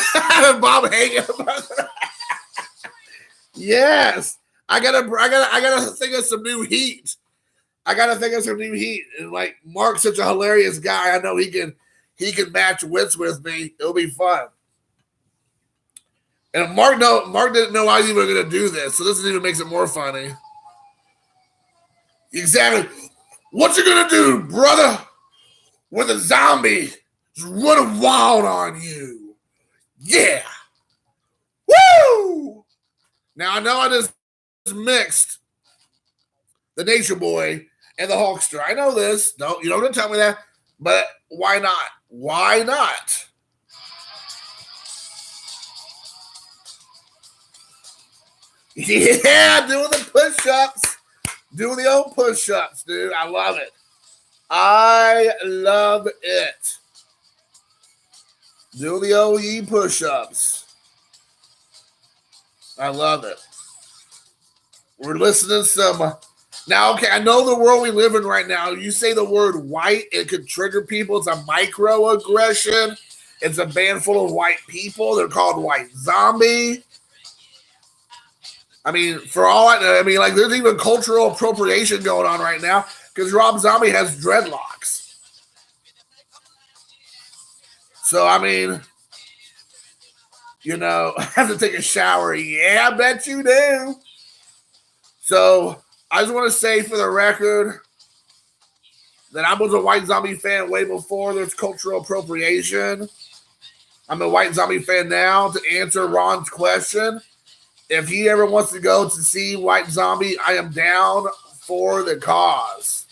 Bob hanging. Yes. I gotta think of some new heat. I gotta think of some new heat. And like Mark's such a hilarious guy. I know he can match wits with me. It'll be fun. And Mark didn't know I was even gonna do this, so this even makes it more funny. Exactly. What you gonna do, brother? With a zombie just running wild on you? Yeah. Woo! Now I know I just mixed the Nature Boy and the Hulkster. I know this. No, you don't have to tell me that. But why not? Why not? Yeah, doing the push-ups. Doing the old push-ups, dude. I love it. I love it. Do the OE push-ups. I love it. We're listening to some. Now, okay, I know the world we live in right now. You say the word white, it could trigger people. It's a microaggression. It's a band full of white people. They're called white zombie. I mean, for all I know, like there's even cultural appropriation going on right now because Rob Zombie has dreadlocks. So, I mean, I have to take a shower. Yeah, I bet you do. So, I just want to say for the record that I was a White Zombie fan way before there's cultural appropriation. I'm a White Zombie fan now. To answer Ron's question, if he ever wants to go to see White Zombie, I am down for the cause.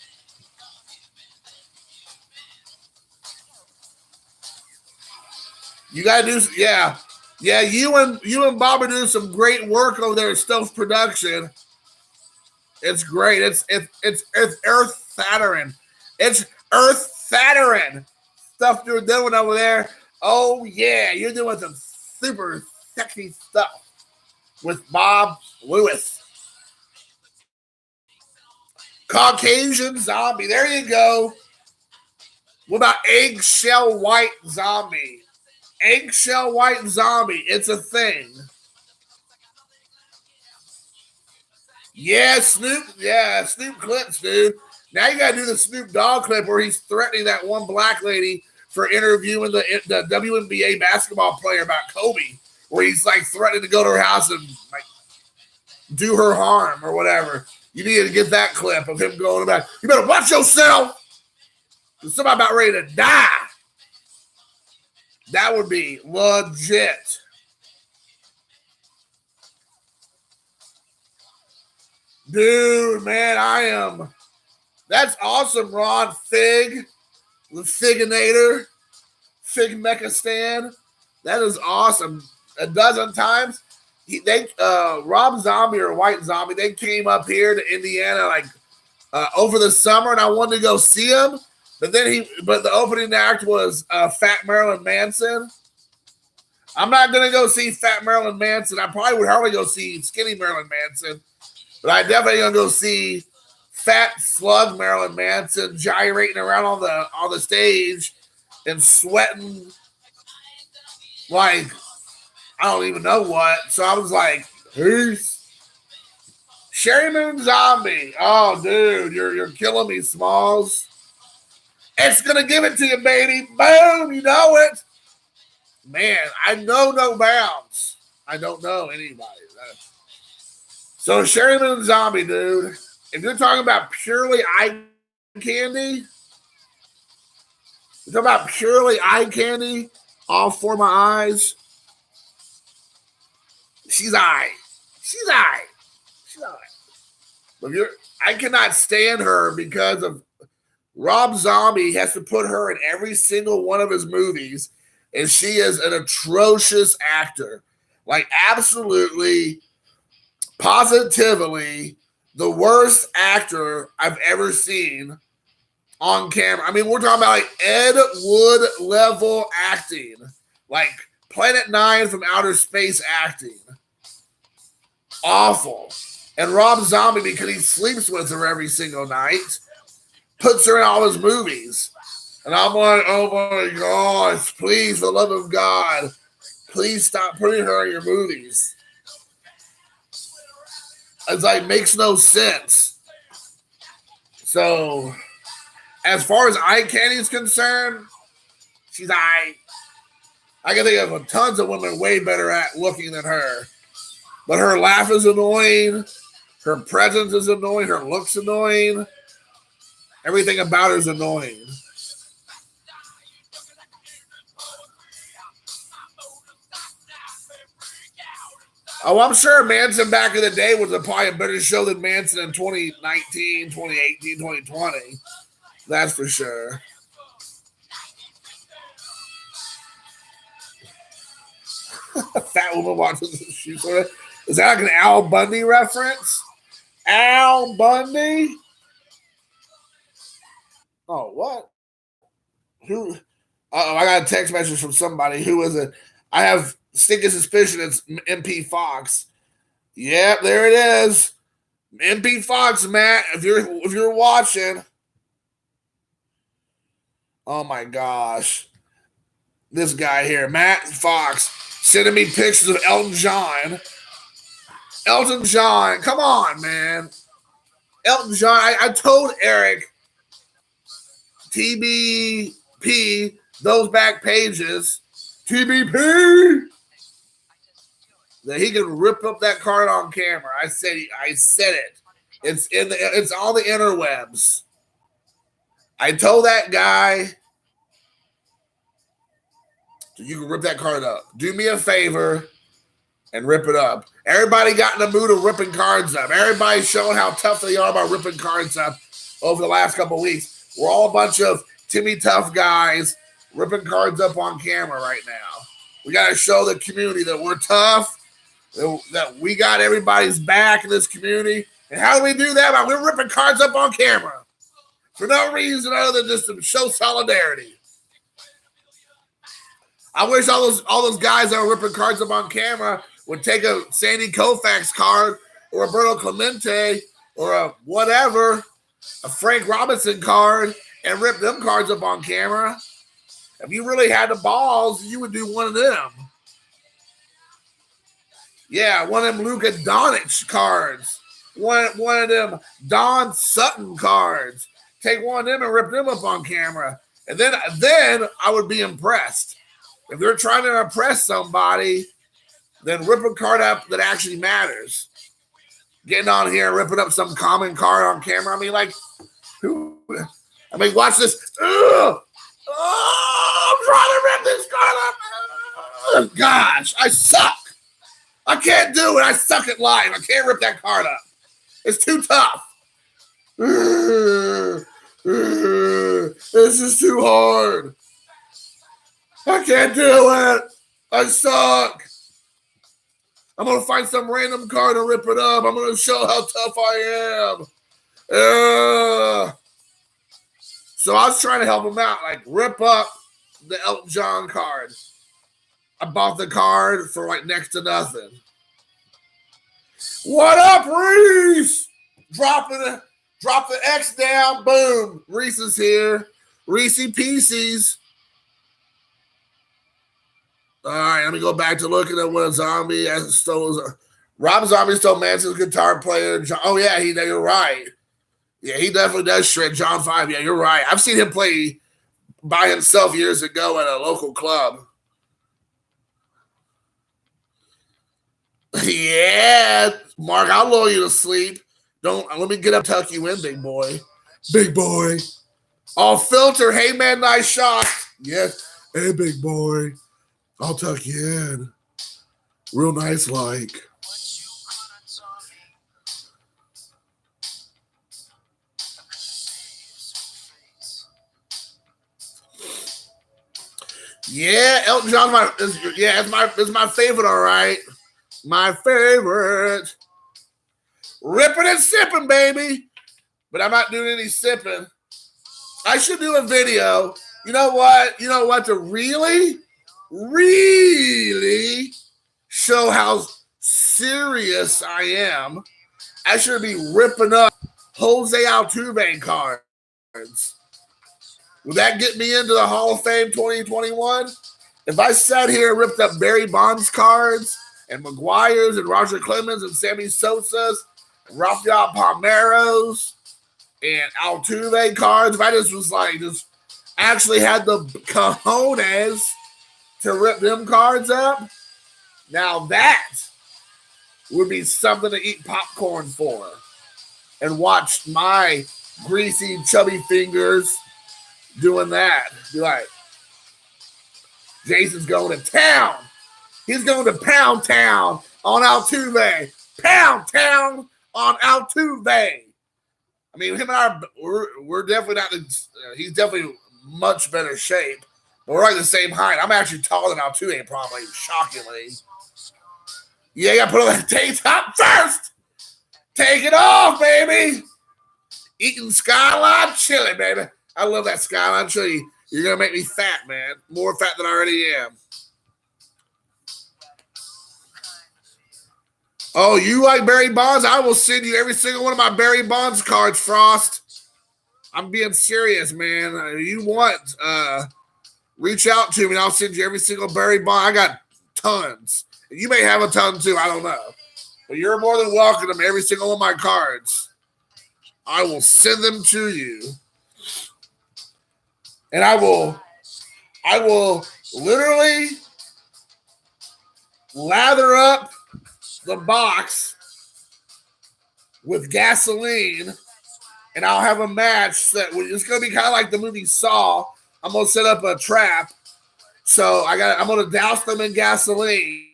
You gotta do, yeah. You and Bob are doing some great work over there at Stealth Production. It's great. It's earth-shattering. It's earth-shattering stuff you're doing over there. Oh yeah, you're doing some super sexy stuff with Bob Lewis. Caucasian Zombie. There you go. What about Eggshell White Zombie? Eggshell White Zombie. It's a thing. Yeah, Snoop. Yeah, Snoop clips, dude. Now you got to do the Snoop Dogg clip where he's threatening that one black lady for interviewing the WNBA basketball player about Kobe, where he's like threatening to go to her house and like do her harm or whatever. You need to get that clip of him going about, you better watch yourself. There's somebody about ready to die. That would be legit. Dude, man, that's awesome, Ron. Fig, the Figinator, Fig Mechistan. That is awesome. A dozen times. Rob Zombie or White Zombie, they came up here to Indiana like over the summer, and I wanted to go see him. But the opening act was Fat Marilyn Manson. I'm not gonna go see Fat Marilyn Manson. I probably would hardly go see Skinny Marilyn Manson, but I definitely gonna go see Fat Slug Marilyn Manson gyrating around on the stage and sweating like I don't even know what. So I was like, peace. Sherry Moon Zombie. Oh, dude, you're killing me, Smalls. It's gonna give it to you, baby. Boom, you know it. Man, I know no bounds. I don't know anybody. So Sherry Moon Zombie, dude. If you're talking about purely eye candy, all for my eyes. She's all right. But I cannot stand her because of Rob Zombie has to put her in every single one of his movies, and she is an atrocious actor. Like, absolutely, positively, the worst actor I've ever seen on camera. I mean, we're talking about like Ed Wood level acting, like Planet Nine from outer space acting. Awful. And Rob Zombie, because he sleeps with her every single night, puts her in all his movies. And I'm like, oh my gosh, please, for the love of God, please stop putting her in your movies. It's like, makes no sense. So, as far as eye candy is concerned, she's I can think of tons of women way better at looking than her. But her laugh is annoying. Her presence is annoying. Her looks annoying. Everything about her is annoying. Oh, I'm sure Manson back in the day was probably a better show than Manson in 2019, 2018, 2020. That's for sure. Fat woman watches the shoe store. Is that like an Al Bundy reference? Al Bundy? Oh, what? Who? Oh, I got a text message from somebody. Who is it? I have stinking suspicion it's MP Fox. Yep, there it is. MP Fox, Matt. If you're watching. Oh my gosh. This guy here, Matt Fox, sending me pictures of Elton John. Elton John, come on, man. Elton John, I told Eric, TBP, those back pages, TBP, that he can rip up that card on camera. I said it. It's all the interwebs. I told that guy, you can rip that card up. Do me a favor and rip it up. Everybody got in the mood of ripping cards up. Everybody's showing how tough they are about ripping cards up over the last couple of weeks. We're all a bunch of Timmy Tough guys ripping cards up on camera right now. We got to show the community that we're tough, that we got everybody's back in this community. And how do we do that? We're ripping cards up on camera for no reason other than just to show solidarity. I wish all those guys that are ripping cards up on camera would take a Sandy Koufax card or a Roberto Clemente or a whatever, a Frank Robinson card, and rip them cards up on camera. If you really had the balls, you would do one of them. Yeah, one of them Luka Doncic cards. One of them Don Sutton cards. Take one of them and rip them up on camera. And then I would be impressed. If they're trying to impress somebody, then rip a card up that actually matters. Getting on here and ripping up some common card on camera. I mean, like, who? I mean, watch this. Ugh. Oh, I'm trying to rip this card up. Oh, gosh, I suck. I can't do it. I suck at life. I can't rip that card up. It's too tough. This is too hard. I can't do it. I suck. I'm going to find some random card and rip it up. I'm going to show how tough I am. So I was trying to help him out. Like, rip up the Elton John card. I bought the card for like next to nothing. What up, Reese? Drop the X down. Boom. Reese is here. Reese Pieces. All right, let me go back to looking at what a zombie stole. Rob Zombie stole Manson's guitar player. Oh, yeah, you're right. Yeah, he definitely does shred John 5. Yeah, you're right. I've seen him play by himself years ago at a local club. Yeah, Mark, I'll lull you to sleep. Let me get up, tuck you in, big boy. Big boy. All filter. Hey, man, nice shot. Yes. Hey, big boy. I'll tuck you in. Real nice like. Yeah, Elton John is my favorite, all right. My favorite. Ripping and sipping, baby. But I'm not doing any sipping. I should do a video. You know what? To really show how serious I am, I should be ripping up Jose Altuve cards. Would that get me into the Hall of Fame 2021? If I sat here and ripped up Barry Bonds cards and McGuire's and Roger Clemens and Sammy Sosa's and Rafael Palmeiros and Altuve cards. If I just was like, just actually had the cojones to rip them cards up, now that would be something to eat popcorn for and watch my greasy, chubby fingers doing that. Be like, Jason's going to town. He's going to Pound Town on Altuve. Pound Town on Altuve. I mean, him and I, we're definitely not. He's definitely much better shape. But we're like the same height. I'm actually taller than Altuve, probably, shockingly. Yeah, you got to put on that tank top first. Take it off, baby. Eating Skyline chili, baby. I love that Skyline chili. You're going to make me fat, man. More fat than I already am. Oh, you like Barry Bonds? I will send you every single one of my Barry Bonds cards, Frost. I'm being serious, man. You want, reach out to me and I'll send you every single Barry Bond. I got tons. You may have a ton too. I don't know. But you're more than welcome to every single one of my cards. I will send them to you. And I will literally lather up the box with gasoline, and I'll have a match that it's going to be kind of like the movie Saw. I'm going to set up a trap. So I'm going to douse them in gasoline.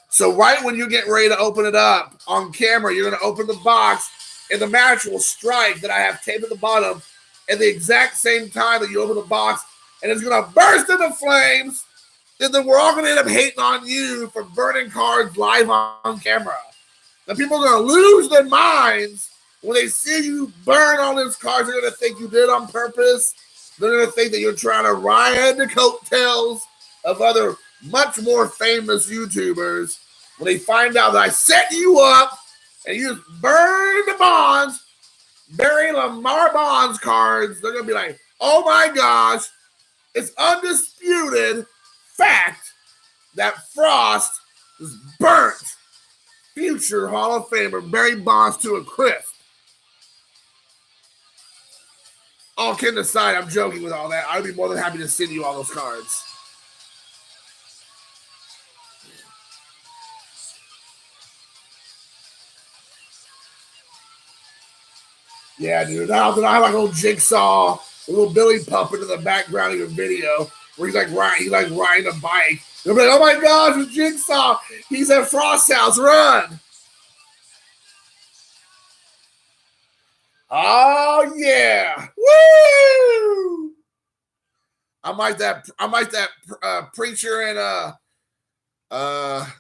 So right when you get ready to open it up on camera, you're going to open the box, and the match will strike that I have taped at the bottom at the exact same time that you open the box, and it's going to burst into flames. And then we're all going to end up hating on you for burning cards live on camera. And people are going to lose their minds when they see you burn all these cards. They're going to think you did it on purpose. They're going to think that you're trying to ride the coattails of other much more famous YouTubers. When they find out that I set you up and you just burn the Bonds, Barry Lamar Bonds cards, they're going to be like, oh my gosh, it's undisputed fact that Frost is burnt future Hall of Famer Barry Bonds to a crisp. All kidding aside, I'm joking with all that. I'd be more than happy to send you all those cards. Yeah, dude. Now that I have like a little Jigsaw, a little Billy puppet in the background of your video where he's like riding a bike. They'll be like, oh my gosh, it's Jigsaw. He's at Frost's house. Run. Oh yeah. Woo! I'm like that preacher in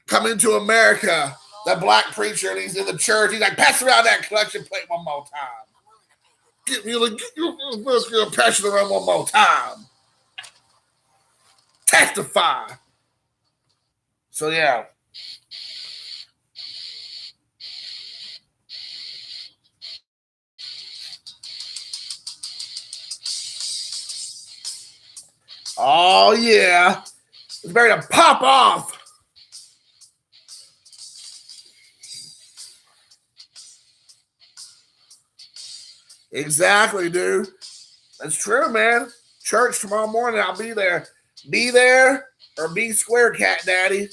Coming to America, that black preacher, and he's in the church. He's like, pass around that collection plate one more time. Get pass it around one more time. Testify. So yeah. Oh yeah. It's ready to pop off. Exactly, dude. That's true, man. Church tomorrow morning, I'll be there. Be there or be square, cat daddy.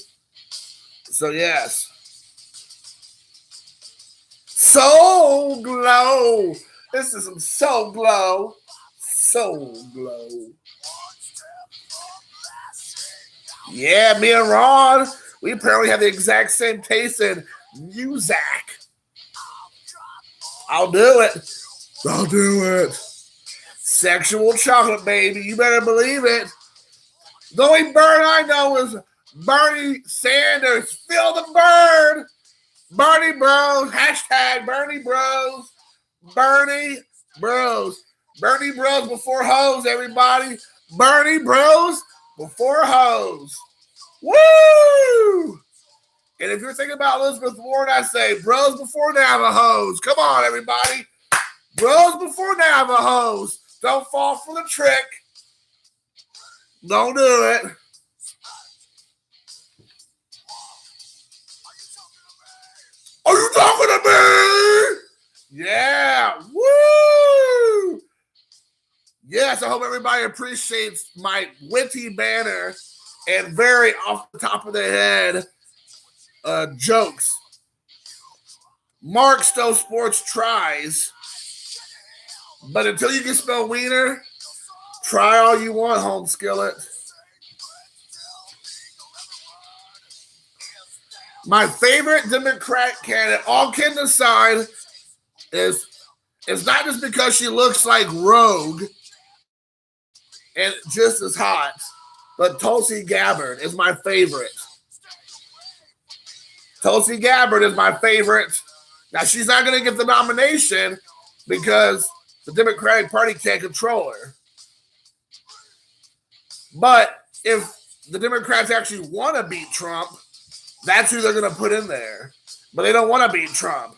So yes. Soul Glow. This is some Soul Glow. Soul Glow. Yeah, me and Ron, we apparently have the exact same taste in music. I'll do it. I'll do it. Sexual chocolate, baby. You better believe it. The only bird I know is Bernie Sanders. Feel the bird. Bernie Bros. Hashtag Bernie Bros. Bernie Bros. Bernie Bros before hoes, everybody. Bernie Bros before hoes. Woo! And if you're thinking about Elizabeth Warren, I say bros before Navajos. Come on, everybody. Bros before Navajos. Don't fall for the trick. Don't do it. Are you talking to me? Yeah. Woo! Yes, I hope everybody appreciates my witty banner and very off the top of the head jokes. Mark Stowe Sports tries, but until you can spell wiener, try all you want, home skillet. My favorite Democrat candidate, all kidding aside, is not just because she looks like Rogue and just as hot, but Tulsi Gabbard is my favorite. Tulsi Gabbard is my favorite. Now, she's not going to get the nomination because the Democratic Party can't control her. But if the Democrats actually want to beat Trump, that's who they're going to put in there. But they don't want to beat Trump.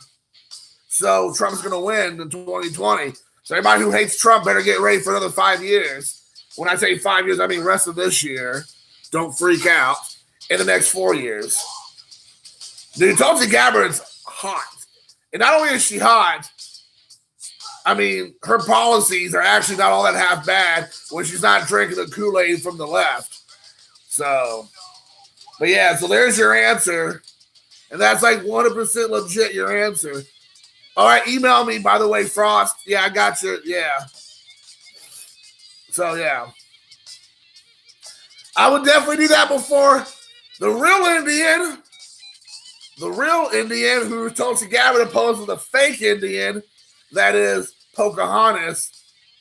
So Trump's going to win in 2020. So everybody who hates Trump better get ready for another 5 years. When I say 5 years, I mean rest of this year. Don't freak out. In the next 4 years. Dude, Tulsi Gabbard's hot. And not only is she hot, I mean, her policies are actually not all that half bad when she's not drinking the Kool-Aid from the left. So, but yeah, so there's your answer. And that's like 100% legit, your answer. All right, email me, by the way, Frost. Yeah, I got you. Yeah. So, yeah. I would definitely do that before the real Indian. The real Indian who Tulsi Gabbard opposed to the fake Indian, that is Pocahontas,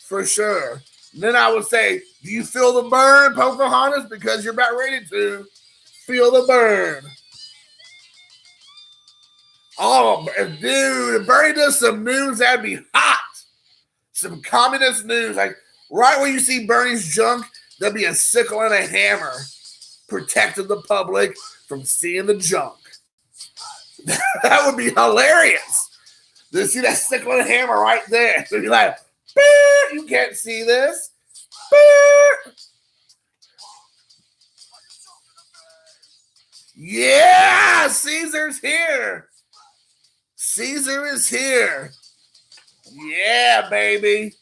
for sure. And then I would say, do you feel the burn, Pocahontas? Because you're about ready to feel the burn. Oh, dude, if Bernie does some news, that'd be hot. Some communist news. Like, right when you see Bernie's junk, there'd be a sickle and a hammer protecting the public from seeing the junk. That would be hilarious. You see that sickle and hammer right there. So you're like, you can't see this. Yeah, Caesar's here. Caesar is here. Yeah, baby.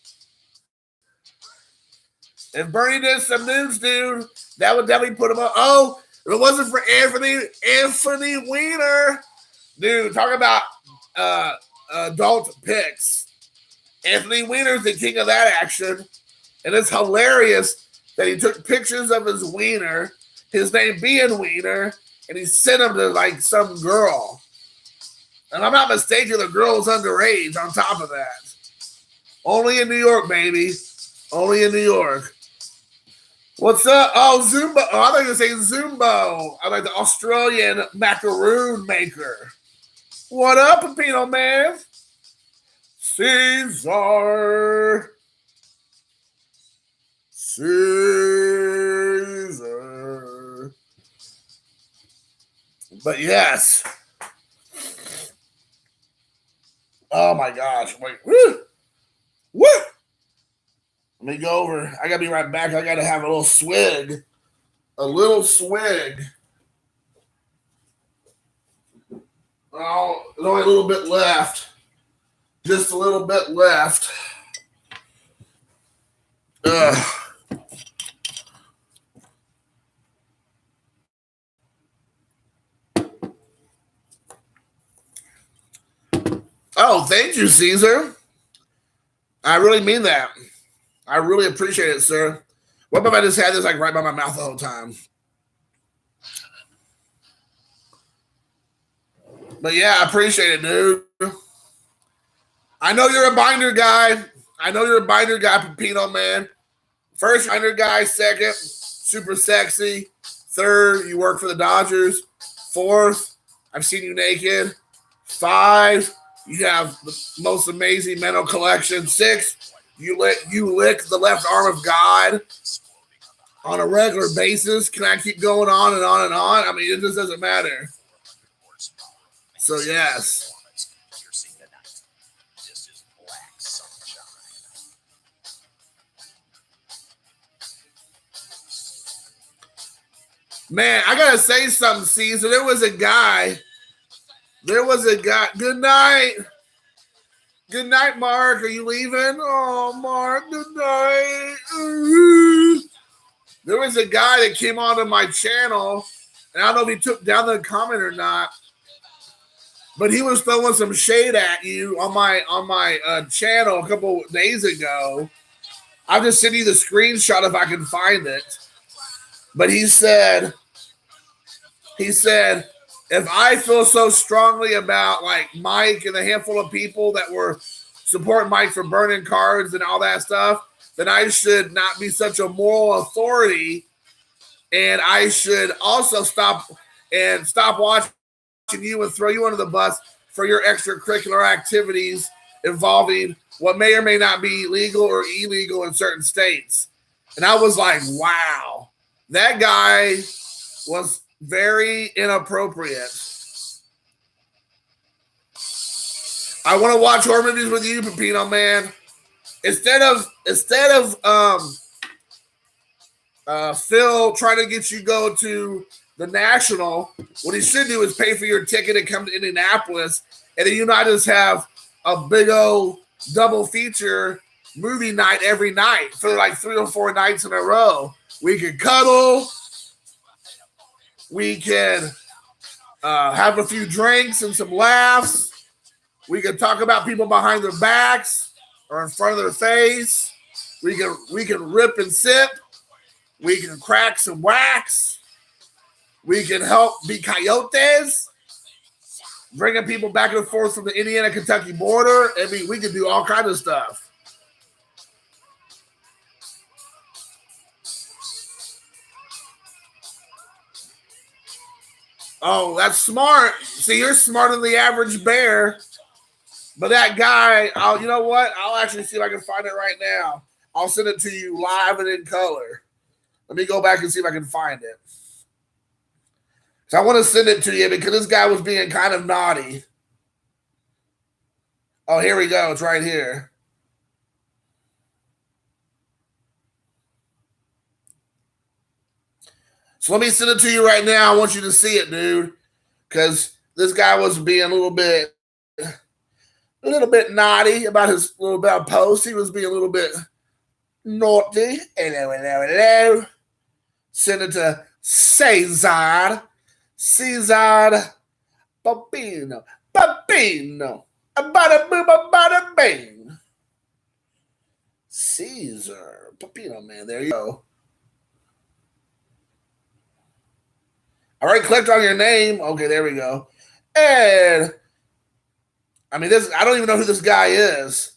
If Bernie did some news, dude, that would definitely put him up. Oh, if it wasn't for Anthony Weiner. Dude, talk about adult pics. Anthony Weiner's the king of that action. And it's hilarious that he took pictures of his wiener, his name being Weiner, and he sent them to like some girl. And I'm not mistaken, the girl was underage on top of that. Only in New York, baby. Only in New York. What's up? Oh, Zumbo. Oh, I thought you were saying Zumbo. I like the Australian macaroon maker. What up, Pepino Man? Caesar. But yes. Oh my gosh. Wait. Woo! Woo! Let me go over. I gotta be right back. I gotta have a little swig. A little swig. Oh, there's only a little bit left. Just a little bit left. Oh, thank you, Caesar. I really mean that. I really appreciate it, sir. What if I just had this like right by my mouth the whole time? But yeah, I appreciate it, dude. I know you're a binder guy. Pepino Man. First, binder guy. Second, super sexy. Third, you work for the Dodgers. Fourth, I've seen you naked. 5, you have the most amazing mental collection. 6, you lick the left arm of God on a regular basis. Can I keep going on and on and on? I mean, it just doesn't matter. So, yes. Man, I got to say something, Caesar. There was a guy. Good night. Good night, Mark. Are you leaving? Oh, Mark, good night. There was a guy that came onto my channel, and I don't know if he took down the comment or not, but he was throwing some shade at you on my channel a couple days ago. I'll just send you the screenshot if I can find it. But he said, if I feel so strongly about like Mike and a handful of people that were supporting Mike for burning cards and all that stuff, then I should not be such a moral authority, and I should also stop watching you and throw you under the bus for your extracurricular activities involving what may or may not be legal or illegal in certain states. And I was like, wow, that guy was very inappropriate. I want to watch horror movies with you, Pepino, man. Instead of Phil trying to get you go to the National, what he should do is pay for your ticket and come to Indianapolis, and then you not just have a big old double feature movie night every night for like 3 or 4 nights in a row. We can cuddle. We can have a few drinks and some laughs. We can talk about people behind their backs or in front of their face. We can rip and sip. We can crack some wax. We can help be coyotes, bringing people back and forth from the Indiana-Kentucky border. I mean, we can do all kinds of stuff. Oh, that's smart. See, you're smarter than the average bear. But that guy, you know what? I'll actually see if I can find it right now. I'll send it to you live and in color. Let me go back and see if I can find it. So I want to send it to you because this guy was being kind of naughty. Oh, here we go. It's right here. So let me send it to you right now. I want you to see it, dude. Because this guy was being a little bit naughty about his little bit post. He was being a little bit naughty. Hello. Send it to Cesar Papino. Bada bing. Caesar Papino, man. There you go. I already clicked on your name. Okay, there we go. And I mean, I don't even know who this guy is.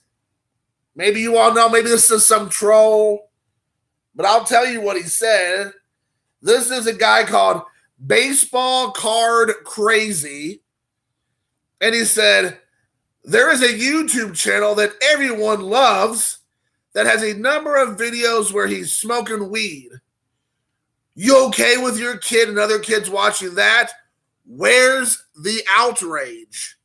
Maybe you all know. Maybe this is some troll. But I'll tell you what he said. This is a guy called Baseball Card Crazy. And he said, there is a YouTube channel that everyone loves that has a number of videos where he's smoking weed. You okay with your kid and other kids watching that? Where's the outrage?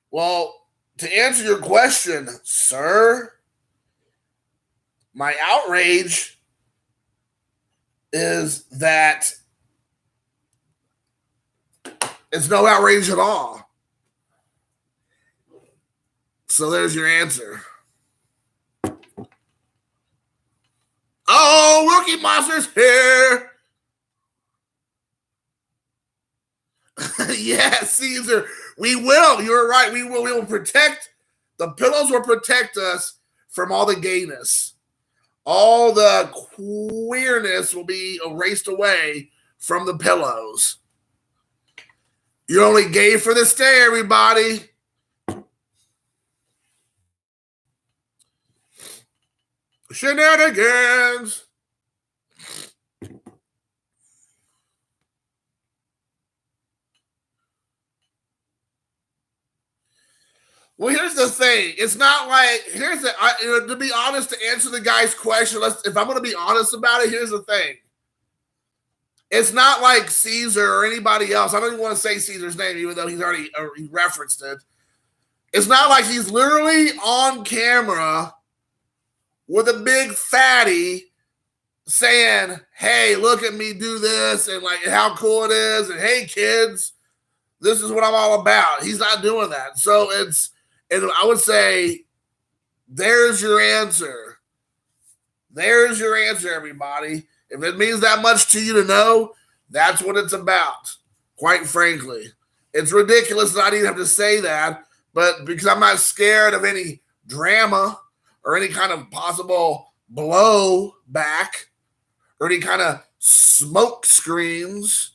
Well, to answer your question, sir, my outrage is that it's no outrage at all. So there's your answer. Oh, Rookie Monster's here. Yeah, Caesar. We will. You're right. We will. We will protect. The pillows will protect us from all the gayness. All the queerness will be erased away from the pillows. You're only gay for this day, everybody. Shenanigans. Well, here's the thing. It's not like, to be honest, to answer the guy's question, if I'm going to be honest about it, here's the thing. It's not like Caesar or anybody else. I don't even want to say Caesar's name, even though he's already he referenced it. It's not like he's literally on camera with a big fatty saying, hey, look at me do this, and like how cool it is, and hey, kids, this is what I'm all about. He's not doing that. So And I would say, there's your answer. There's your answer, everybody. If it means that much to you to know, that's what it's about, quite frankly. It's ridiculous that I didn't have to say that, but because I'm not scared of any drama or any kind of possible blowback or any kind of smoke screens.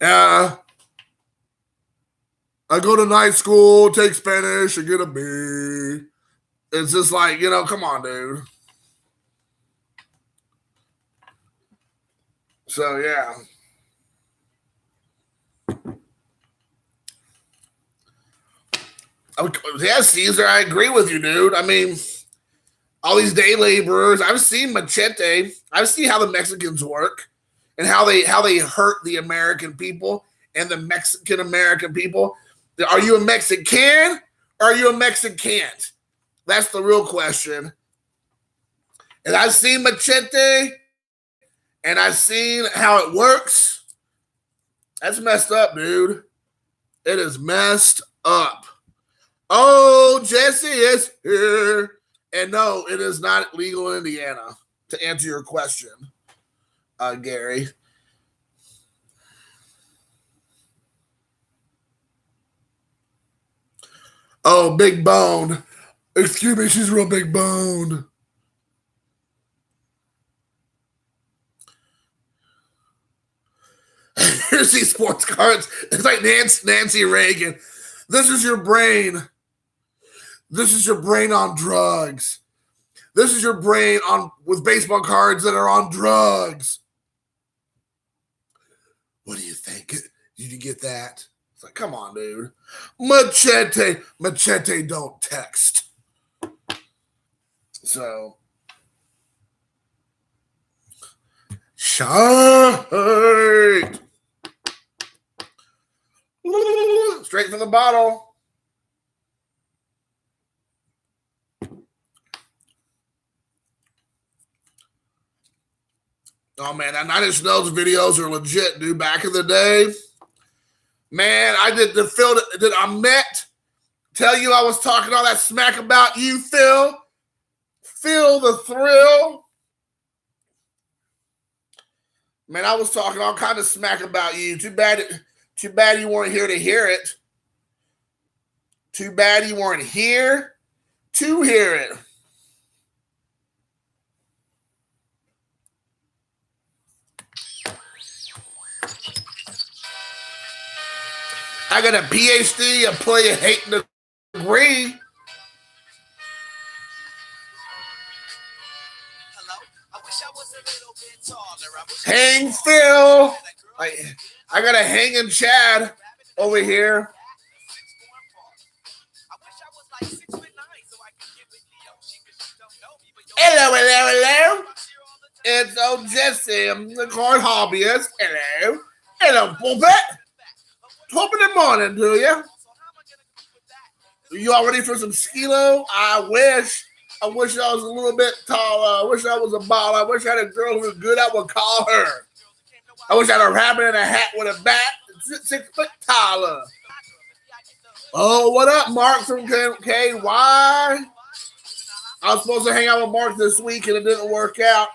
I go to night school, take Spanish, and get a B. It's just like, come on, dude. So, yeah. Yeah, Caesar, I agree with you, dude. I mean, all these day laborers. I've seen Machete. I've seen how the Mexicans work and how they hurt the American people and the Mexican American people. Are you a Mexican or are you a Mexican? That's the real question. And I've seen Machete and I've seen how it works. That's messed up, dude. It is messed up. Oh, Jesse is here. And no, it is not legal in Indiana, to answer your question, Gary. Oh, big bone. Excuse me, she's real big boned. Here's these sports cards. It's like Nancy Reagan. This is your brain. This is your brain on drugs. This is your brain with baseball cards that are on drugs. What do you think? Did you get that? It's like, come on, dude. Machete don't text. So, shite. Straight from the bottle. Oh man, that Nine Inch Nails videos are legit, dude. Back in the day, man, I did the Phil. Did I met tell you I was talking all that smack about you, Phil? Feel the thrill, man. I was talking all kind of smack about you. Too bad you weren't here to hear it. Too bad you weren't here to hear it. I got a PhD, a player hating degree. Hang Phil. I got a hanging Chad over here. Hello. It's old Jesse. I'm the card hobbyist. Hello, Pulpit. Top of the morning to you. You all ready for some skilo? I wish I was a little bit taller. I wish I was a ball. I wish I had a girl who was good. I would call her. I wish I had a rabbit in a hat with a bat 6 foot taller. Oh, what up, Mark from KY? I was supposed to hang out with Mark this week and it didn't work out.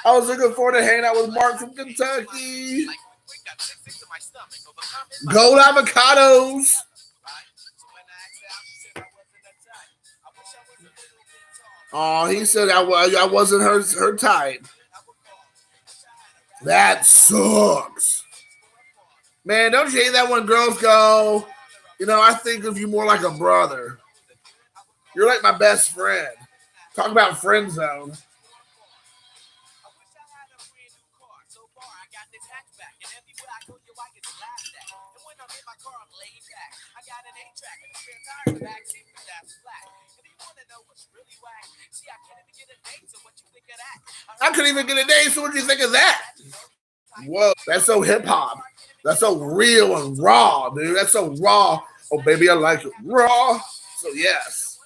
I was looking forward to hanging out with Mark from Kentucky. Gold avocados. Oh, he said I wasn't her type. That sucks. Man, don't you hate that when girls go, I think of you more like a brother. You're like my best friend. Talk about friend zone. I couldn't even get a date, so what do you think of that? Whoa, that's so hip hop. That's so real and raw, dude. That's so raw. Oh, baby, I like it raw. So, yes.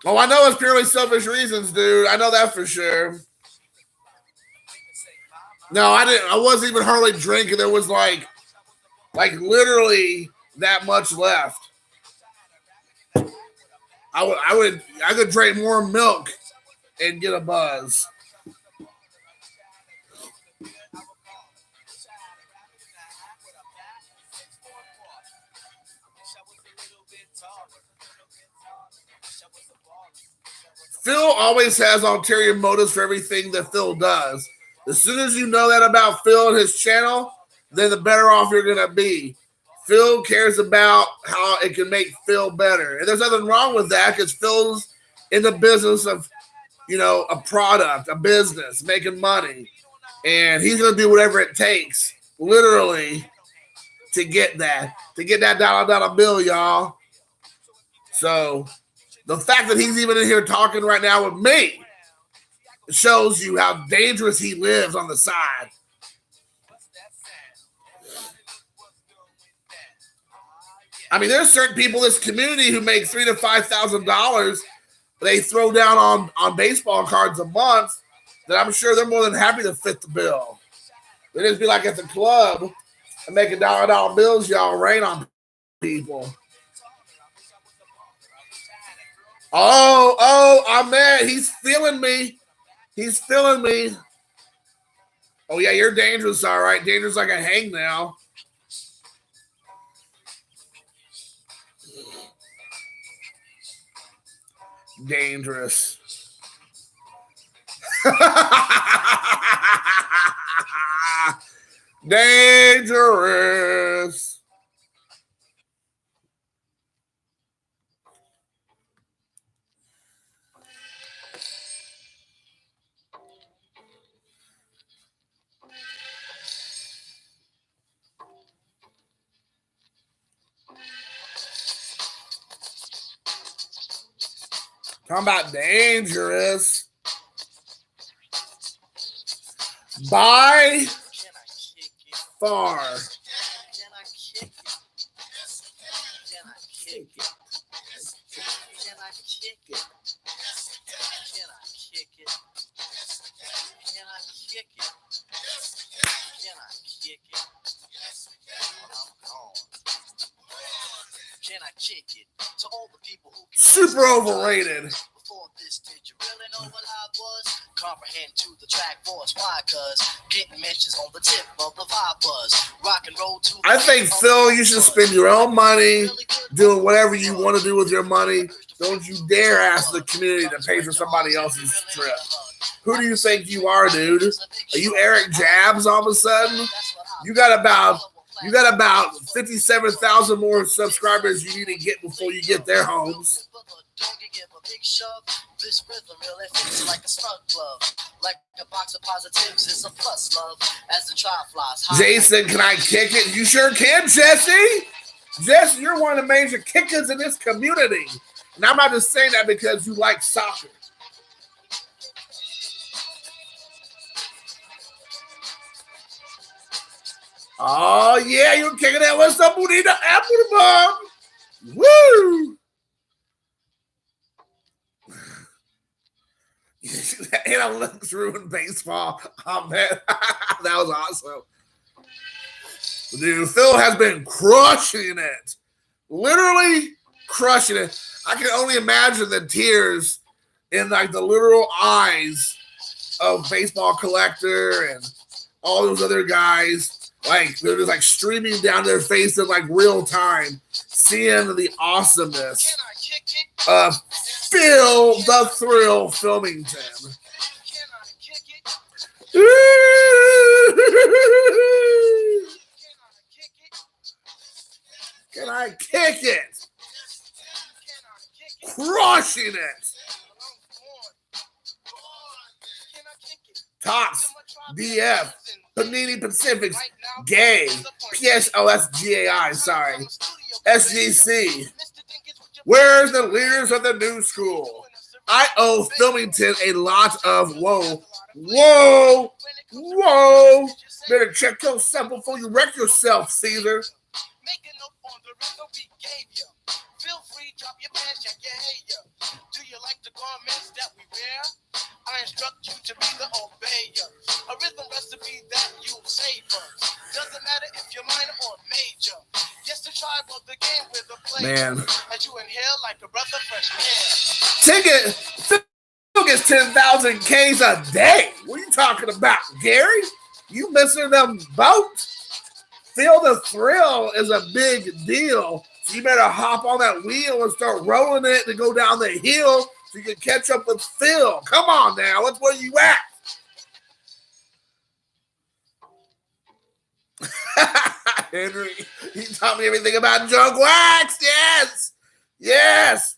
Oh, I know it's purely selfish reasons, dude. I know that for sure. No, I didn't. I wasn't even hardly drinking. There was like literally that much left. I could drink more milk and get a buzz. Phil always has ulterior motives for everything that Phil does. As soon as you know that about Phil and his channel, then the better off you're going to be. Phil cares about how it can make Phil better. And there's nothing wrong with that because Phil's in the business of, a product, a business, making money. And he's going to do whatever it takes, literally, to get that dollar bill, y'all. So the fact that he's even in here talking right now with me shows you how dangerous he lives on the side. I mean, there's certain people in this community who make $3,000 to $5,000. They throw down on baseball cards a month that I'm sure they're more than happy to fit the bill. They just be like at the club and making dollar bills, y'all, rain on people. Oh, Ahmed, he's feeling me. He's feeling me. Oh, yeah, you're dangerous, all right. Dangerous like a hangnail. Dangerous. Dangerous. Talking about dangerous. By far. Super overrated. Comprehend to the track force. Why? Cause getting mentions on the tip of the vibe was rock and roll to. I think, Phil, you should spend your own money doing whatever you want to do with your money. Don't you dare ask the community to pay for somebody else's trip. Who do you think you are, dude? Are you Eric Jabs all of a sudden? You got about 57,000 more subscribers you need to get before you get their homes. This rhythm really fits like a snug glove. Like a box of positives is a plus love as the trial flies. Jason, can I kick it? You sure can, Jesse. Jesse, you're one of the major kickers in this community. And I'm not just saying that because you like soccer. Oh, yeah, you're kicking that. What's up, Bonita? Apple the bomb. Woo! Analytics ruined baseball. Oh, man. That was awesome. Dude, Phil has been crushing it. Literally crushing it. I can only imagine the tears in like the literal eyes of Baseball Collector and all those other guys. Like they're just like streaming down their face in like real time, seeing the awesomeness of Phil the Thrill Filmington. Can I kick it? Crushing it. Tops, DF, Panini Pacifics, Gay, PS, oh, that's GAI, sorry. SGC. Where's the leaders of the new school? I owe Filmington a lot of whoa. Better check yourself before you wreck yourself, Caesar. Feel free, drop your pants, check your hair. Do you like the garments that we wear? I instruct you to be the obeyer. A rhythm recipe that you'll savor. Doesn't matter if you're minor or major. Yes, the tribe of the game with the player. Man. As you inhale like a breath of fresh air. Ticket Phil gets 10,000 Ks a day. What are you talking about, Gary? You missing them boats? Feel the thrill is a big deal. So you better hop on that wheel and start rolling it to go down the hill so you can catch up with Phil. Come on now. That's where you at. Henry, he taught me everything about junk wax. Yes. Yes.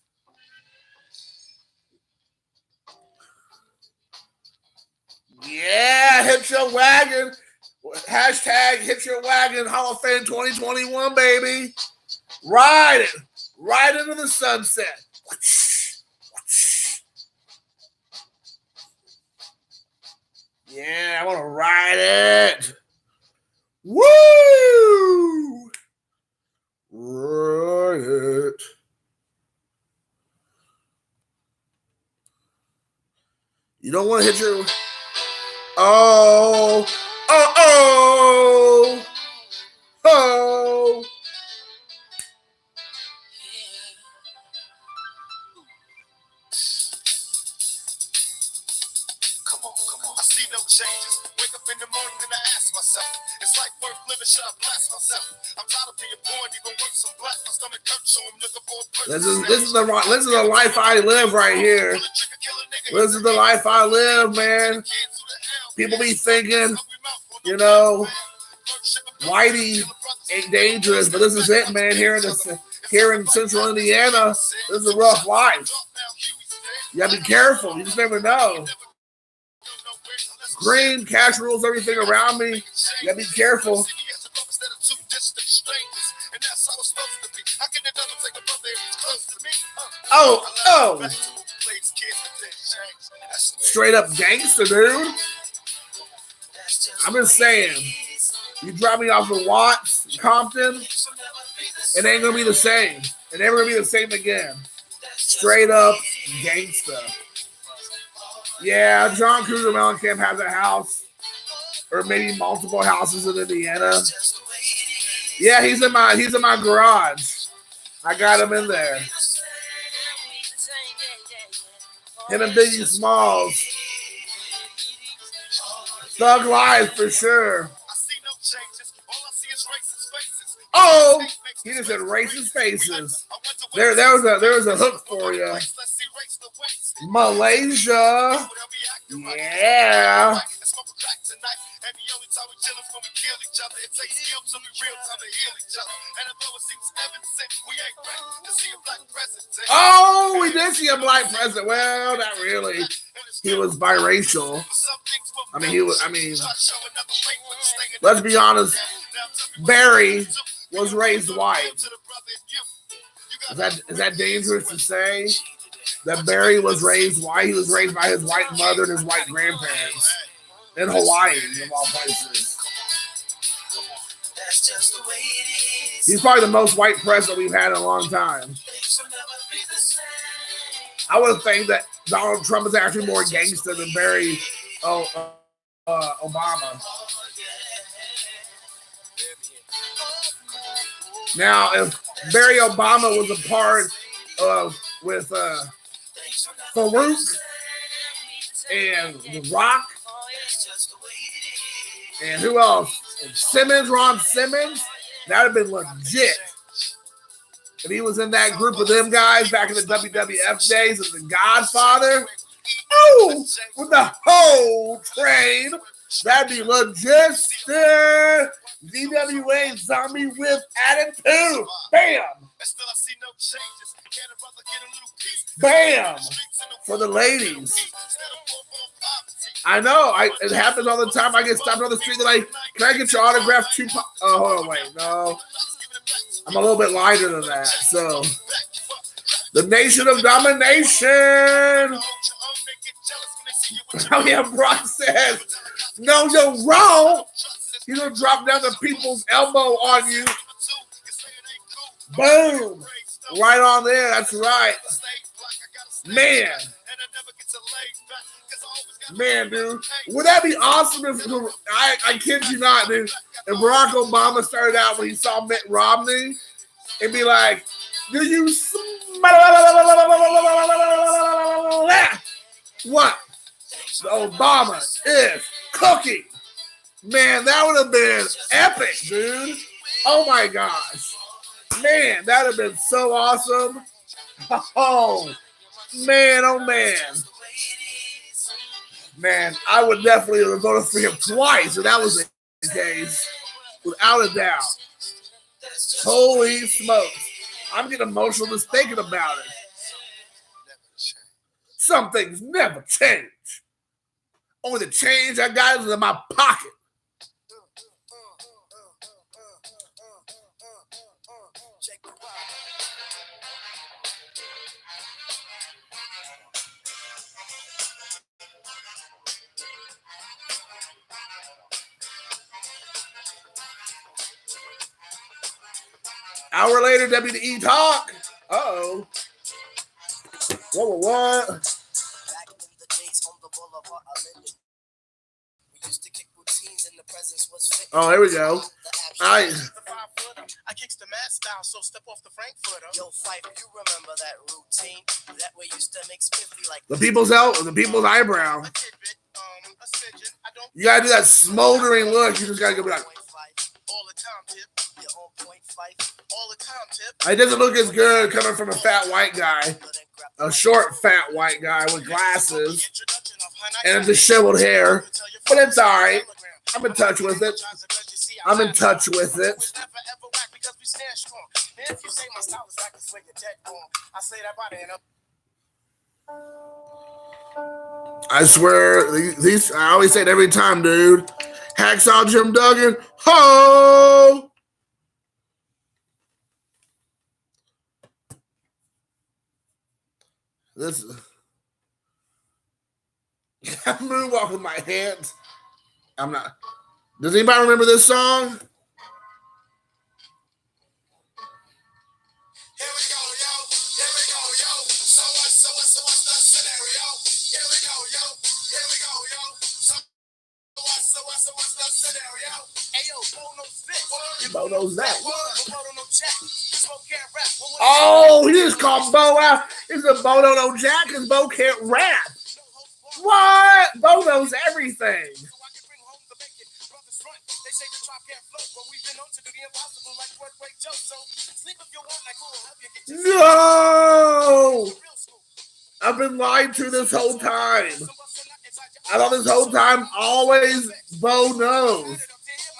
Yeah, hit your wagon. Hashtag hit your wagon Hall of Fame 2021, baby. Ride it. Right into the sunset. Yeah, I want to ride it. Woo! Ride it. You don't want to hit your... Oh. Come on. I see no changes. Wake up in the morning and I ask myself, is life worth living? Should I blast myself? I'm tired of being born, even worse, I'm black. My stomach hurts, so I'm looking for a person. This is the life I live right here. This is the life I live, man. People be thinking, you know, Whitey ain't dangerous, but this is it, man. Here in Central Indiana, this is a rough life. You gotta be careful. You just never know. Green, cash rules everything around me. You gotta be careful. Oh. Straight up gangster, dude. I'm just saying. You drop me off of Watts, Compton, it ain't gonna be the same. It never gonna be the same again. Straight up gangster. Yeah, John Cougar Mellencamp has a house, or maybe multiple houses in Indiana. Yeah, he's in my garage. I got him in there. Him and Biggie Smalls. Thug life for sure. Oh, he just said racist faces. There was a hook for you. Malaysia. Yeah. Oh, we did see a black president. Well, not really. He was biracial. Let's be honest. Barry was raised white. Is that dangerous to say? That Barry was raised white? He was raised by his white mother and his white grandparents in Hawaii, of all places. He's probably the most white president we've had in a long time. I would think that Donald Trump is actually more gangster than Barry Obama. Now, if Barry Obama was a part of with Farouk and The Rock, and who else? Ron Simmons, that would have been legit. If he was in that group of them guys back in the WWF days as the Godfather, oh, with the whole train, that'd be legit. DWA zombie with attitude. Bam. Bam. For the ladies. I know. It happens all the time. I get stopped on the street. They're like, can I get your autograph? Oh, hold on, wait. No. I'm a little bit lighter than that. So, the Nation of Domination. Oh, yeah, Brock says, no, you're wrong. He's going to drop down the people's elbow on you. Boom. Right on there. That's right. Man. Man, dude. Would that be awesome if I kid you not, dude, if Barack Obama started out when he saw Mitt Romney and be like, do you smell what? The Obama is cooking. Man, that would have been epic, dude. Oh my gosh. Man, that would have been so awesome. Oh, man, oh man. Man, I would definitely have voted for him twice if that was the case. Without a doubt. Holy smokes. I'm getting emotional just thinking about it. Some things never change. Only the change I got is in my pocket. Hour later, WDE Talk. Uh-oh. What? Back in the days on the boulevard, we used to kick routines and the presence was fit. Oh, here we go. I kicks the mad style, so step off the Frankfurter. Yo, Fife, you remember that routine? That way used to make spiffy like the people's eyebrow. You gotta do that smoldering look. You just gotta go back. All the time, Tip. You're on point, Fife. All the time, Tip. It doesn't look as good coming from a fat white guy. A short, fat white guy with glasses and disheveled hair. But it's all right. I'm in touch with it. I swear, these I always say it every time, dude. Hacksaw Jim Duggan, ho! This I moonwalk with my hands. I'm not. Does anybody remember this song? Here we go, yo. Here we go, yo. So what's the scenario? Here we go, yo. Here we go, yo. So what's the scenario? Hey, yo, Bono's this. Bono's that. Bono no Jack. This Bo can't rap. Oh, he just called Bo out. He's a Bono no Jack because Bo can't rap. What? Bo knows everything. No! I've been lied to this whole time. I thought this whole time always Bo knows.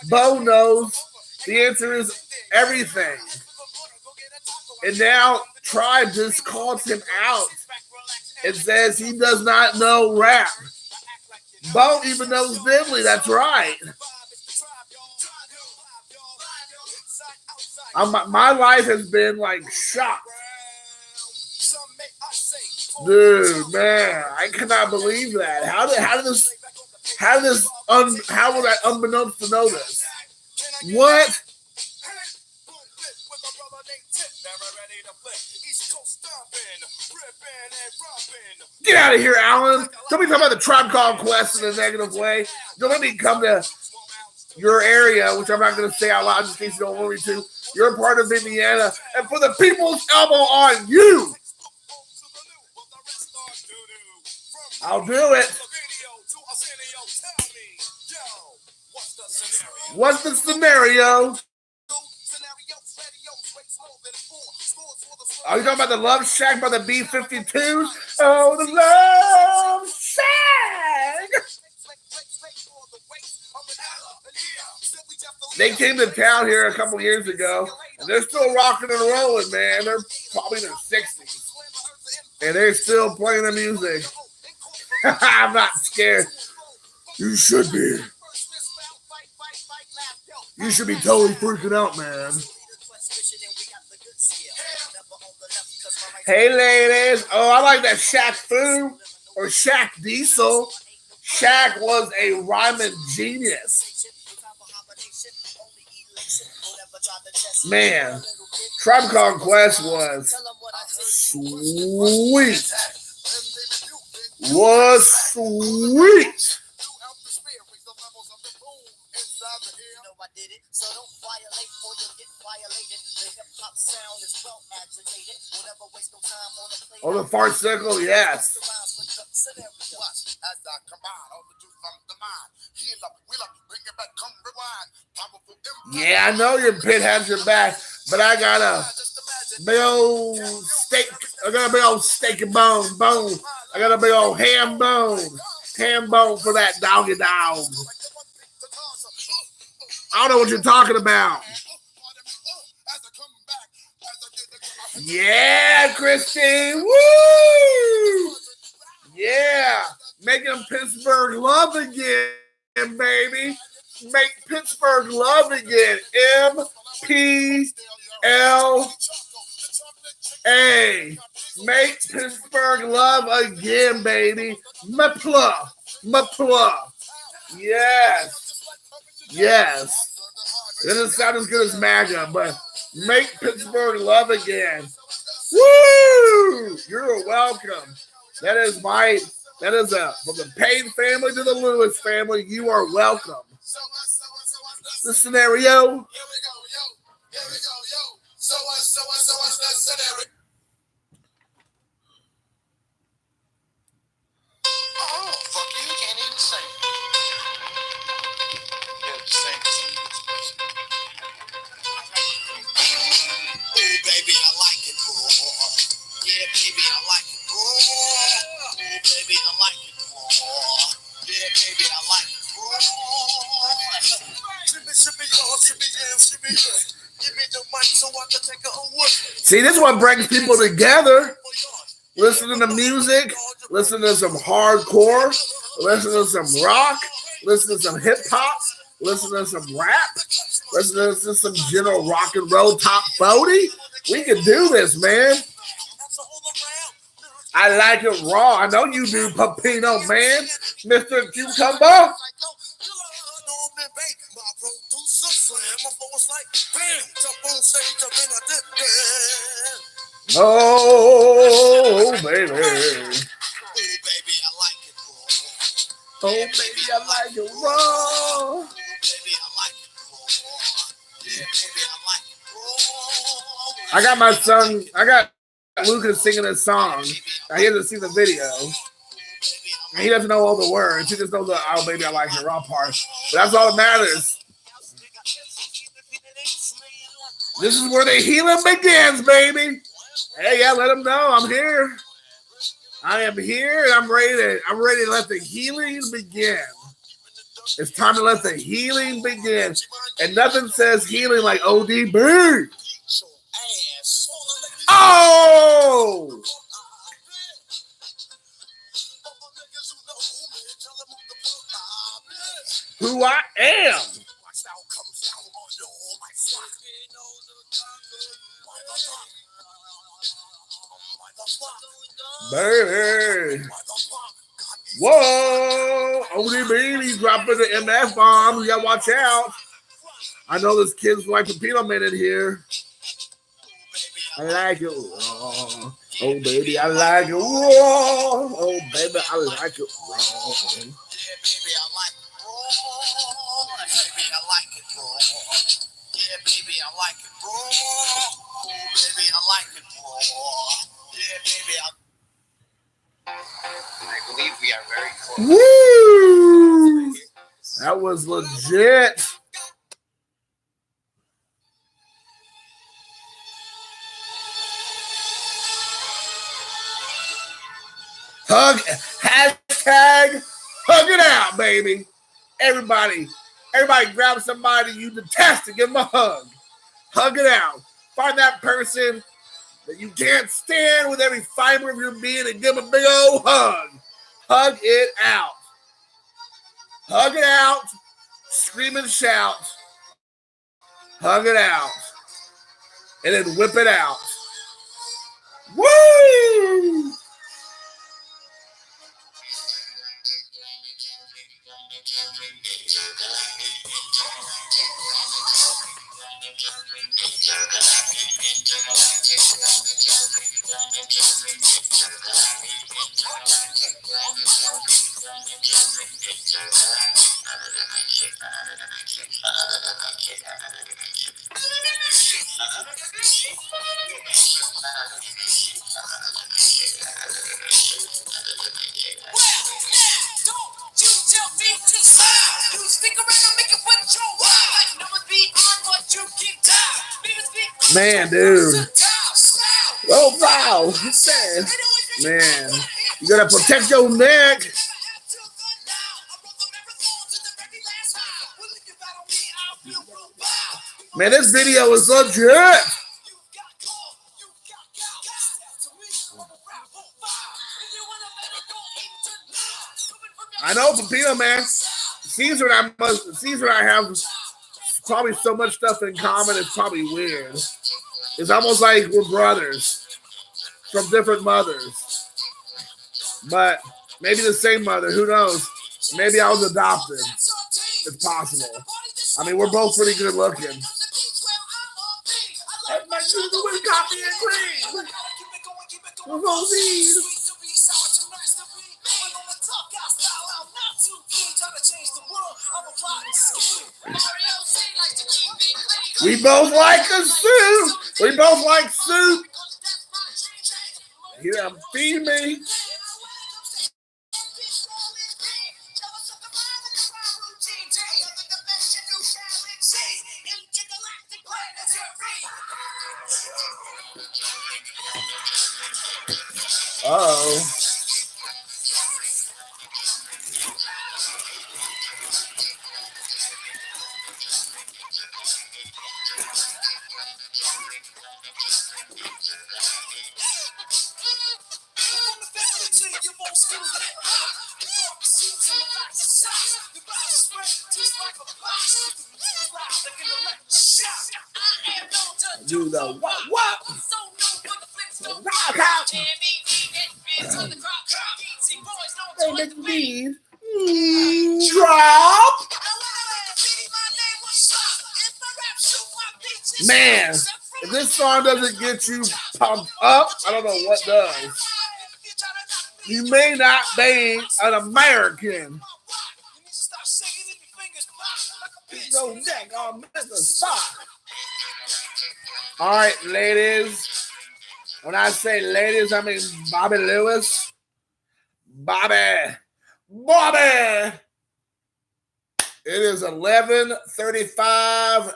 Bo knows the answer is everything. And now Tribe just calls him out and says he does not know rap. Bo even knows Diddley, that's right. My life has been like shocked. Dude, man, I cannot believe that. How was I unbeknownst to know this? What? Get out of here, Alan. Don't be talking about the Tribe Called Quest in a negative way. Don't let me come to your area, which I'm not going to say out loud just in case you don't want me to. You're a part of Indiana, and put the people's elbow on you. I'll do it. What's the scenario? Are you talking about the Love Shack by the B-52s? Oh, the Love Shack! They came to town here a couple years ago, and they're still rocking and rolling, man. They're probably in their 60s, and they're still playing the music. I'm not scared. You should be. You should be totally freaking out, man. Hey, ladies. Oh, I like that Shaq Fu or Shaq Diesel. Shaq was a rhyming genius. Man, Tribe Called Quest was sweet. Was sweet. On the farcical, yes. Yeah, I know your pit has your back, but I got a big old steak. I got a big old steak and bone. I got a big old ham bone for that doggy dog. I don't know what you're talking about. Yeah, Christine. Woo! Yeah. Making Pittsburgh love again, baby. Make Pittsburgh love again. MPLA. Make Pittsburgh love again, baby. Mapla. Yes. Yes. It doesn't sound as good as MAGA, but make Pittsburgh love again. Woo! You're welcome. That is from the Payne family to the Lewis family. You are welcome. The scenario. So what's the scenario? Oh, fuck you can't even say. Yeah, just saying. Oh, baby, I like it, bro. Yeah, baby, I like it, bro. Oh, baby, I like it, bro. Yeah, baby, I like it, bro. Give me the mic so I can take a wood. See, this is what brings people together. Listen to music, listen to some hardcore, listen to some rock, listen to some hip hop, listen to some rap, listen to some general rock and roll top 40. We can do this, man. I like it raw. I know you do, Pepino, man. Mr. Cucumber. Oh, baby. Oh, baby, I like it raw. I got my son, I got Lucas singing this song. He hasn't seen the video. He doesn't know all the words. He just knows the "Oh, baby, I like it raw" part. But that's all that matters. This is where the healing begins, baby. Hey, yeah, let them know I'm here. I am here, and I'm ready to let the healing begin. It's time to let the healing begin. And nothing says healing like ODB. Oh! Who I am. Baby. Whoa! ODB, he's dropping the MF bomb. You gotta watch out. I know this kid's like Pepino Man in here. I like it raw. Oh, baby, I like it raw. Oh, baby, I like it raw. Yeah, baby, I like it raw. Baby, I like it raw. Yeah, baby, I like it raw. Oh, baby, I like it raw. Yeah, baby, I believe we are very close. Woo! That was legit. Hashtag hug it out, baby. Everybody grab somebody you detest and give them a hug. Hug it out. Find that person that you can't stand with every fiber of your being and give them a big old hug. Hug it out. Hug it out. Scream and shout. Hug it out. And then whip it out. Woo! Man, dude. Oh, wow. Man, you gotta protect your neck. Man, this video is legit. I know, Pepino, man. Sees what I have probably so much stuff in common. It's probably weird. It's almost like we're brothers from different mothers, but maybe the same mother. Who knows? Maybe I was adopted. It's possible. I mean, we're both pretty good looking. My sugar with coffee and cream. We're both eat. We both like a soup. We both like soup. Yeah, feed me. Uh-oh. Do the what? Rock out. They make me drop. Man, if this song doesn't get you pumped up, I don't know what does. You may not be an American. No neck on Mr. Spock. All right, ladies. When I say ladies, I mean Bobby Lewis. Bobby. It is 11:35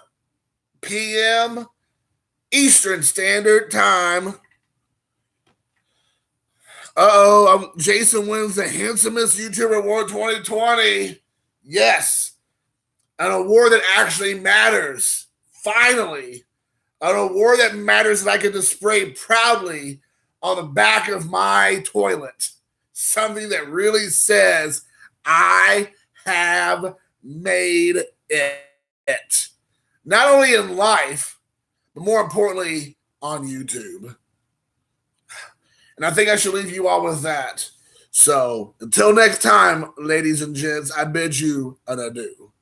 p.m. Eastern Standard Time. Jason wins the Handsomest YouTuber Award 2020. Yes. An award that actually matters. Finally. An award that matters that I get to spray proudly on the back of my toilet. Something that really says, I have made it. Not only in life, but more importantly, on YouTube. And I think I should leave you all with that. So, until next time, ladies and gents, I bid you an adieu.